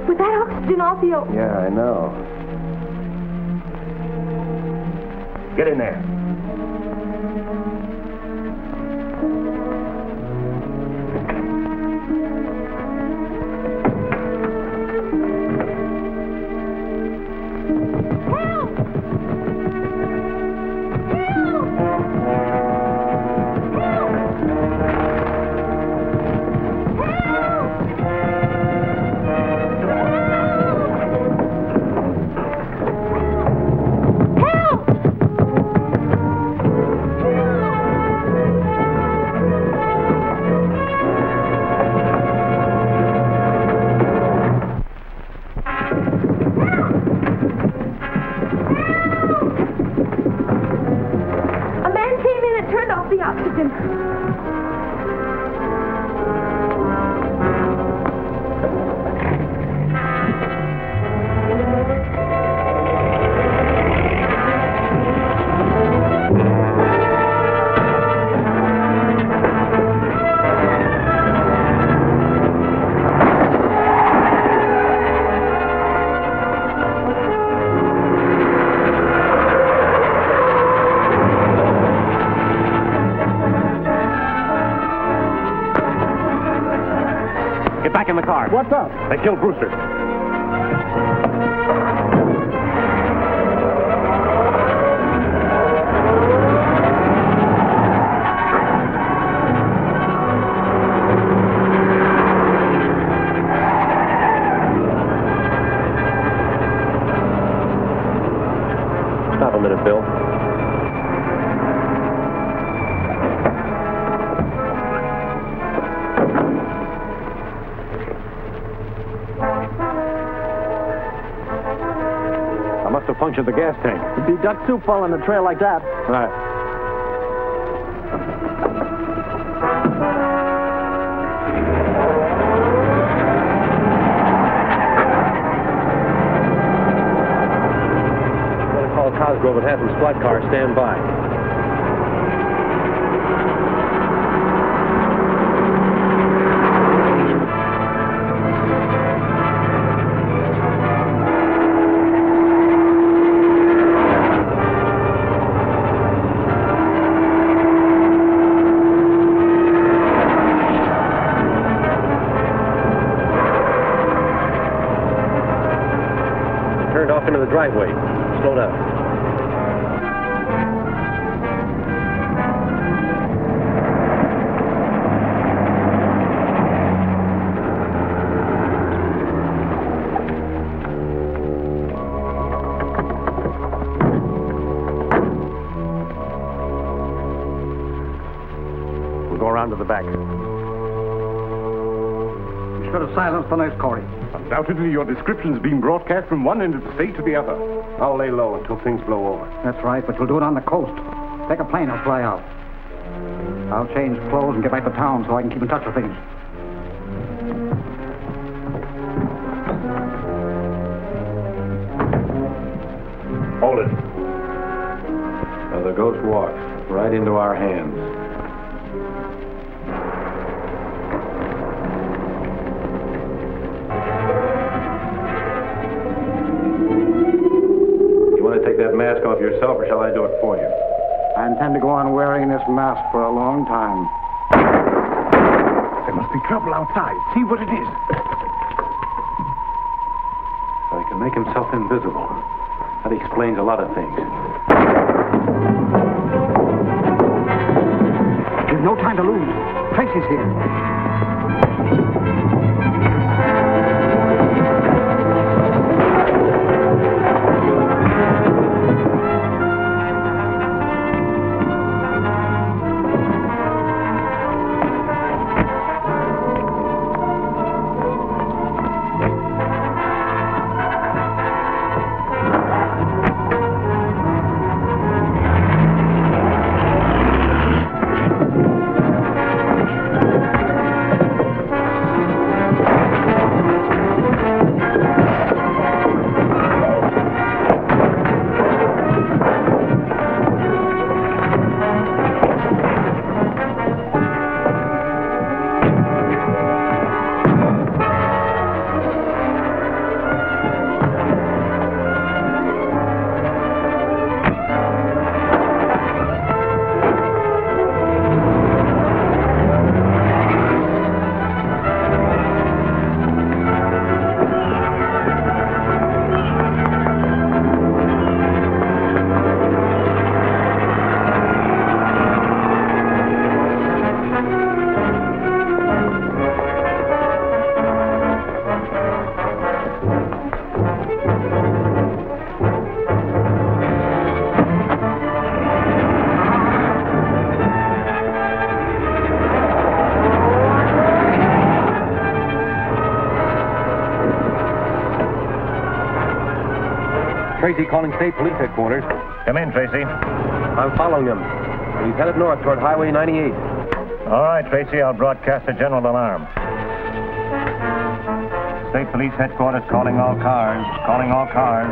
With that oxygen off you... Yeah, I know. Get in there. Get back in the car. What's up? They killed Brewster. Stop a minute, Bill. I must have punctured the gas tank. It'd be duck soup following a trail like that. Right. Call Cosgrove and have some squad cars stand by. Turned off into the driveway. Slow down. We'll go around to the back. You should have silenced the nurse, Corey. Undoubtedly, your description's being broadcast from one end of the state to the other. I'll lay low until things blow over. That's right, but you'll do it on the coast. Take a plane, I'll fly out. I'll change clothes and get back to town so I can keep in touch with things. Hold it. Now the ghost walks right into our hands. You want to take that mask off yourself, or shall I do it for you? I intend to go on wearing this mask for a long time. There must be trouble outside. See what it is. So he can make himself invisible. That explains a lot of things. We've no time to lose. Tracy's here. Tracy calling State Police Headquarters. Come in, Tracy. I'm following him. He's headed north toward Highway 98. All right, Tracy, I'll broadcast a general alarm. State Police Headquarters calling all cars. Calling all cars.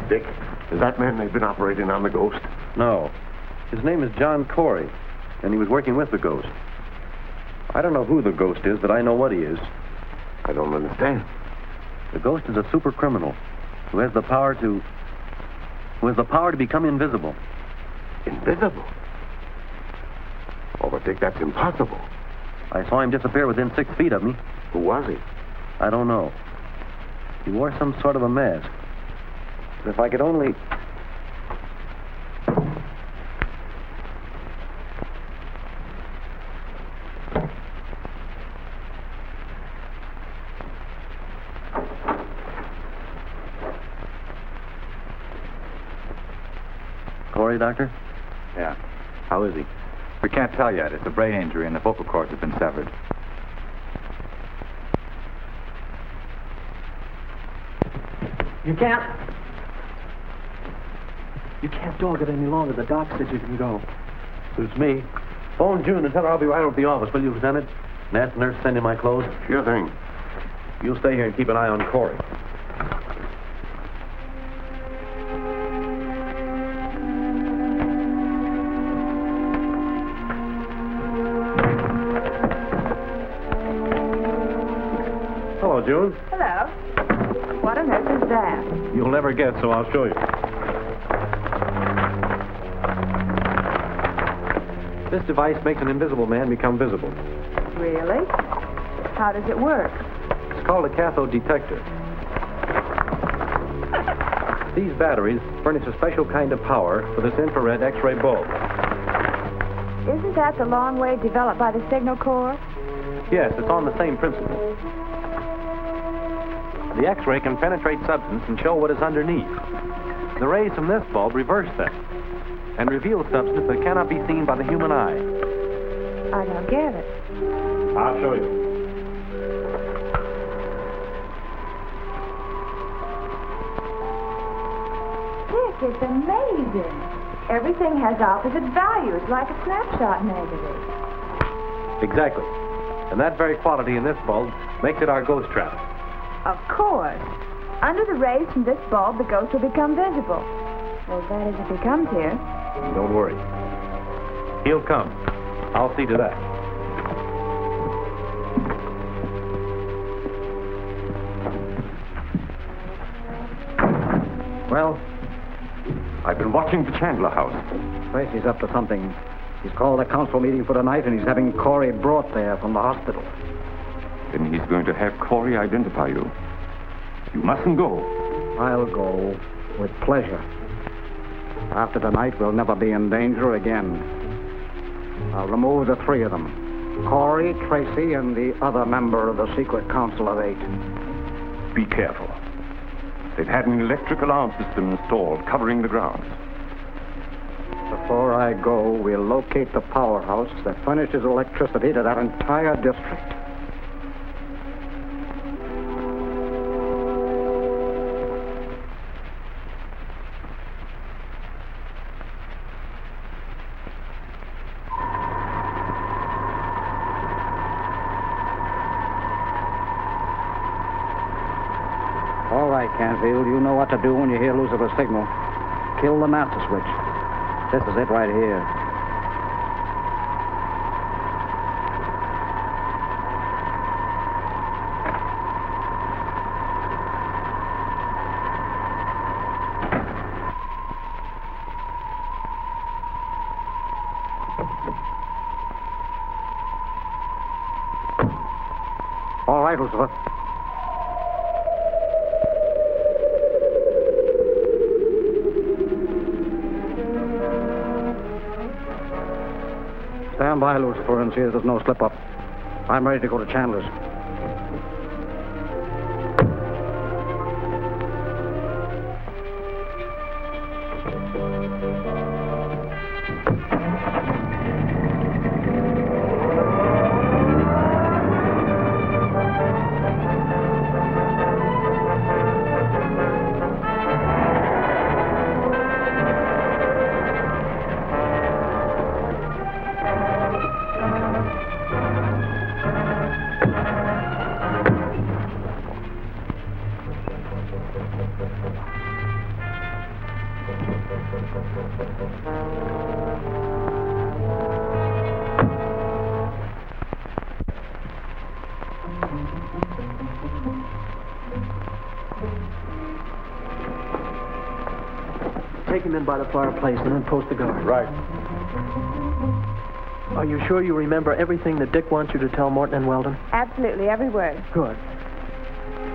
Dick, is that man they've been operating on the Ghost? No. His name is John Corey, and he was working with the Ghost. I don't know who the Ghost is, but I know what he is. I don't understand. The Ghost is a super criminal who has the power to become invisible. Invisible? Oh, but Dick, that's impossible. I saw him disappear within 6 feet of me. Who was he? I don't know. He wore some sort of a mask. But if I could only... Corey, Doctor? Yeah. How is he? We can't tell yet. It's a brain injury and the vocal cords have been severed. You can't dog it any longer. The doc said you can go. Suits me. Phone June and tell her I'll be right over at the office, will you, Lieutenant? And ask the nurse to send in my clothes. Sure thing. You'll stay here and keep an eye on Corey. Hello, June. Hello. What on earth is that? You'll never guess, so I'll show you. This device makes an invisible man become visible. Really? How does it work? It's called a cathode detector. These batteries furnish a special kind of power for this infrared X-ray bulb. Isn't that the long wave developed by the signal corps? Yes, it's on the same principle. The X-ray can penetrate substance and show what is underneath. The rays from this bulb reverse that and reveal substance that cannot be seen by the human eye. I don't get it. I'll show you. Dick, it's amazing. Everything has opposite values, like a snapshot negative. Exactly. And that very quality in this bulb makes it our ghost trap. Of course. Under the rays from this bulb, the ghost will become visible. Well, that is, if he comes here. Don't worry. He'll come. I'll see to that. Well, I've been watching the Chandler house. Tracy's up to something. He's called a council meeting for tonight, and he's having Corey brought there from the hospital. Then he's going to have Corey identify you. You mustn't go. I'll go with pleasure. After tonight, we'll never be in danger again. I'll remove the three of them. Corey, Tracy, and the other member of the secret council of 8. Be careful. They've had an electric alarm system installed covering the grounds. Before I go, we'll locate the powerhouse that furnishes electricity to that entire district. All right, Canfield, you know what to do when you hear Lucifer's signal. Kill the master switch. This is it right here. All right, Lucifer. Stand by, Lucifer, and see that there's no slip-up. I'm ready to go to Chandler's. Take him in by the fireplace and then post the guard. Right. Are you sure you remember everything that Dick wants you to tell Morton and Weldon? Absolutely, every word. Good.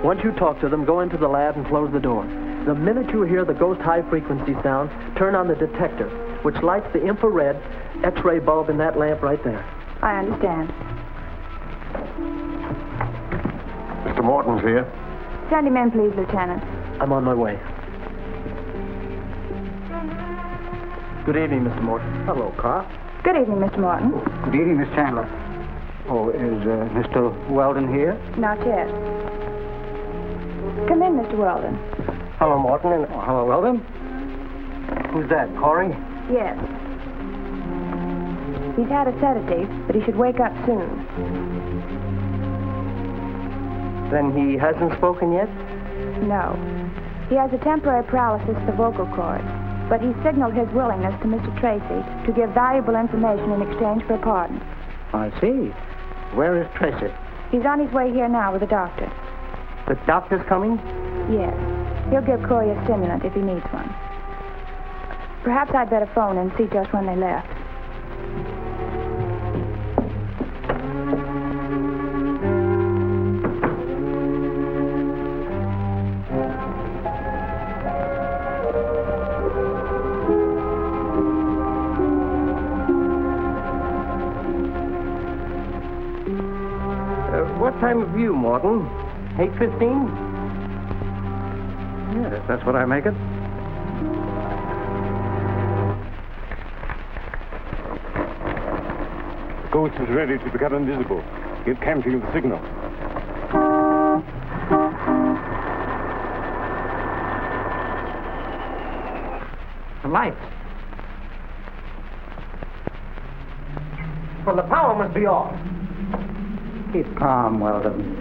Once you talk to them, go into the lab and close the door. The minute you hear the ghost high-frequency sound, turn on the detector, which lights the infrared X-ray bulb in that lamp right there. I understand. Mr. Morton's here. Send him in, please, Lieutenant. I'm on my way. Good evening, Mr. Morton. Hello, Carl. Good evening, Mr. Morton. Good evening, Miss Chandler. Oh, is Mr. Weldon here? Not yet. Come in, Mr. Weldon. Hello, Morton. And hello, Weldon. Who's that, Corey? Yes. He's had a sedative, but he should wake up soon. Then he hasn't spoken yet? No. He has a temporary paralysis of the vocal cords, but he signaled his willingness to Mr. Tracy to give valuable information in exchange for a pardon. I see. Where is Tracy? He's on his way here now with the doctor. The doctor's coming? Yes. He'll give Corey a stimulant if he needs one. Perhaps I'd better phone and see just when they left. What time of view, Morton? 8:15? Yes, that's what I make it. ghost is ready to become invisible. Give Canfield the signal. The lights. Well, the power must be off. Keep calm, Weldon.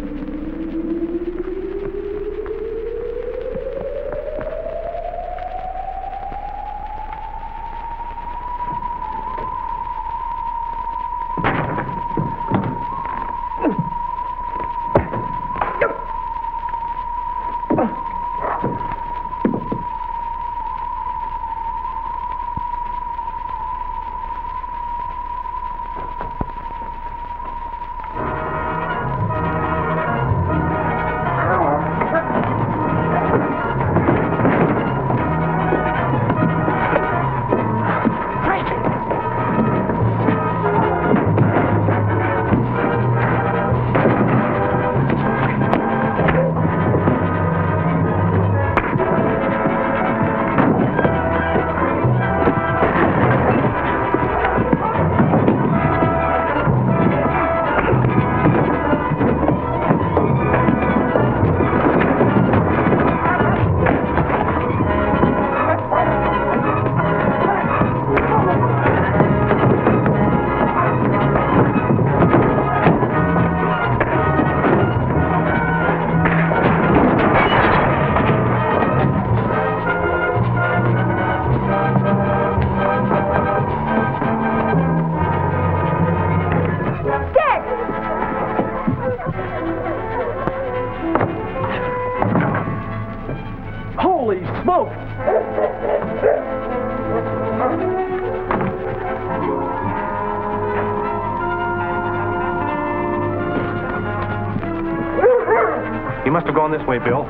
He must have gone this way, Bill.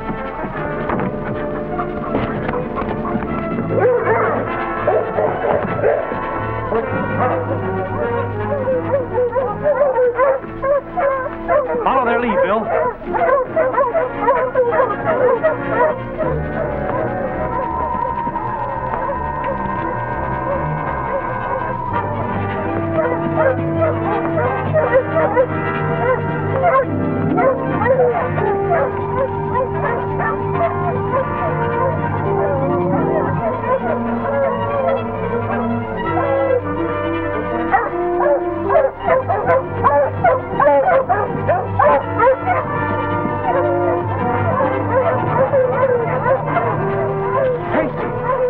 Follow their lead, Bill.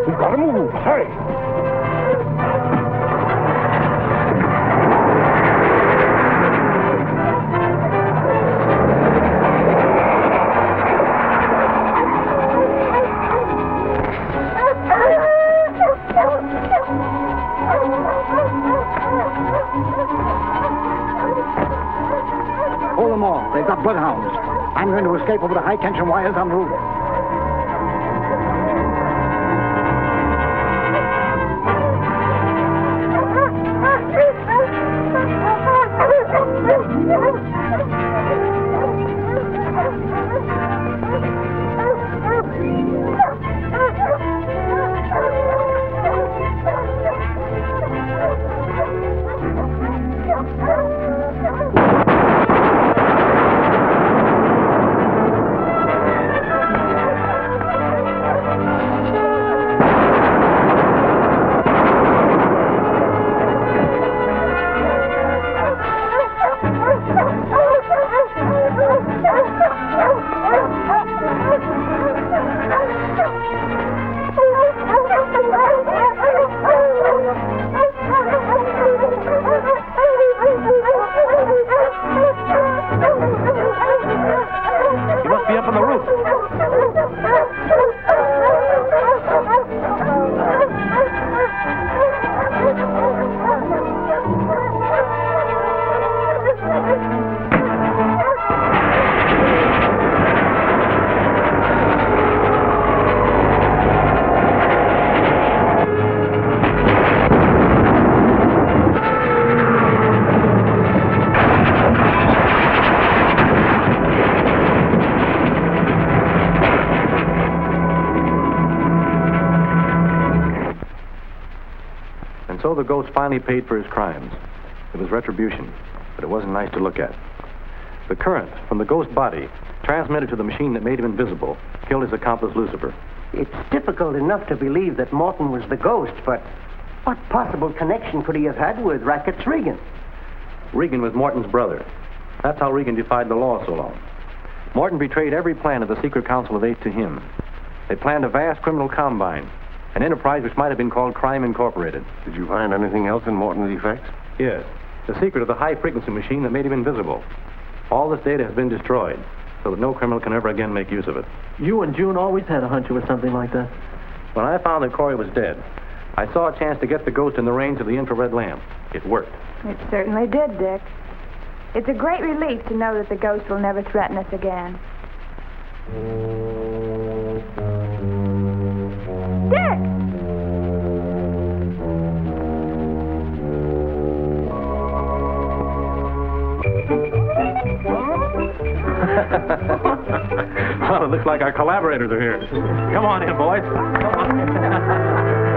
We've got to move. Hurry. Hold them all. They've got bloodhounds. I'm going to escape over the high-tension wires on the roof. So the ghost finally paid for his crimes. It was retribution, but it wasn't nice to look at. The current from the ghost body, transmitted to the machine that made him invisible, killed his accomplice, Lucifer. It's difficult enough to believe that Morton was the ghost, but what possible connection could he have had with Rackets Regan? Regan was Morton's brother. That's how Regan defied the law so long. Morton betrayed every plan of the secret council of 8 to him. They planned a vast criminal combine, an enterprise which might have been called Crime Incorporated. Did you find anything else in Morton's effects? Yes, the secret of the high-frequency machine that made him invisible. All this data has been destroyed, so that no criminal can ever again make use of it. You and June always had a hunch it was something like that. When I found that Corey was dead, I saw a chance to get the ghost in the range of the infrared lamp. It worked. It certainly did, Dick. It's a great relief to know that the ghost will never threaten us again. Dick! Well, it looks like our collaborators are here. Come on in, boys. Come on.